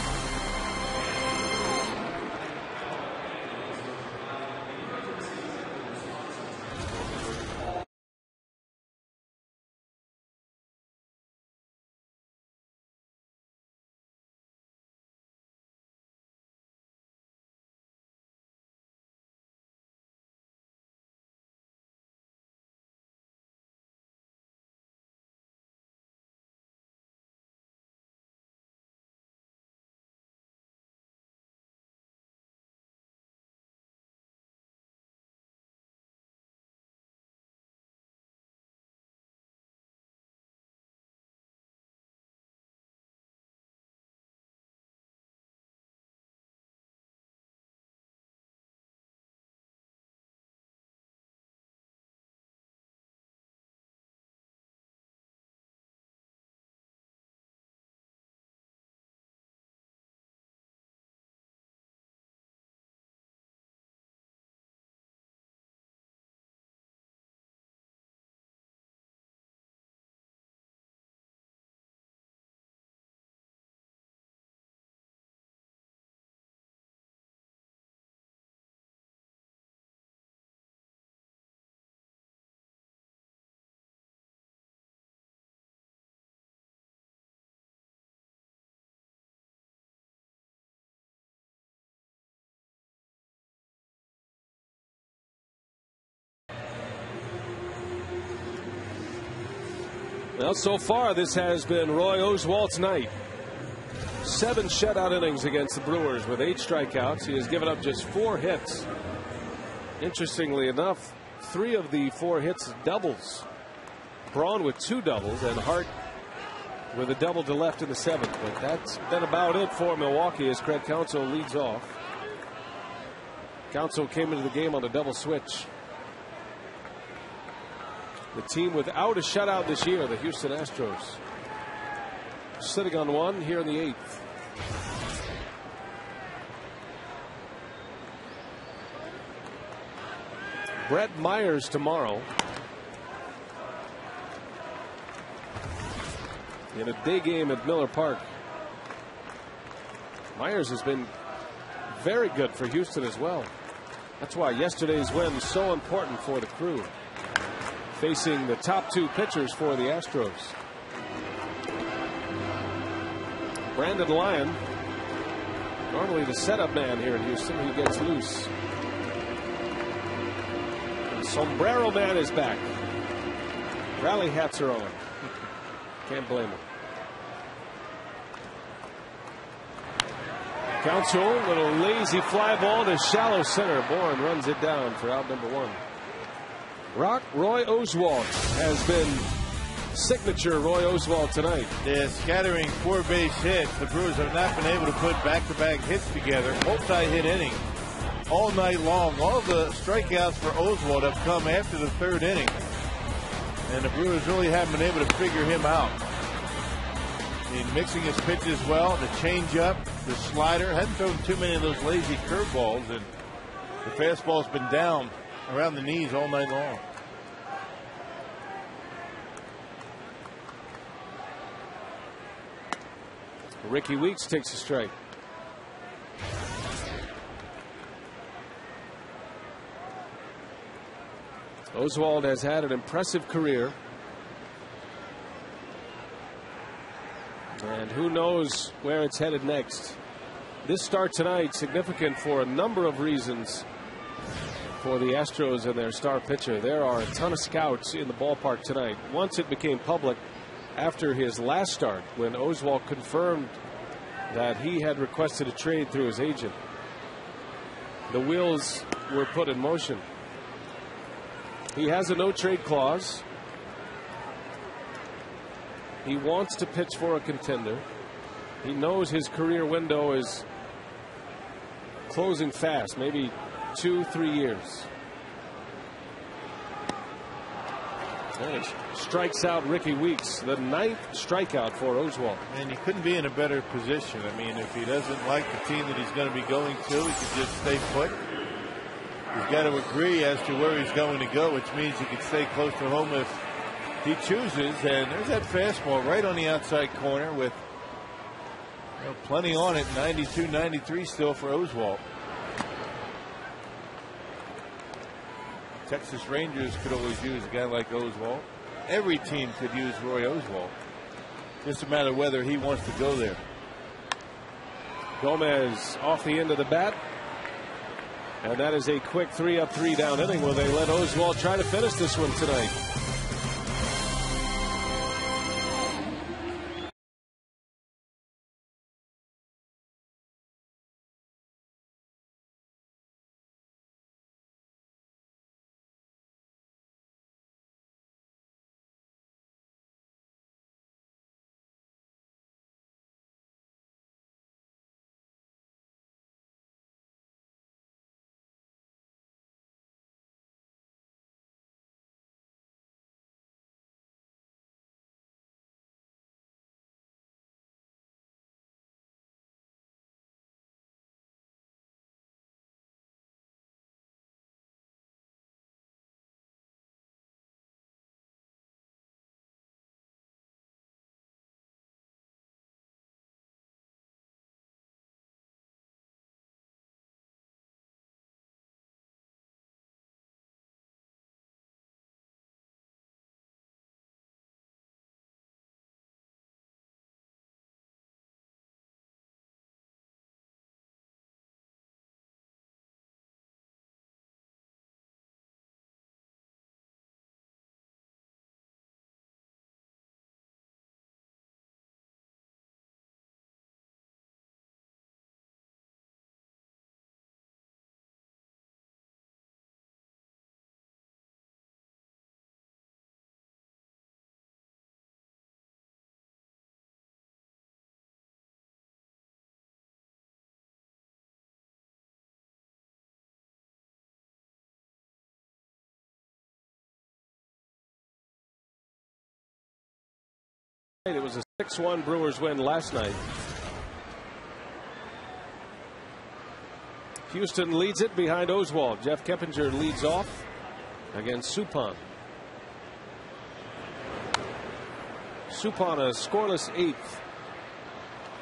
Well, so far this has been Roy Oswalt's night. 7 shutout innings against the Brewers with 8 strikeouts. He has given up just 4 hits. Interestingly enough, 3 of the 4 hits doubles. Braun with 2 doubles and Hart with a double to left in the 7th. But that's been about it for Milwaukee as Craig Counsell leads off. Counsell came into the game on a double switch. The team without a shutout this year, the Houston Astros, sitting on 1 here in the 8th. Brett Myers tomorrow in a day game at Miller Park. Myers has been very good for Houston as well. That's why yesterday's win was so important for the Crew, facing the top two pitchers for the Astros. Brandon Lyon, normally the setup man here in Houston, he gets loose. And Sombrero Man is back. Rally hats are on. Can't blame him. Count 2, little lazy fly ball to shallow center. Bourne runs it down for out number 1. Roy Oswalt has been signature Roy Oswalt tonight. Yeah, scattering 4 base hits. The Brewers have not been able to put back-to-back hits together. Multi-hit inning all night long. All the strikeouts for Oswalt have come after the 3rd inning. And the Brewers really haven't been able to figure him out. I mean, mixing his pitches well, the changeup, the slider. Hadn't thrown too many of those lazy curveballs, and the fastball's been down around the knees all night long. Ricky Weeks takes a strike. Oswalt has had an impressive career. And who knows where it's headed next. This start tonight significant for a number of reasons for the Astros and their star pitcher. There are a ton of scouts in the ballpark tonight. Once it became public after his last start, when Oswalt confirmed that he had requested a trade through his agent, the wheels were put in motion. He has a no-trade clause. He wants to pitch for a contender. He knows his career window is closing fast, maybe 2-3 years. And he strikes out Ricky Weeks, the 9th strikeout for Oswalt. And he couldn't be in a better position. I mean, if he doesn't like the team that he's going to be going to, he could just stay put. He's got to agree as to where he's going to go, which means he could stay close to home if he chooses. And there's that fastball right on the outside corner with plenty on it. 92, 93 still for Oswalt. Texas Rangers could always use a guy like Oswalt. Every team could use Roy Oswalt. Just a matter of whether he wants to go there. Gomez off the end of the bat. And that is a quick 3-up, 3-down inning where they let Oswalt try to finish this one tonight. It was a 6-1 Brewers win last night. Houston leads it behind Oswalt. Jeff Keppinger leads off. against Suppan. Suppan a scoreless 8th.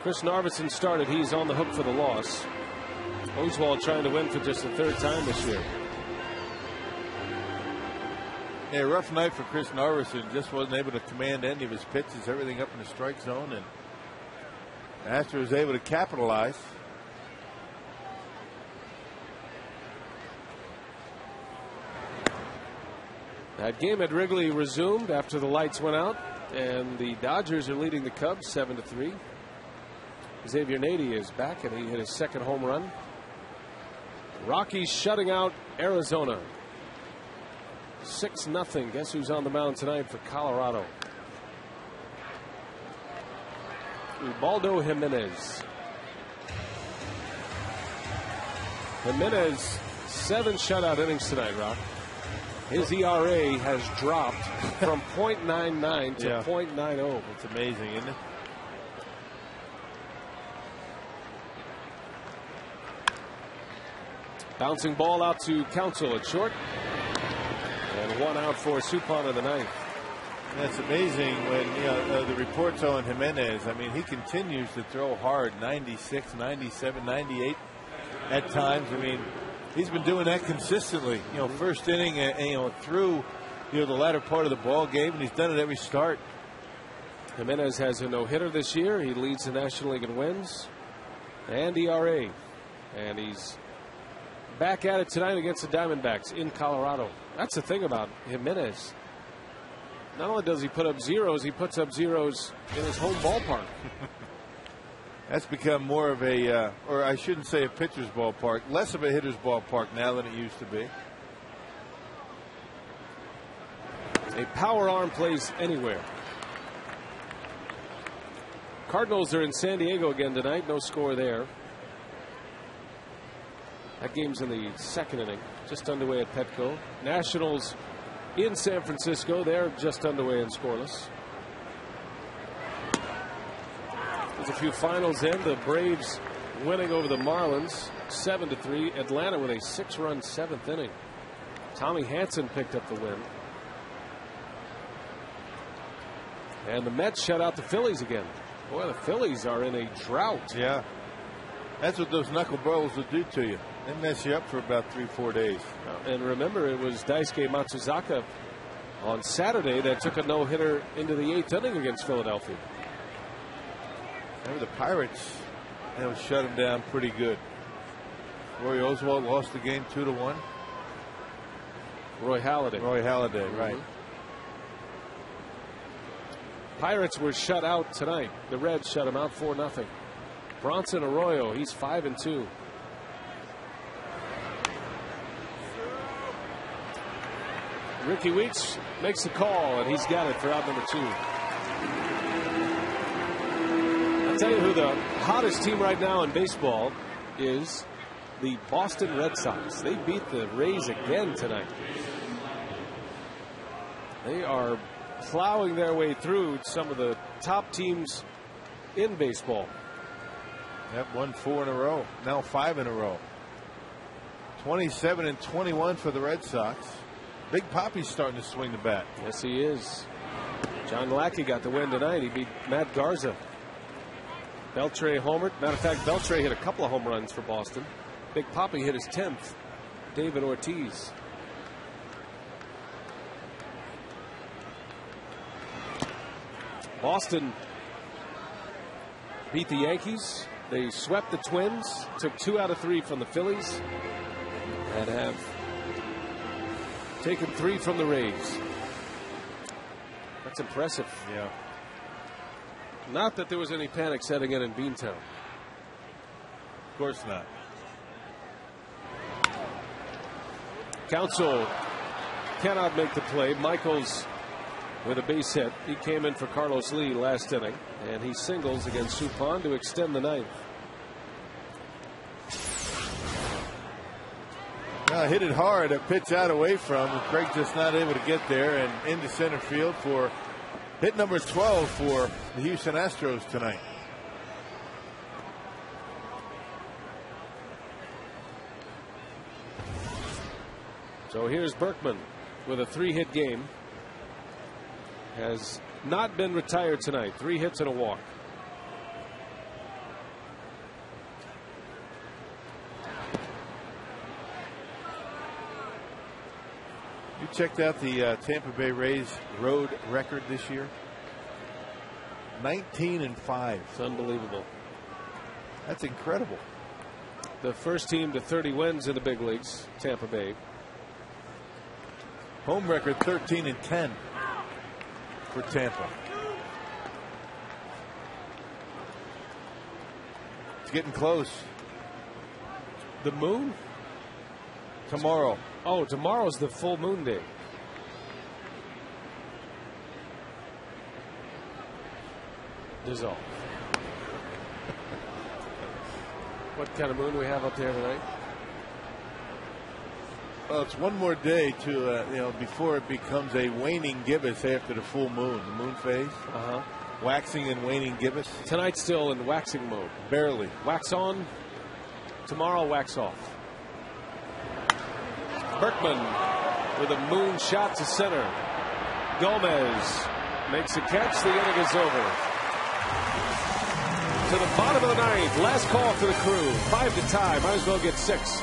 Chris Narveson started. He's on the hook for the loss. Oswald trying to win for just the 3rd time this year. Yeah, rough night for Chris Narveson. Just wasn't able to command any of his pitches. Everything up in the strike zone, and Astor was able to capitalize. That game at Wrigley resumed after the lights went out, and the Dodgers are leading the Cubs 7-3. Xavier Nady is back, and he hit his 2nd home run. Rockies shutting out Arizona 6-0. Guess who's on the mound tonight for Colorado? Ubaldo Jimenez. Jimenez 7 shutout innings tonight, Rock. His ERA has dropped from .99 to .90. It's amazing, isn't it? Bouncing ball out to Counsell at short. And 1 out for Suppan in the 9th. That's amazing when the reports on Jimenez. I mean, he continues to throw hard, 96, 97, 98 at times. I mean, he's been doing that consistently. First inning, through the latter part of the ball game, and he's done it every start. Jimenez has a no-hitter this year. He leads the National League in wins and ERA, and he's back at it tonight against the Diamondbacks in Colorado. That's the thing about Jimenez. Not only does he put up zeros, he puts up zeros in his home ballpark. That's become more of a, or I shouldn't say a pitcher's ballpark, less of a hitter's ballpark now than it used to be. A power arm plays anywhere. Cardinals are in San Diego again tonight. No score there. That game's in the 2nd inning, just underway at Petco. Nationals in San Francisco. They're just underway and scoreless. There's a few finals in. The Braves winning over the Marlins 7-3. Atlanta with a 6-run 7th inning. Tommy Hanson picked up the win. And the Mets shut out the Phillies again. Boy, the Phillies are in a drought. Yeah. That's what those knuckleballs will do to you. They mess you up for about 3-4 days. And remember, it was Daisuke Matsuzaka on Saturday that took a no-hitter into the 8th inning against Philadelphia. Remember the Pirates, shut him down pretty good. Roy Oswald lost the game 2-1. Roy Halladay. Right. Pirates were shut out tonight. The Reds shut him out 4-0. Bronson Arroyo, he's 5-2. Ricky Weeks makes the call, and he's got it for out number 2. I'll tell you who the hottest team right now in baseball is: the Boston Red Sox. They beat the Rays again tonight. They are plowing their way through some of the top teams in baseball. Yep, won 4 in a row. Now 5 in a row. 27-21 for the Red Sox. Big Poppy's starting to swing the bat. Yes, he is. John Lackey got the win tonight. He beat Matt Garza. Beltre homered. Matter of fact, Beltre hit a couple of home runs for Boston. Big Poppy hit his 10th. David Ortiz. Boston beat the Yankees. They swept the Twins. Took 2 out of 3 from the Phillies. And have taken 3 from the Rays. That's impressive. Yeah. Not that there was any panic setting in Beantown. Of course not. Counsell cannot make the play. Michaels with a base hit. He came in for Carlos Lee last inning, and he singles against Suppan to extend the 9th. Hit it hard, a pitch out away from. Craig just not able to get there, and into center field for hit number 12 for the Houston Astros tonight. So here's Berkman. with a 3-hit game, has not been retired tonight. 3 hits and a walk. You checked out the Tampa Bay Rays road record this year. 19-5. It's unbelievable. That's incredible. The first team to 30 wins in the big leagues, Tampa Bay. Home record 13-10 for Tampa. It's getting close. The moon? Tomorrow. Oh, tomorrow's the full moon day. Dissolve. What kind of moon we have up there tonight? Well, it's one more day to before it becomes a waning gibbous after the full moon, the moon phase. Waxing and waning gibbous. Tonight's still in waxing mode. Barely. Wax on. Tomorrow, wax off. Berkman with a moon shot to center. Gomez makes a catch. The inning is over. To the bottom of the 9th. Last call for the Crew. 5 to tie. Might as well get 6.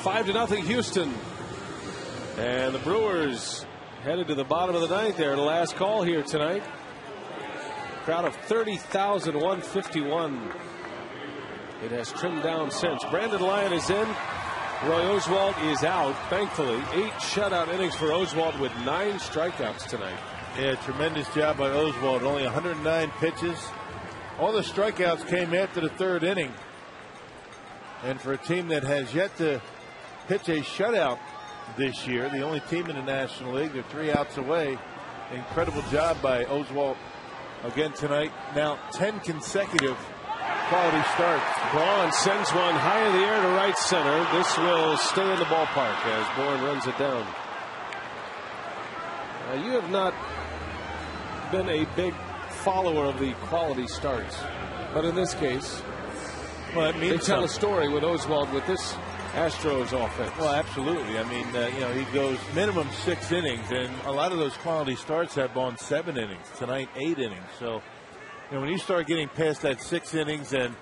Five to nothing Houston. And the Brewers headed to the bottom of the 9th there. The last call here tonight. Crowd of 30,151. It has trimmed down since. Brandon Lyon is in. Roy Oswalt is out, thankfully. 8 shutout innings for Oswalt with 9 strikeouts tonight. Yeah, tremendous job by Oswalt. Only 109 pitches. All the strikeouts came after the 3rd inning. And for a team that has yet to pitch a shutout this year, the only team in the National League, they're 3 outs away. Incredible job by Oswalt again tonight. Now 10 consecutive quality starts. Braun sends one high in the air to right center. This will stay in the ballpark as Bourne runs it down. You have not been a big follower of the quality starts, but in this case, well, it means they tell a story with Oswalt with this Astros offense. Well, absolutely. I mean, he goes minimum 6 innings, and a lot of those quality starts have gone 7 innings. Tonight, 8 innings. So, when you start getting past that 6 innings and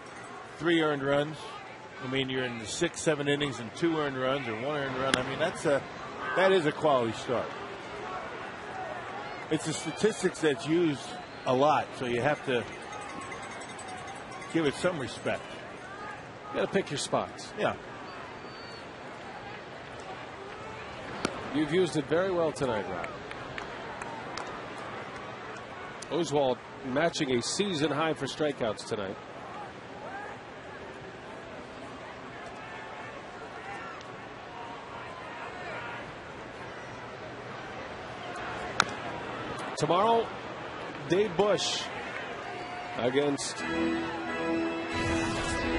3 earned runs, I mean, you're in the 6, 7 innings and 2 earned runs or 1 earned run. I mean, that is a quality start. It's a statistics that's used a lot, so you have to give it some respect. You got to pick your spots. Yeah. You've used it very well tonight, Rob. Oswalt matching a season high for strikeouts tonight. Tomorrow, Dave Bush against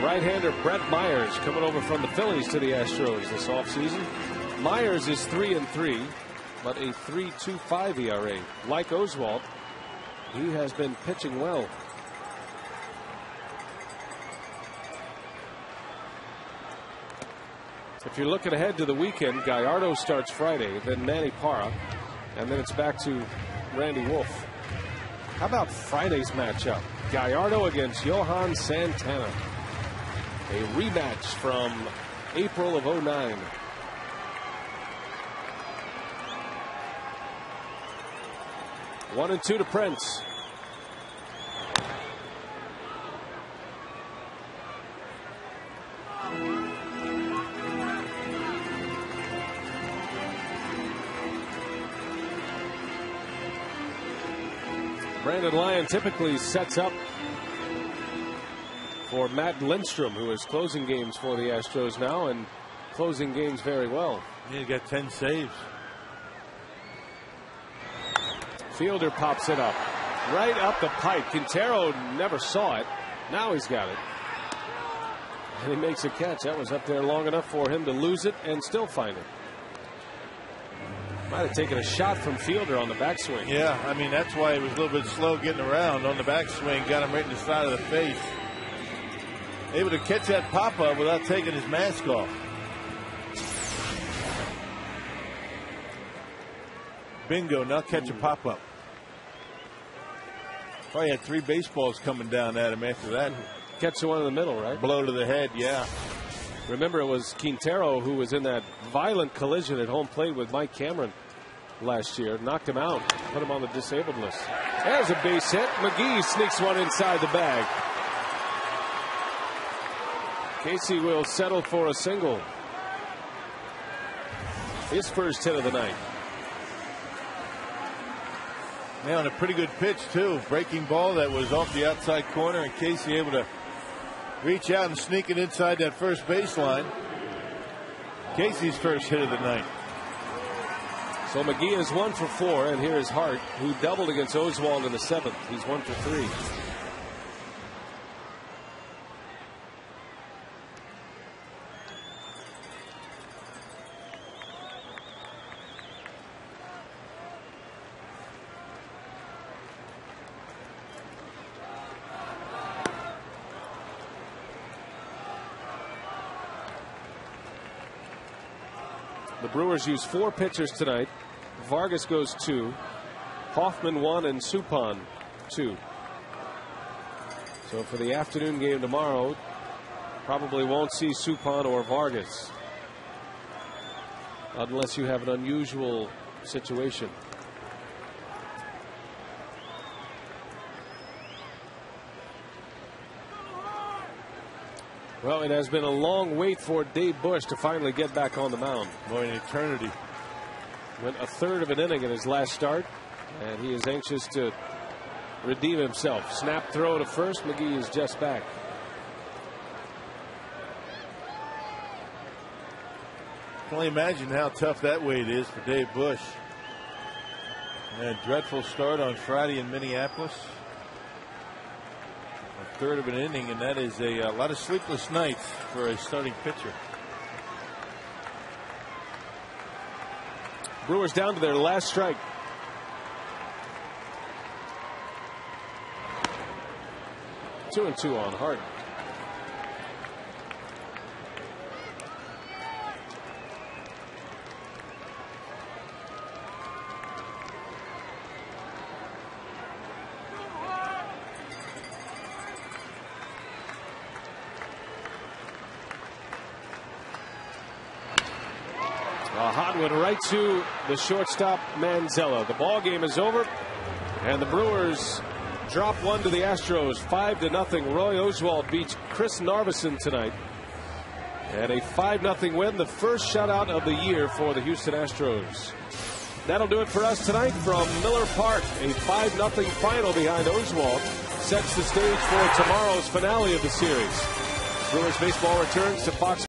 right-hander Brett Myers, coming over from the Phillies to the Astros this offseason. Myers is 3-3, but a 3.25 ERA. Like Oswalt, he has been pitching well. If you're looking ahead to the weekend, Gallardo starts Friday, then Manny Parra, and then it's back to Randy Wolf. How about Friday's matchup? Gallardo against Johan Santana. A rematch from April of '09. One and two to Prince. Brandon Lyon typically sets up for Matt Lindstrom, who is closing games for the Astros now and closing games very well. He got 10 saves. Fielder pops it up right up the pipe. Quintero never saw it. Now he's got it. And he makes a catch. That was up there long enough for him to lose it and still find it. Might have taken a shot from Fielder on the backswing. Yeah, I mean, that's why he was a little bit slow getting around on the backswing. Got him right in the side of the face. Able to catch that pop-up without taking his mask off. Bingo, now catch a pop-up. Probably had 3 baseballs coming down at him after that. Catch the one in the middle, right? Blow to the head, yeah. Remember, it was Quintero who was in that violent collision at home plate with Mike Cameron last year. Knocked him out, put him on the disabled list. There's a base hit. McGee sneaks one inside the bag. Casey will settle for a single. His first hit of the night. Now on a pretty good pitch, too. Breaking ball that was off the outside corner, and Casey able to reach out and sneak it inside that first baseline. Casey's first hit of the night. So McGee is 1 for 4, and here is Hart, who doubled against Oswalt in the 7th. He's 1 for 3. The Brewers use 4 pitchers tonight. Vargas goes 2. Hoffman 1 and Suppan 2. So for the afternoon game tomorrow, probably won't see Suppan or Vargas. Unless you have an unusual situation. Well, it has been a long wait for Dave Bush to finally get back on the mound. More an eternity. Went a third of an inning in his last start, and he is anxious to redeem himself. Snap throw to first. McGee is just back. I can only imagine how tough that wait is for Dave Bush. And a dreadful start on Friday in Minneapolis. A third of an inning, and that is a lot of sleepless nights for a starting pitcher. Brewers down to their last strike. Two and two on Hart. A hot one right to the shortstop Manzella. The ball game is over, and the Brewers drop one to the Astros 5-0. Roy Oswalt beats Chris Narveson tonight, and a 5-0 win, the first shutout of the year for the Houston Astros. That'll do it for us tonight from Miller Park. A 5-0 final behind Oswalt sets the stage for tomorrow's finale of the series. Brewers baseball returns to Fox